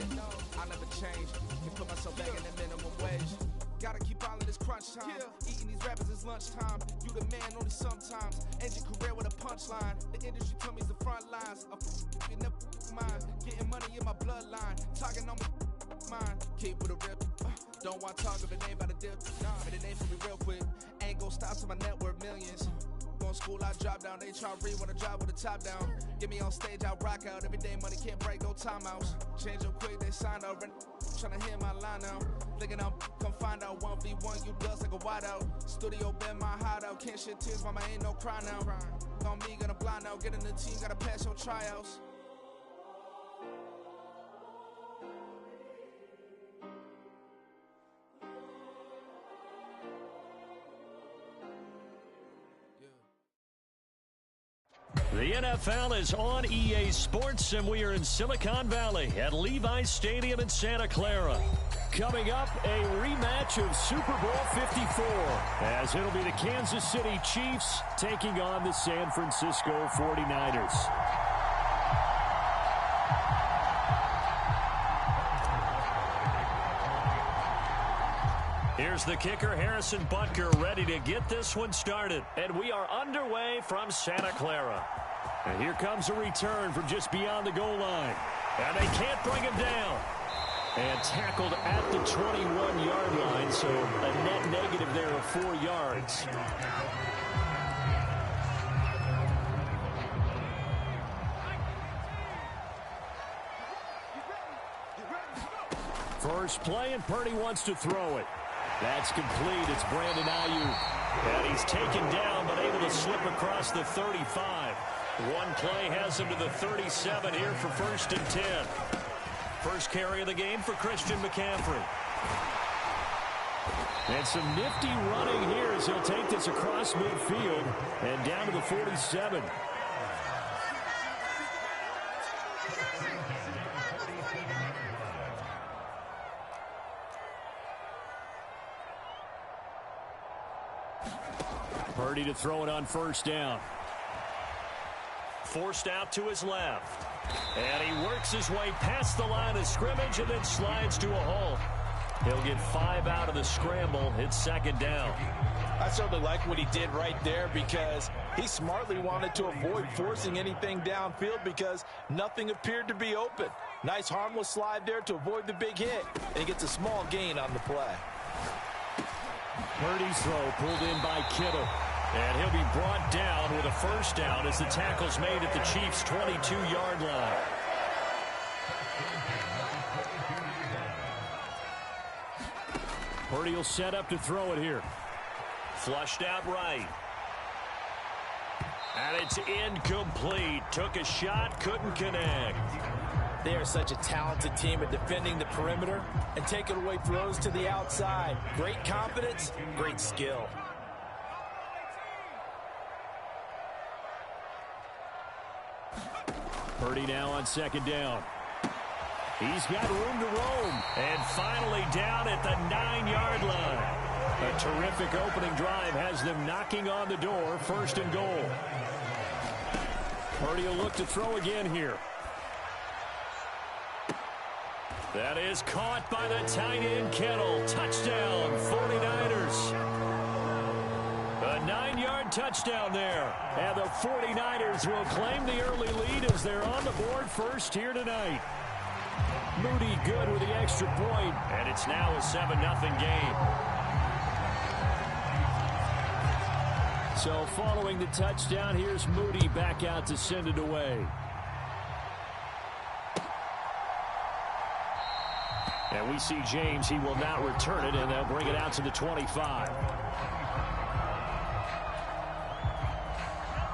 E: I never change. Can put myself back in the minimum wage. Gotta keep all of this crunch time. Eating these rappers is lunchtime. You the man only sometimes. End your career with a punchline. The industry told me it's the front lines. You never mine. Getting money in my bloodline. Talking on my mind. Keep with a rip. Don't want to talk if it ain't about a dip. But it ain't for me real quick. Ain't gon' stop till my net worth millions. Going school, I drop down. They try to read when I drive with the top down. Get me on stage, I rock out. Every day money can't break, go timeouts. Change up quick, they signed up. Tryna hear my line now. Thinking I'm come find out 1v1, you dust like a wideout. Studio been my hideout. Can't shed tears, mama ain't no cry now. On me, gonna blind out. Get in the team, gotta pass your tryouts.
I: The NFL is on EA Sports, and we are in Silicon Valley at Levi's Stadium in Santa Clara. Coming up, a rematch of Super Bowl 54, as it'll be the Kansas City Chiefs taking on the San Francisco 49ers. Here's the kicker, Harrison Butker, ready to get this one started. And we are underway from Santa Clara. And here comes a return from just beyond the goal line. And they can't bring him down. And tackled at the 21-yard line, so a net negative there of 4 yards. First play, and Purdy wants to throw it. That's complete. It's Brandon Ayuk. And he's taken down, but able to slip across the 35. One play has him to the 37 here for 1st and 10. First carry of the game for Christian McCaffrey. And some nifty running here as he'll take this across midfield and down to the 47. Purdy to throw it on first down. Forced out to his left. And he works his way past the line of scrimmage and then slides to a halt. He'll get 5 out of the scramble. It's 2nd down.
J: I certainly like what he did right there because he smartly wanted to avoid forcing anything downfield because nothing appeared to be open. Nice harmless slide there to avoid the big hit, and he gets a small gain on the play.
I: Purdy's throw pulled in by Kittle. And he'll be brought down with a first down as the tackle's made at the Chiefs' 22-yard line. Purdy will set up to throw it here. Flushed out right. And it's incomplete. Took a shot, couldn't connect.
J: They are such a talented team at defending the perimeter and taking away throws to the outside. Great confidence, great skill.
B: Purdy now on second down. He's got room to roam.
I: And finally down at the 9-yard line.
B: A terrific opening drive has them knocking on the door, first and goal. Purdy will look to throw again here.
I: That is caught by the tight end Kittle. Touchdown, 49ers. A 9-yard touchdown there. And the 49ers will claim the early lead as they're on the board first here tonight. Moody good with the extra point, and it's now a 7-0 game.
B: So following the touchdown, here's Moody back out to send it away. And we see James. He will not return it, and they'll bring it out to the 25.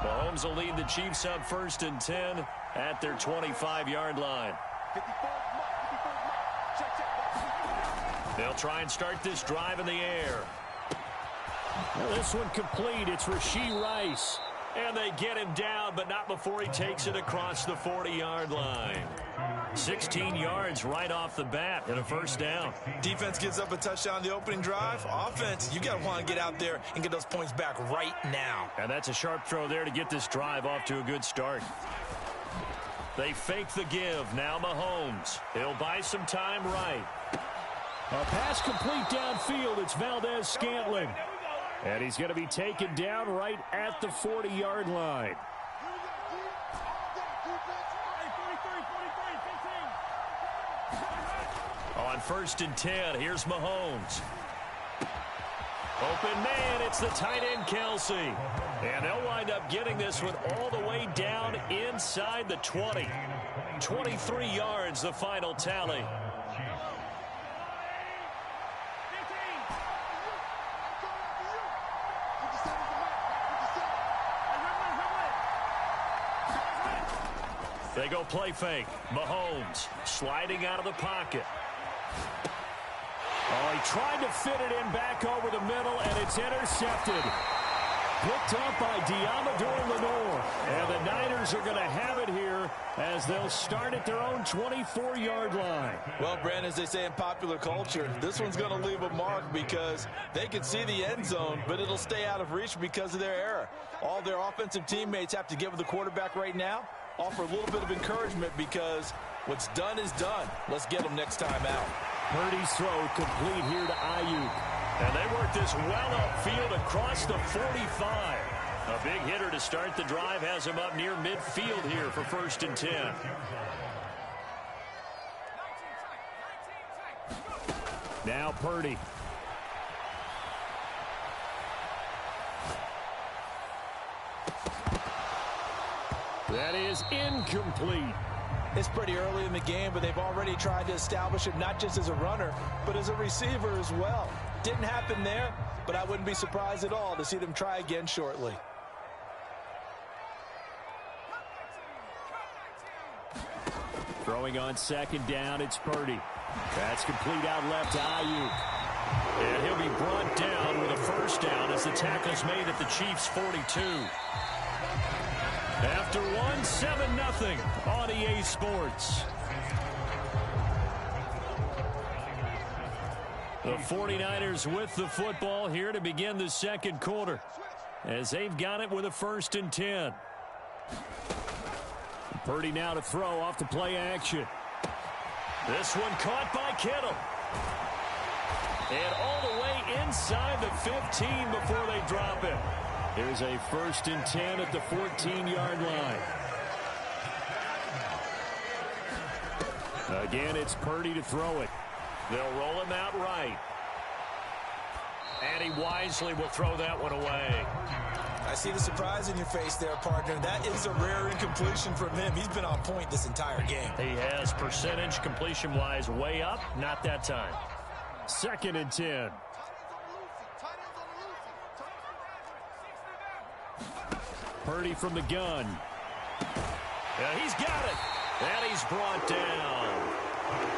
I: Mahomes will lead the Chiefs up first and 10 at their 25-yard line. They'll try and start this drive in the air.
B: Well, this one complete. It's Rashee Rice.
I: And they get him down, but not before he takes it across the 40-yard line. 16 yards right off the bat and a first down.
C: Defense gives up a touchdown on the opening drive. Offense, you got to want to get out there and get those points back right now.
I: And that's a sharp throw there to get this drive off to a good start. They fake the give. Now Mahomes. He'll buy some time right.
B: A pass complete downfield. It's Valdez-Scantling. And he's going to be taken down right at the 40-yard line.
I: On first and 10, here's Mahomes. Open man, it's the tight end Kelsey. And they'll wind up getting this one all the way down inside the 20. 23 yards, the final tally. They go play fake. Mahomes sliding out of the pocket.
B: Oh, he tried to fit it in back over the middle, and it's intercepted. Picked up by Diamador Lenore. And the Niners are going to have it here as they'll start at their own 24-yard line.
J: Well, Brandon, as they say in popular culture, this one's going to leave a mark because they can see the end zone, but it'll stay out of reach because of their error. All their offensive teammates have to give the quarterback right now, offer a little bit of encouragement because what's done is done. Let's get them next time out.
B: Purdy's throw complete here to Ayuk.
I: And they work this well upfield across the 45. A big hitter to start the drive has him up near midfield here for first and 10.
B: Now Purdy. That is incomplete.
J: It's pretty early in the game, but they've already tried to establish him not just as a runner, but as a receiver as well. Didn't happen there, but I wouldn't be surprised at all to see them try again shortly.
B: Throwing on second down, it's Purdy. That's complete out left to Ayuk.
I: And he'll be brought down with a first down as the tackle's made at the Chiefs' 42. After one, 7-0 on EA Sports. The 49ers with the football here to begin the second quarter as they've got it with a first and 10.
B: Purdy now to throw off the play action.
I: This one caught by Kittle. And all the way inside the 15 before they drop it.
B: Here's a first and 10 at the 14-yard line. Again, it's Purdy to throw it.
I: They'll roll him out right. And he wisely will throw that one away.
J: I see the surprise in your face there, partner. That is a rare incompletion from him. He's been on point this entire game.
I: He has percentage completion-wise way up. Not that time. 2nd and 10. Purdy from the gun. Yeah, he's got it. And he's brought down.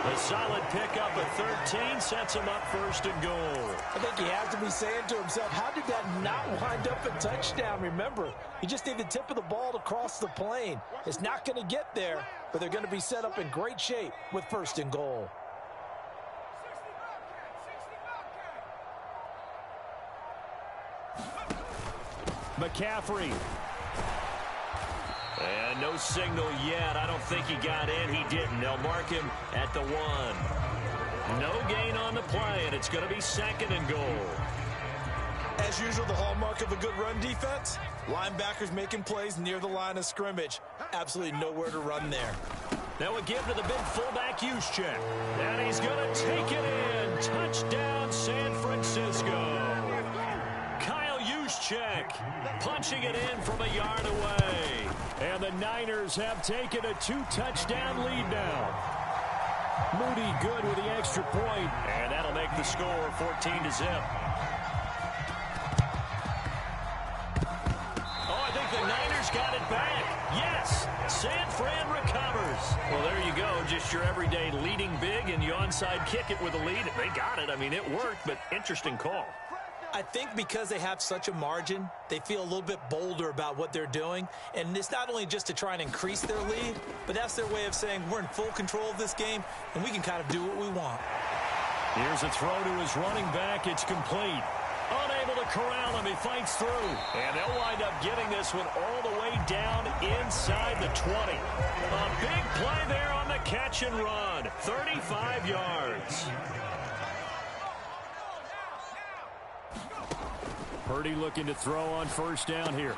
I: A solid pickup at 13 sets him up 1st and goal.
J: I think he has to be saying to himself, how did that not wind up a touchdown? Remember, you just need the tip of the ball to cross the plane. It's not going to get there, but they're going to be set up in great shape with 1st and goal.
I: McCaffrey. And no signal yet. I don't think he got in. He didn't. They'll mark him at the 1. No gain on the play, and it's going to be 2nd and goal.
J: As usual, the hallmark of a good run defense, linebackers making plays near the line of scrimmage. Absolutely nowhere to run there.
I: Now a give to the big fullback Juszczyk. And he's going to take it in. Touchdown, San Francisco. Kyle Juszczyk punching it in from a yard away. And the Niners have taken a 2-touchdown lead now. Moody good with the extra point. And that'll make the score 14-0. Oh, I think the Niners got it back. Yes, San Fran recovers. Well, there you go. Just your everyday leading big, and you onside kick it with a lead. They got it. I mean, it worked, but interesting call.
J: I think because they have such a margin, they feel a little bit bolder about what they're doing. And it's not only just to try and increase their lead, but that's their way of saying we're in full control of this game, and we can kind of do what we want.
I: Here's a throw to his running back. It's complete. Unable to corral him. He fights through. And they'll wind up getting this one all the way down inside the 20. A big play there on the catch and run. 35 yards. Purdy looking to throw on 1st down here.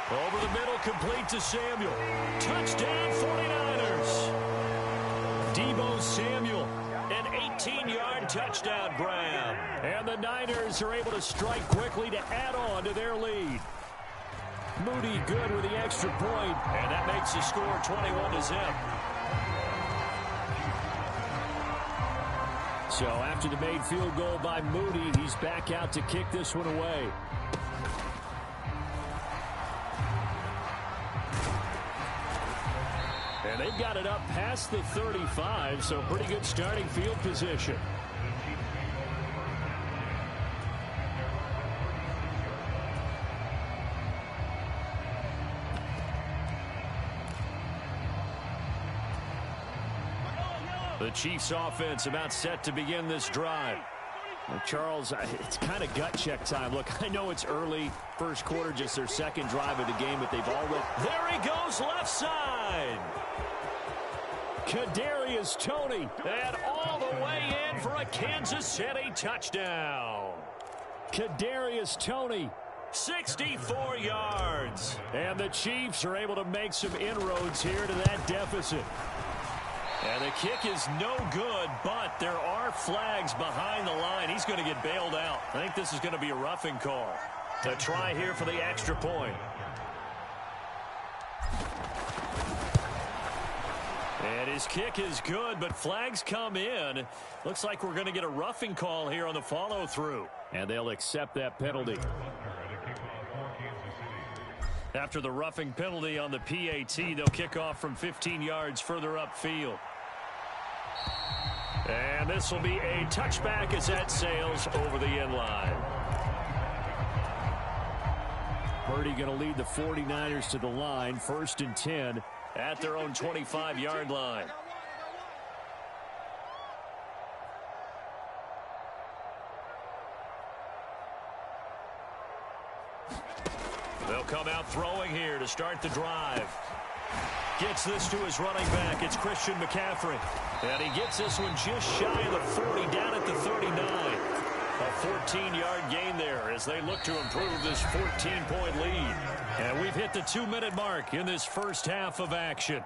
I: Over the middle, complete to Samuel. Touchdown, 49ers. Deebo Samuel, an 18-yard touchdown grab. And the Niners are able to strike quickly to add on to their lead. Moody good with the extra point, and that makes the score 21-0. So after the made field goal by Moody, he's back out to kick this one away. And they've got it up past the 35, so pretty good starting field position. The Chiefs offense about set to begin this drive. Well, Charles, it's kind of gut check time. Look, I know it's early, 1st quarter, just their 2nd drive of the game, but they've already... There he goes, left side. Kadarius Toney, and all the way in for a Kansas City touchdown. Kadarius Toney, 64 yards. And the Chiefs are able to make some inroads here to that deficit. And the kick is no good, but there are flags behind the line. He's going to get bailed out. I think this is going to be a roughing call. To try here for the extra point. And his kick is good, but flags come in. Looks like we're going to get a roughing call here on the follow-through. And they'll accept that penalty. After the roughing penalty on the PAT, they'll kick off from 15 yards further upfield. And this will be a touchback as that sails over the end line. Purdy going to lead the 49ers to the line, 1st and 10 at their own 25-yard line. They'll come out throwing here to start the drive. Gets this to his running back. It's Christian McCaffrey. And he gets this one just shy of the 40, down at the 39. A 14-yard gain there as they look to improve this 14-point lead. And we've hit the 2-minute mark in this first half of action.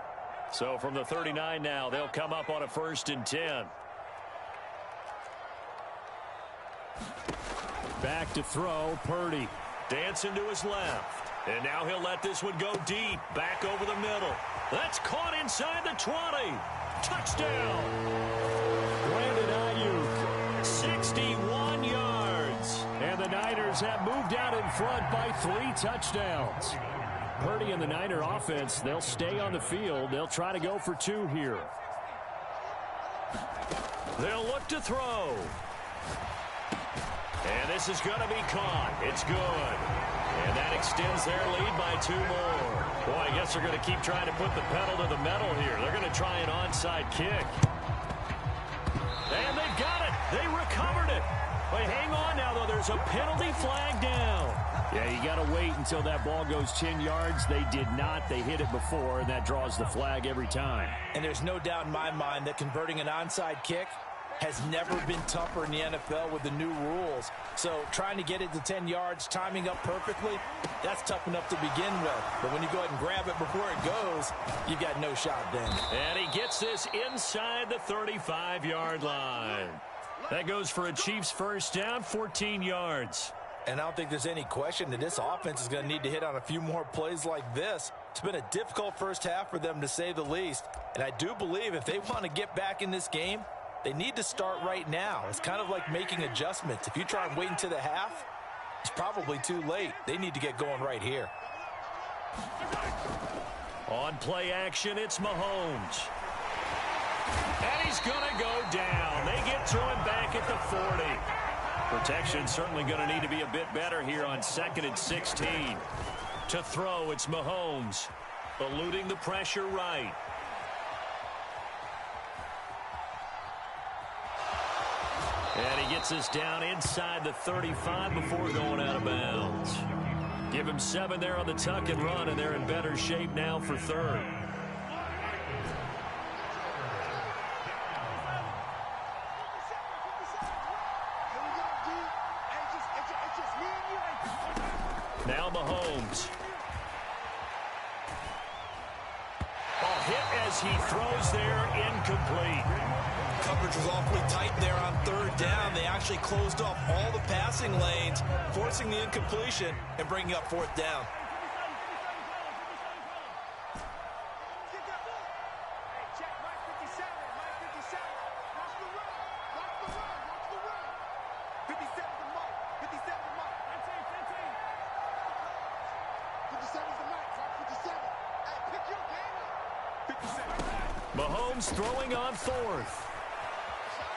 I: So from the 39 now, they'll come up on a 1st and 10.
B: Back to throw, Purdy.
I: Dancing to his left. And now he'll let this one go deep. Back over the middle. That's caught inside the 20. Touchdown.
B: Brandon Ayuk, 61 yards. And the Niners have moved out in front by 3 touchdowns. Purdy and the Niner offense, they'll stay on the field. They'll try to go for 2 here.
I: They'll look to throw. And this is going to be caught. It's good. And that extends their lead by 2 more. Boy, I guess they're going to keep trying to put the pedal to the metal here. They're going to try an onside kick. And they've got it. They recovered it. But hang on now, though. There's a penalty flag down.
B: Yeah, you got to wait until that ball goes 10 yards. They did not. They hit it before, and that draws the flag every time.
J: And there's no doubt in my mind that converting an onside kick has never been tougher in the NFL with the new rules. So trying to get it to 10 yards, timing up perfectly, that's tough enough to begin with. But when you go ahead and grab it before it goes, you got no shot then.
I: And he gets this inside the 35-yard line. That goes for a Chiefs first down, 14 yards.
J: And I don't think there's any question that this offense is going to need to hit on a few more plays like this. It's been a difficult first half for them, to say the least. And I do believe if they want to get back in this game, they need to start right now. It's kind of like making adjustments. If you try and wait until the half, it's probably too late. They need to get going right here.
I: On play action, it's Mahomes. And he's going to go down. They get to him back at the 40. Protection certainly going to need to be a bit better here on 2nd and 16. To throw, it's Mahomes. Eluding the pressure right. And he gets us down inside the 35 before going out of bounds. Give him 7 there on the tuck and run, and they're in better shape now for 3rd. Now Mahomes. Ball hit as he throws there, incomplete.
J: Coverage was awfully tight there on 3rd down. They actually closed off all the passing lanes, forcing the incompletion and bringing up 4th down.
I: Mahomes throwing on 4th.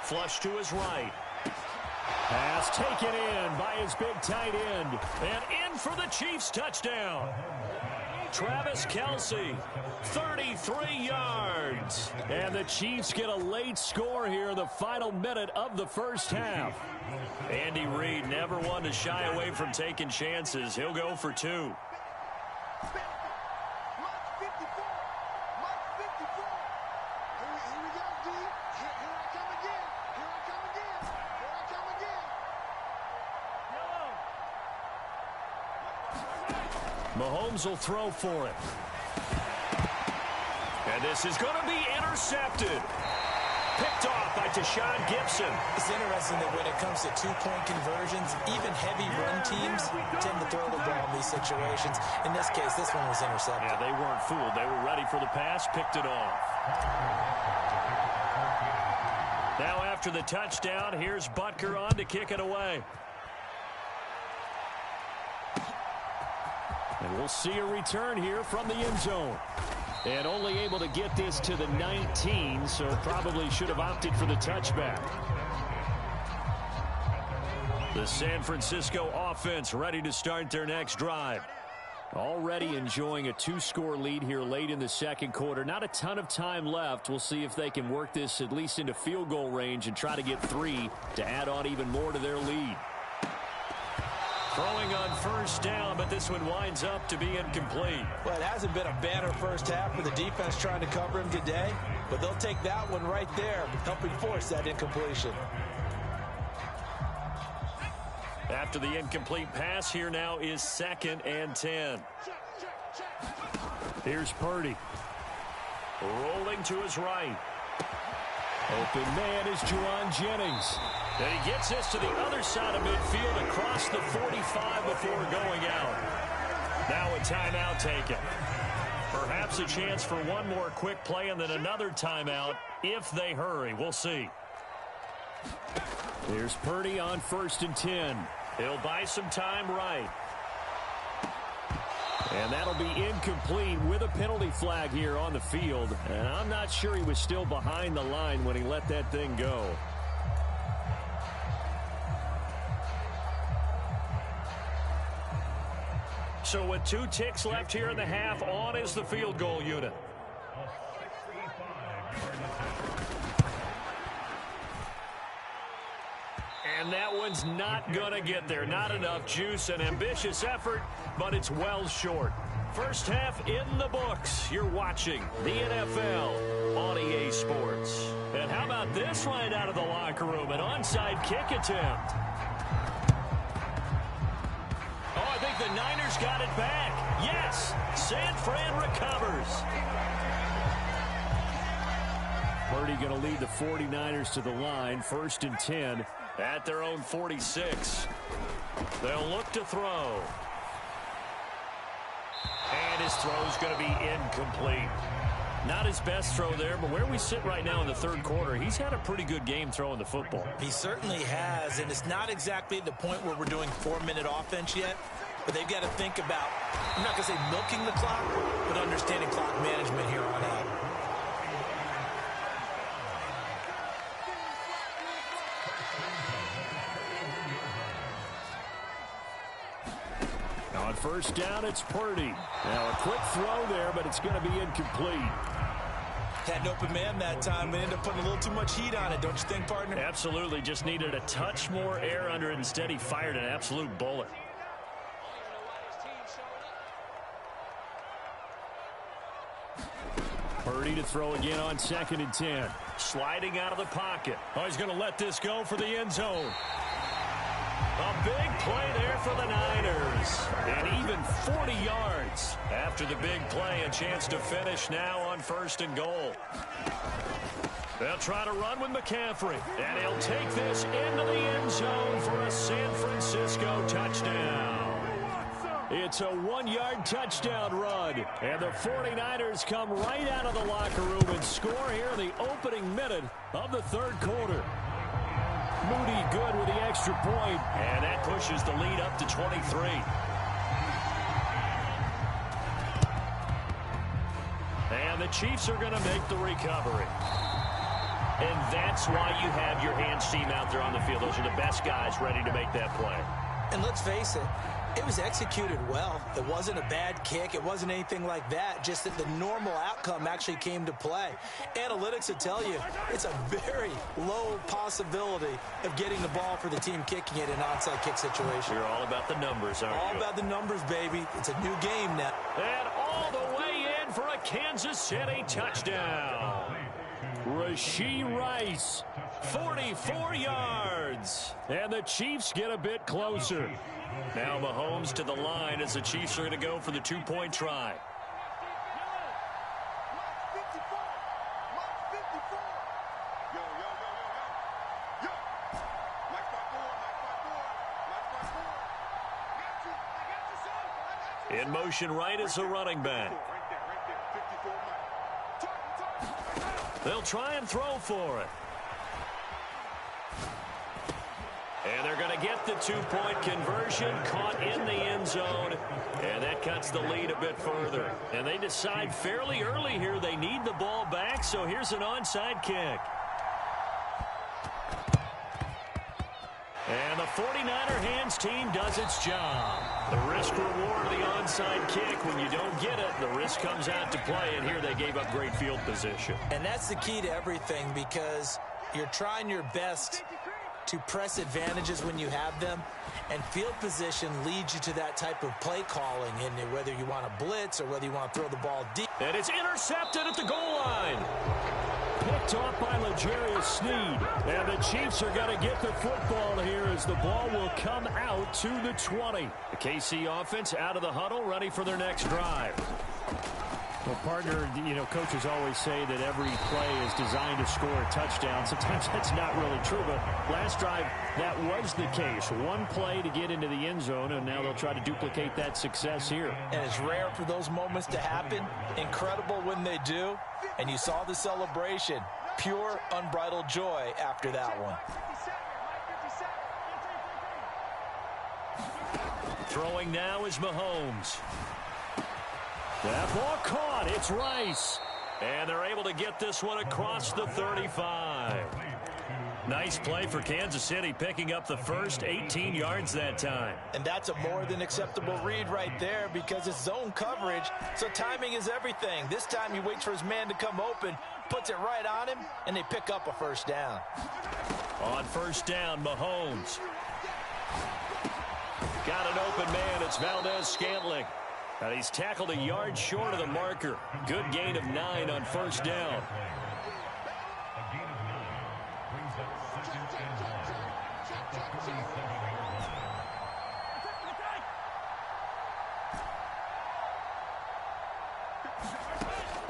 I: Flush to his right.
B: Pass taken in by his big tight end.
I: And in for the Chiefs touchdown. Travis Kelce, 33 yards.
B: And the Chiefs get a late score here in the final minute of the first half.
I: Andy Reid never one to shy away from taking chances. He'll go for 2. Mahomes will throw for it. And this is going to be intercepted. Picked off by Tashawn Gibson.
J: It's interesting that when it comes to 2-point conversions, even heavy run teams tend to throw the ball in these situations. In this case, this one was intercepted.
I: Yeah, they weren't fooled. They were ready for the pass, picked it off. Now after the touchdown, here's Butker on to kick it away.
B: And we'll see a return here from the end zone. And only able to get this to the 19, so probably should have opted for the touchback.
I: The San Francisco offense ready to start their next drive.
B: Already enjoying a 2-score lead here late in the second quarter. Not a ton of time left. We'll see if they can work this at least into field goal range and try to get 3 to add on even more to their lead.
I: Throwing on first down, but this one winds up to be incomplete.
J: Well, it hasn't been a banner first half for the defense trying to cover him today, but they'll take that one right there, helping force that incompletion.
I: After the incomplete pass, here now is 2nd and 10.
B: Here's Purdy.
I: Rolling to his right.
B: Open man is Juwan Jennings.
I: And he gets this to the other side of midfield across the 45 before going out. Now a timeout taken. Perhaps a chance for one more quick play and then another timeout if they hurry. We'll see. Here's Purdy on 1st and 10. He'll buy some time right. And that'll be incomplete with a penalty flag here on the field. And I'm not sure he was still behind the line when he let that thing go. So with 2 ticks left here in the half, on is the field goal unit. And that one's not going to get there. Not enough juice. An ambitious effort, but it's well short. First half in the books. You're watching the NFL on EA Sports. And how about this right out of the locker room? An onside kick attempt. Oh, I think the Niners got it back. Yes, San Fran recovers. Purdy going to lead the 49ers to the line. 1st and 10 at their own 46. They'll look to throw. And his throw's going to be incomplete. Not his best throw there, but where we sit right now in the 3rd quarter, he's had a pretty good game throwing the football.
J: He certainly has, and it's not exactly the point where we're doing 4-minute offense yet, but they've got to think about, I'm not going to say milking the clock, but understanding clock management here on out.
I: On 1st down, it's Purdy. Now a quick throw there, but it's going to be incomplete.
J: Had an open man that time, but ended up putting a little too much heat on it, don't you think, partner?
I: Absolutely. Just needed a touch more air under it. Instead, he fired an absolute bullet. Purdy to throw again on 2nd and 10. Sliding out of the pocket. Oh, he's going to let this go for the end zone. A big play there for the Niners. And even 40 yards after the big play. A chance to finish now on 1st and goal. They'll try to run with McCaffrey. And he'll take this into the end zone for a San Francisco touchdown. It's a 1-yard touchdown run. And the 49ers come right out of the locker room and score here in the opening minute of the 3rd quarter. Moody good with the extra point, and that pushes the lead up to 23. And the Chiefs are going to make the recovery. And that's why you have your hands team out there on the field. Those are the best guys ready to make that play.
J: And let's face it, it was executed well. It wasn't a bad kick. It wasn't anything like that. Just that the normal outcome actually came to play. Analytics will tell you it's a very low possibility of getting the ball for the team kicking it in an onside kick situation.
I: You're all about the numbers, aren't you?
J: All about the numbers, baby. It's a new game now.
I: And all the way in for a Kansas City touchdown. Rashee Rice, 44 yards. And the Chiefs get a bit closer. Now Mahomes to the line as the Chiefs are going to go for the 2-point try. In motion right is the running back. They'll try and throw for it. And they're going to get the 2-point conversion, caught in the end zone, and that cuts the lead a bit further. And they decide fairly early here they need the ball back, so here's an onside kick. And the 49er hands team does its job. The risk-reward of the onside kick, when you don't get it, the risk comes out to play, and here they gave up great field position.
J: And that's the key to everything, because you're trying your best to press advantages when you have them, and field position leads you to that type of play calling, and whether you want to blitz or whether you want to throw the ball deep.
I: And it's intercepted at the goal line. Picked off by L'Jarius Sneed. And the Chiefs are going to get the football here as the ball will come out to the 20. The KC offense out of the huddle, ready for their next drive.
B: Well, partner, coaches always say that every play is designed to score a touchdown. Sometimes that's not really true, but last drive, that was the case. One play to get into the end zone, and now they'll try to duplicate that success here.
J: And it's rare for those moments to happen. Incredible when they do. And you saw the celebration. Pure, unbridled joy after that one.
I: Throwing now is Mahomes. That ball caught. It's Rice. And they're able to get this one across the 35. Nice play for Kansas City, picking up the first 18 yards that time.
J: And that's a more than acceptable read right there because it's zone coverage, so timing is everything. This time he waits for his man to come open, puts it right on him, and they pick up a first down.
I: On first down, Mahomes. Got an open man. It's Valdez-Scantling. And he's tackled a yard short of the marker. Good gain of 9 on first down.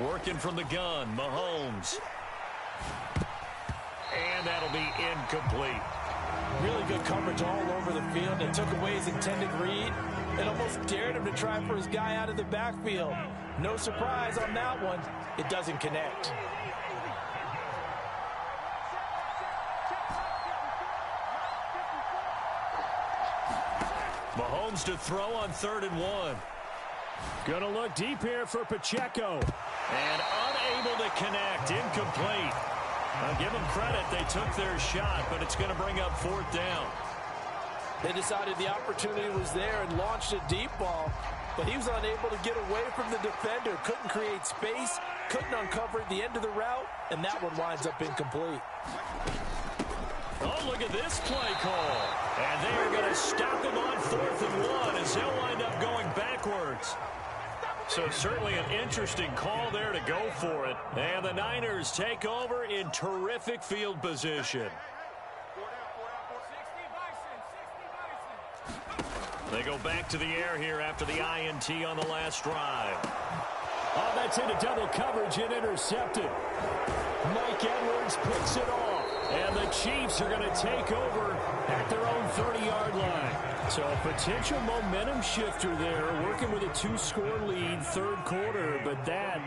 I: Working from the gun, Mahomes. And that'll be incomplete.
J: Really good coverage all over the field. It took away his intended read and almost dared him to try for his guy out of the backfield. No surprise on that one. It doesn't connect.
I: Mahomes to throw on 3rd and 1.
B: Going to look deep here for Pacheco.
I: And unable to connect. Incomplete. I'll give them credit. They took their shot, but it's going to bring up 4th down.
J: They decided the opportunity was there and launched a deep ball, but he was unable to get away from the defender. Couldn't create space, couldn't uncover the end of the route, and that one winds up incomplete.
I: Oh, look at this play call. And they are going to stop him on 4th and 1 as they'll wind up going backwards. So certainly an interesting call there to go for it. And the Niners take over in terrific field position. They go back to the air here after the INT on the last drive.
B: Oh, that's into double coverage and intercepted. Mike Edwards picks it off. And the Chiefs are going to take over at their own 30-yard line. So a potential momentum shifter there, working with a 2-score lead, 3rd quarter, but that,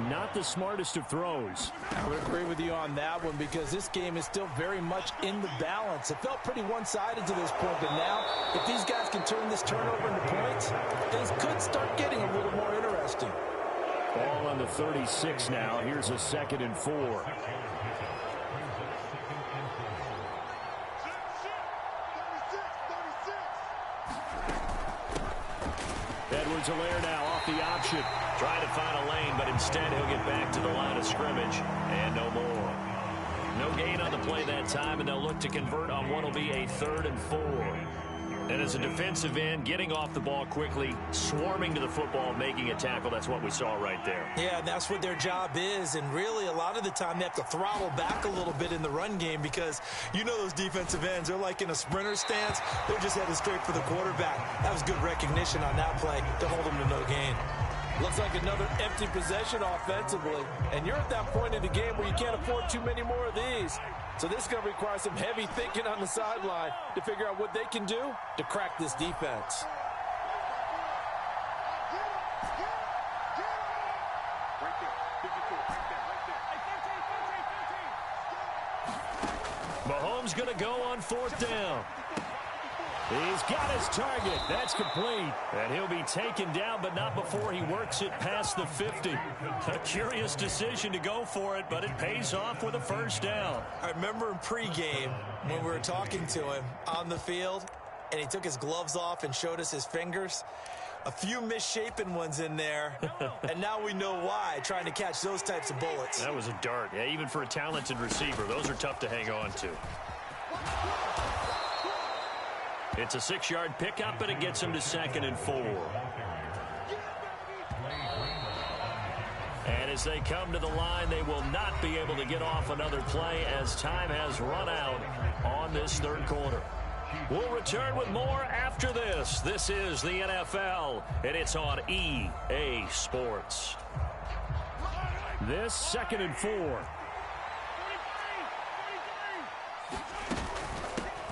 B: not the smartest of throws.
J: I would agree with you on that one because this game is still very much in the balance. It felt pretty one-sided to this point, but now, if these guys can turn this turnover into points, things could start getting a little more interesting.
B: Ball on the 36 now. Here's a 2nd and 4.
I: Edwards-Helaire now off the option. Trying to find a lane, but instead he'll get back to the line of scrimmage. And no more. No gain on the play that time, and they'll look to convert on what will be a 3rd and 4. And as a defensive end, getting off the ball quickly, swarming to the football, making a tackle, that's what we saw right there.
J: Yeah, and that's what their job is. And really, a lot of the time, they have to throttle back a little bit in the run game because you know those defensive ends, they're like in a sprinter stance. They're just headed straight for the quarterback. That was good recognition on that play to hold them to no gain. Looks like another empty possession offensively. And you're at that point in the game where you can't afford too many more of these. So this is going to require some heavy thinking on the sideline to figure out what they can do to crack this defense.
I: Mahomes going to go on 4th down.
B: He's got his target. That's complete.
I: And he'll be taken down, but not before he works it past the 50. A curious decision to go for it, but it pays off with a first down.
J: I remember in pregame when we were talking to him on the field, and he took his gloves off and showed us his fingers. A few misshapen ones in there, and now we know why, trying to catch those types of bullets.
I: That was a dart. Yeah, even for a talented receiver, those are tough to hang on to. It's a 6-yard pickup, and it gets him to 2nd and 4. And as they come to the line, they will not be able to get off another play as time has run out on this 3rd quarter. We'll return with more after this. This is the NFL, and it's on EA Sports. This 2nd and 4.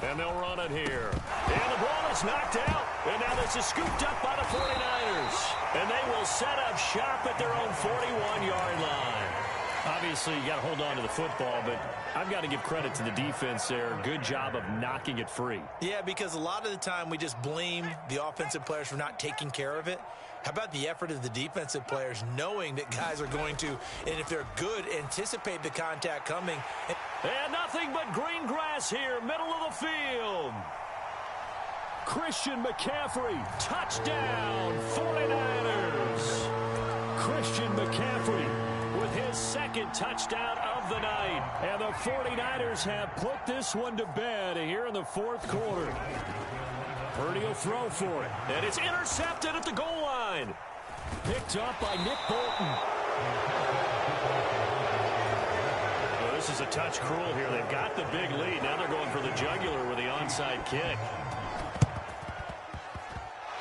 I: And they'll run it here. And the ball is knocked out. And now this is scooped up by the 49ers. And they will set up shop at their own 41-yard line. Obviously, you got to hold on to the football, but I've got to give credit to the defense there. Good job of knocking it free.
J: Yeah, because a lot of the time we just blame the offensive players for not taking care of it. How about the effort of the defensive players knowing that guys are going to, and if they're good, anticipate the contact coming.
I: And nothing but green grass here, middle of the field. Christian McCaffrey, touchdown, 49ers. Christian McCaffrey with his 2nd touchdown of the night. And the 49ers have put this one to bed here in the 4th quarter. Purdy will throw for it. And it's intercepted at the goal line. Picked up by Nick Bolton. Well, this is a touch cruel here. They've got the big lead. Now they're going for the jugular with the onside kick.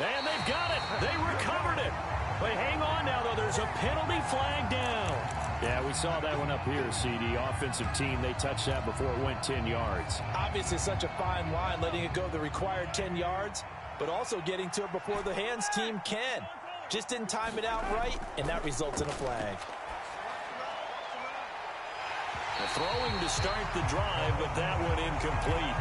I: And they've got it. They recovered it. But hang on now, though. There's a penalty flag down.
B: Yeah, we saw that one up here, CD. Offensive team, they touched that before it went 10 yards.
J: Obviously, such a fine line, letting it go the required 10 yards, but also getting to it before the hands team can. Just didn't time it out right, and that results in a flag.
I: The throwing to start the drive, but that one incomplete.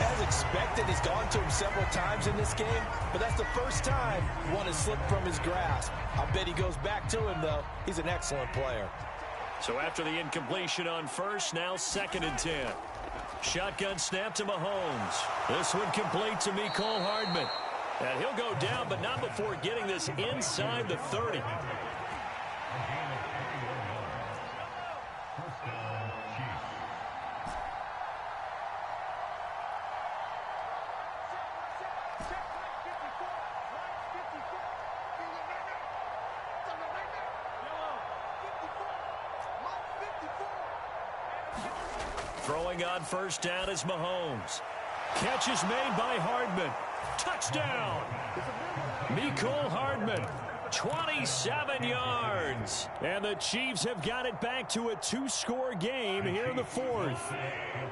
J: As expected, he's gone to him several times in this game, but that's the first time one has slipped from his grasp. I bet he goes back to him, though. He's an excellent player.
I: So after the incompletion on first, now 2nd and 10. Shotgun snap to Mahomes. This one complete to Mecole Hardman. And he'll go down, but not before getting this inside the 30. Throwing on first down is Mahomes. Catch is made by Hardman. Touchdown! Mecole Hardman, 27 yards. And the Chiefs have got it back to a 2-score game here in the 4th.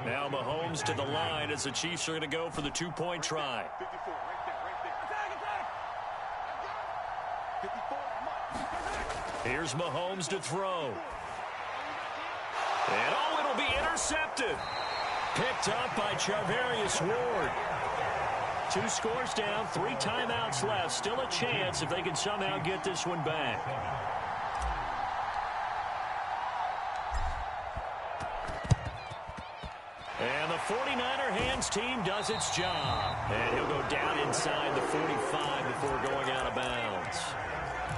I: Now Mahomes to the line as the Chiefs are going to go for the 2-point try. Here's Mahomes to throw. And oh, it'll be intercepted. Picked up by Charvarius Ward. 2 scores down, 3 timeouts left. Still a chance if they can somehow get this one back. And the 49er hands team does its job. And he'll go down inside the 45 before going out of bounds.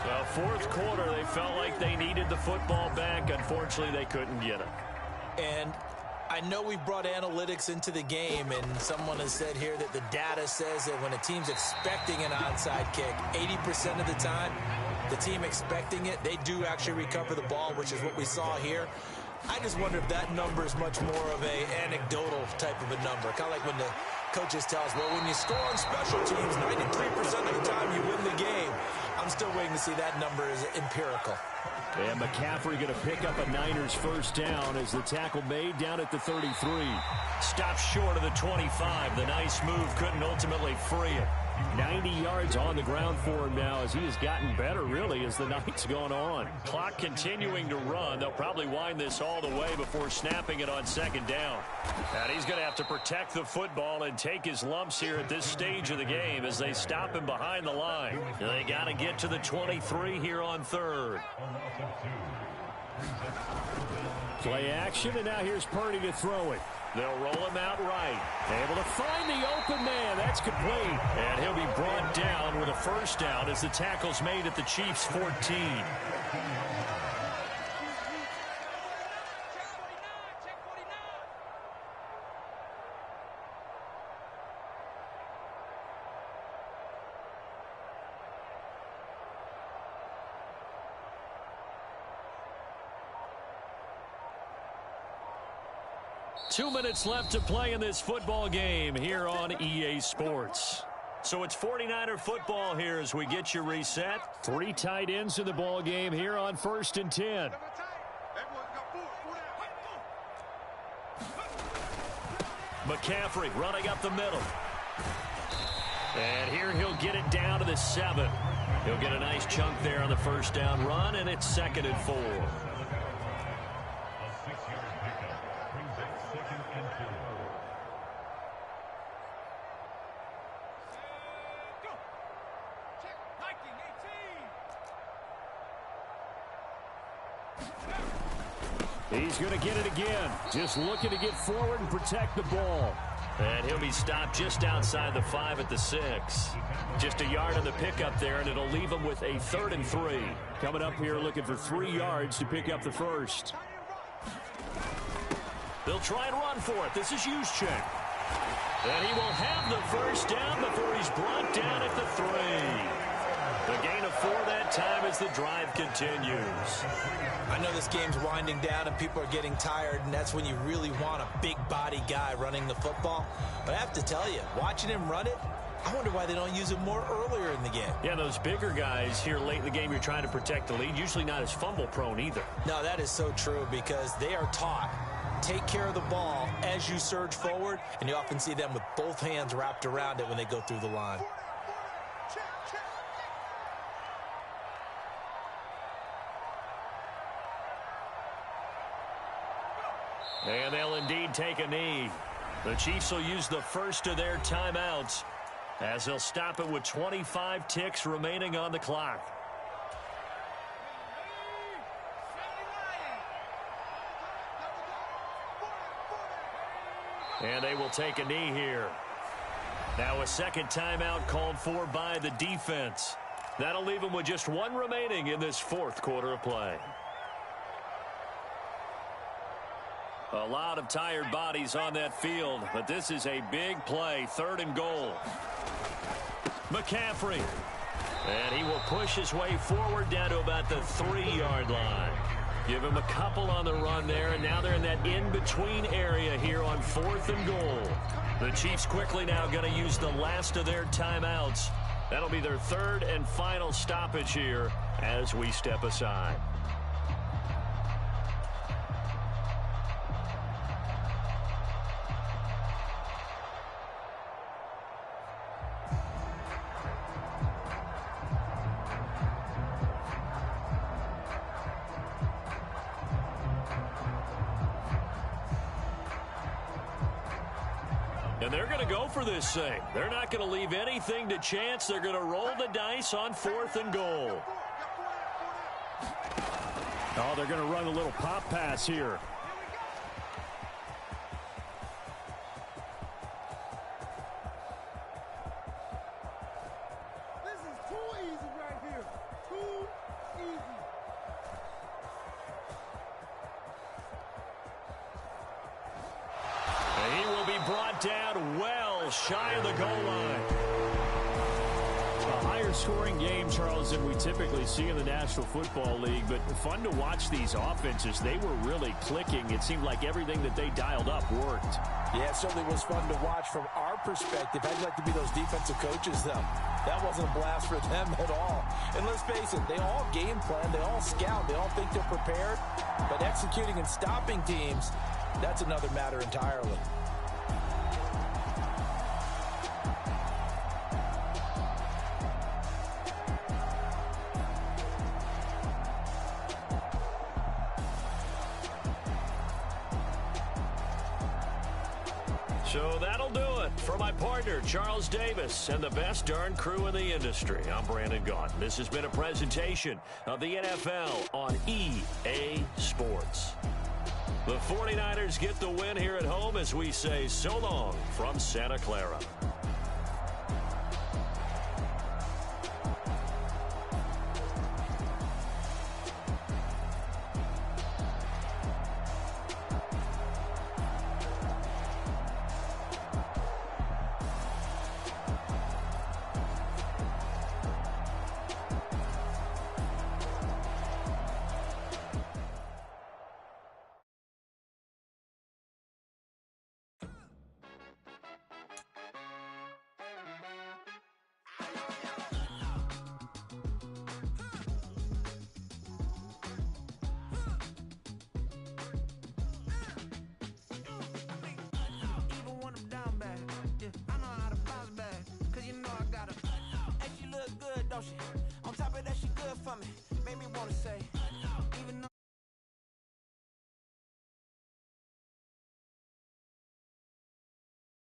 I: Well, 4th quarter, they felt like they needed the football back. Unfortunately, they couldn't get it.
J: And I know we brought analytics into the game, and someone has said here that the data says that when a team's expecting an onside kick, 80% of the time, the team expecting it, they do actually recover the ball, which is what we saw here. I just wonder if that number is much more of a anecdotal type of a number. Kind of like when the coaches tell us, well, when you score on special teams, 93% of the time you win the game. I'm still waiting to see that number is empirical.
B: And McCaffrey going to pick up a Niners first down as the tackle made down at the 33.
I: Stopped short of the 25. The nice move couldn't ultimately free him.
B: 90 yards on the ground for him now as he has gotten better, really, as the night's gone on.
I: Clock continuing to run. They'll probably wind this all the way before snapping it on 2nd down. And he's going to have to protect the football and take his lumps here at this stage of the game as they stop him behind the line. They got to get to the 23 here on 3rd.
B: Play action, and now here's Purdy to throw it.
I: They'll roll him out right.
B: Able to find the open man. That's complete.
I: And he'll be brought down with a first down as the tackle's made at the Chiefs' 14. 2 minutes left to play in this football game here on EA Sports. So it's 49er football here as we get you reset. 3 tight ends in the ball game here on 1st and 10. McCaffrey running up the middle. And here he'll get it down to the 7. He'll get a nice chunk there on the first down run, and it's 2nd and 4. He's going to get it again. Just looking to get forward and protect the ball. And he'll be stopped just outside the 5 at the 6. Just a yard on the pickup there, and it'll leave him with a 3rd and 3. Coming up here looking for 3 yards to pick up the first. They'll try and run for it. This is Juszczyk. And he will have the first down before he's brought down at the 3. The gain of 4 that time as the drive continues.
J: I know this game's winding down and people are getting tired, and that's when you really want a big body guy running the football. But I have to tell you, watching him run it, I wonder why they don't use him more earlier in the game.
I: Yeah, those bigger guys here late in the game, you're trying to protect the lead, usually not as fumble prone either.
J: No, that is so true because they are taught take care of the ball as you surge forward, and you often see them with both hands wrapped around it when they go through the line.
I: And they'll indeed take a knee. The Chiefs will use the first of their timeouts as they'll stop it with 25 ticks remaining on the clock. And they will take a knee here. Now a second timeout called for by the defense. That'll leave them with just 1 remaining in this 4th quarter of play. A lot of tired bodies on that field, but this is a big play. 3rd and goal. McCaffrey. And he will push his way forward down to about the 3-yard line. Give him a couple on the run there, and now they're in that in-between area here on 4th and goal. The Chiefs quickly now going to use the last of their timeouts. That'll be their 3rd and final stoppage here as we step aside. And they're going to go for this thing. They're not going to leave anything to chance. They're going to roll the dice on 4th and goal. Oh, they're going to run a little pop pass here.
K: This is too easy right here. Too easy.
I: And he will be brought down well shy of the goal line.
B: A higher scoring game, Charles, than we typically see in the National Football League, but fun to watch these offenses. They were really clicking. It seemed like everything that they dialed up worked.
J: Yeah, it certainly was fun to watch from our perspective. I'd like to be those defensive coaches, though. That wasn't a blast for them at all. And let's face it, they all game plan, they all scout, they all think they're prepared. But executing and stopping teams, that's another matter entirely.
I: So that'll do it. For my partner, Charles Davis, and the best darn crew in the industry, I'm Brandon Gaudin. This has been a presentation of the NFL on EA Sports. The 49ers get the win here at home as we say so long from Santa Clara.
E: don't she? On top of that, she good for me. Made me wanna say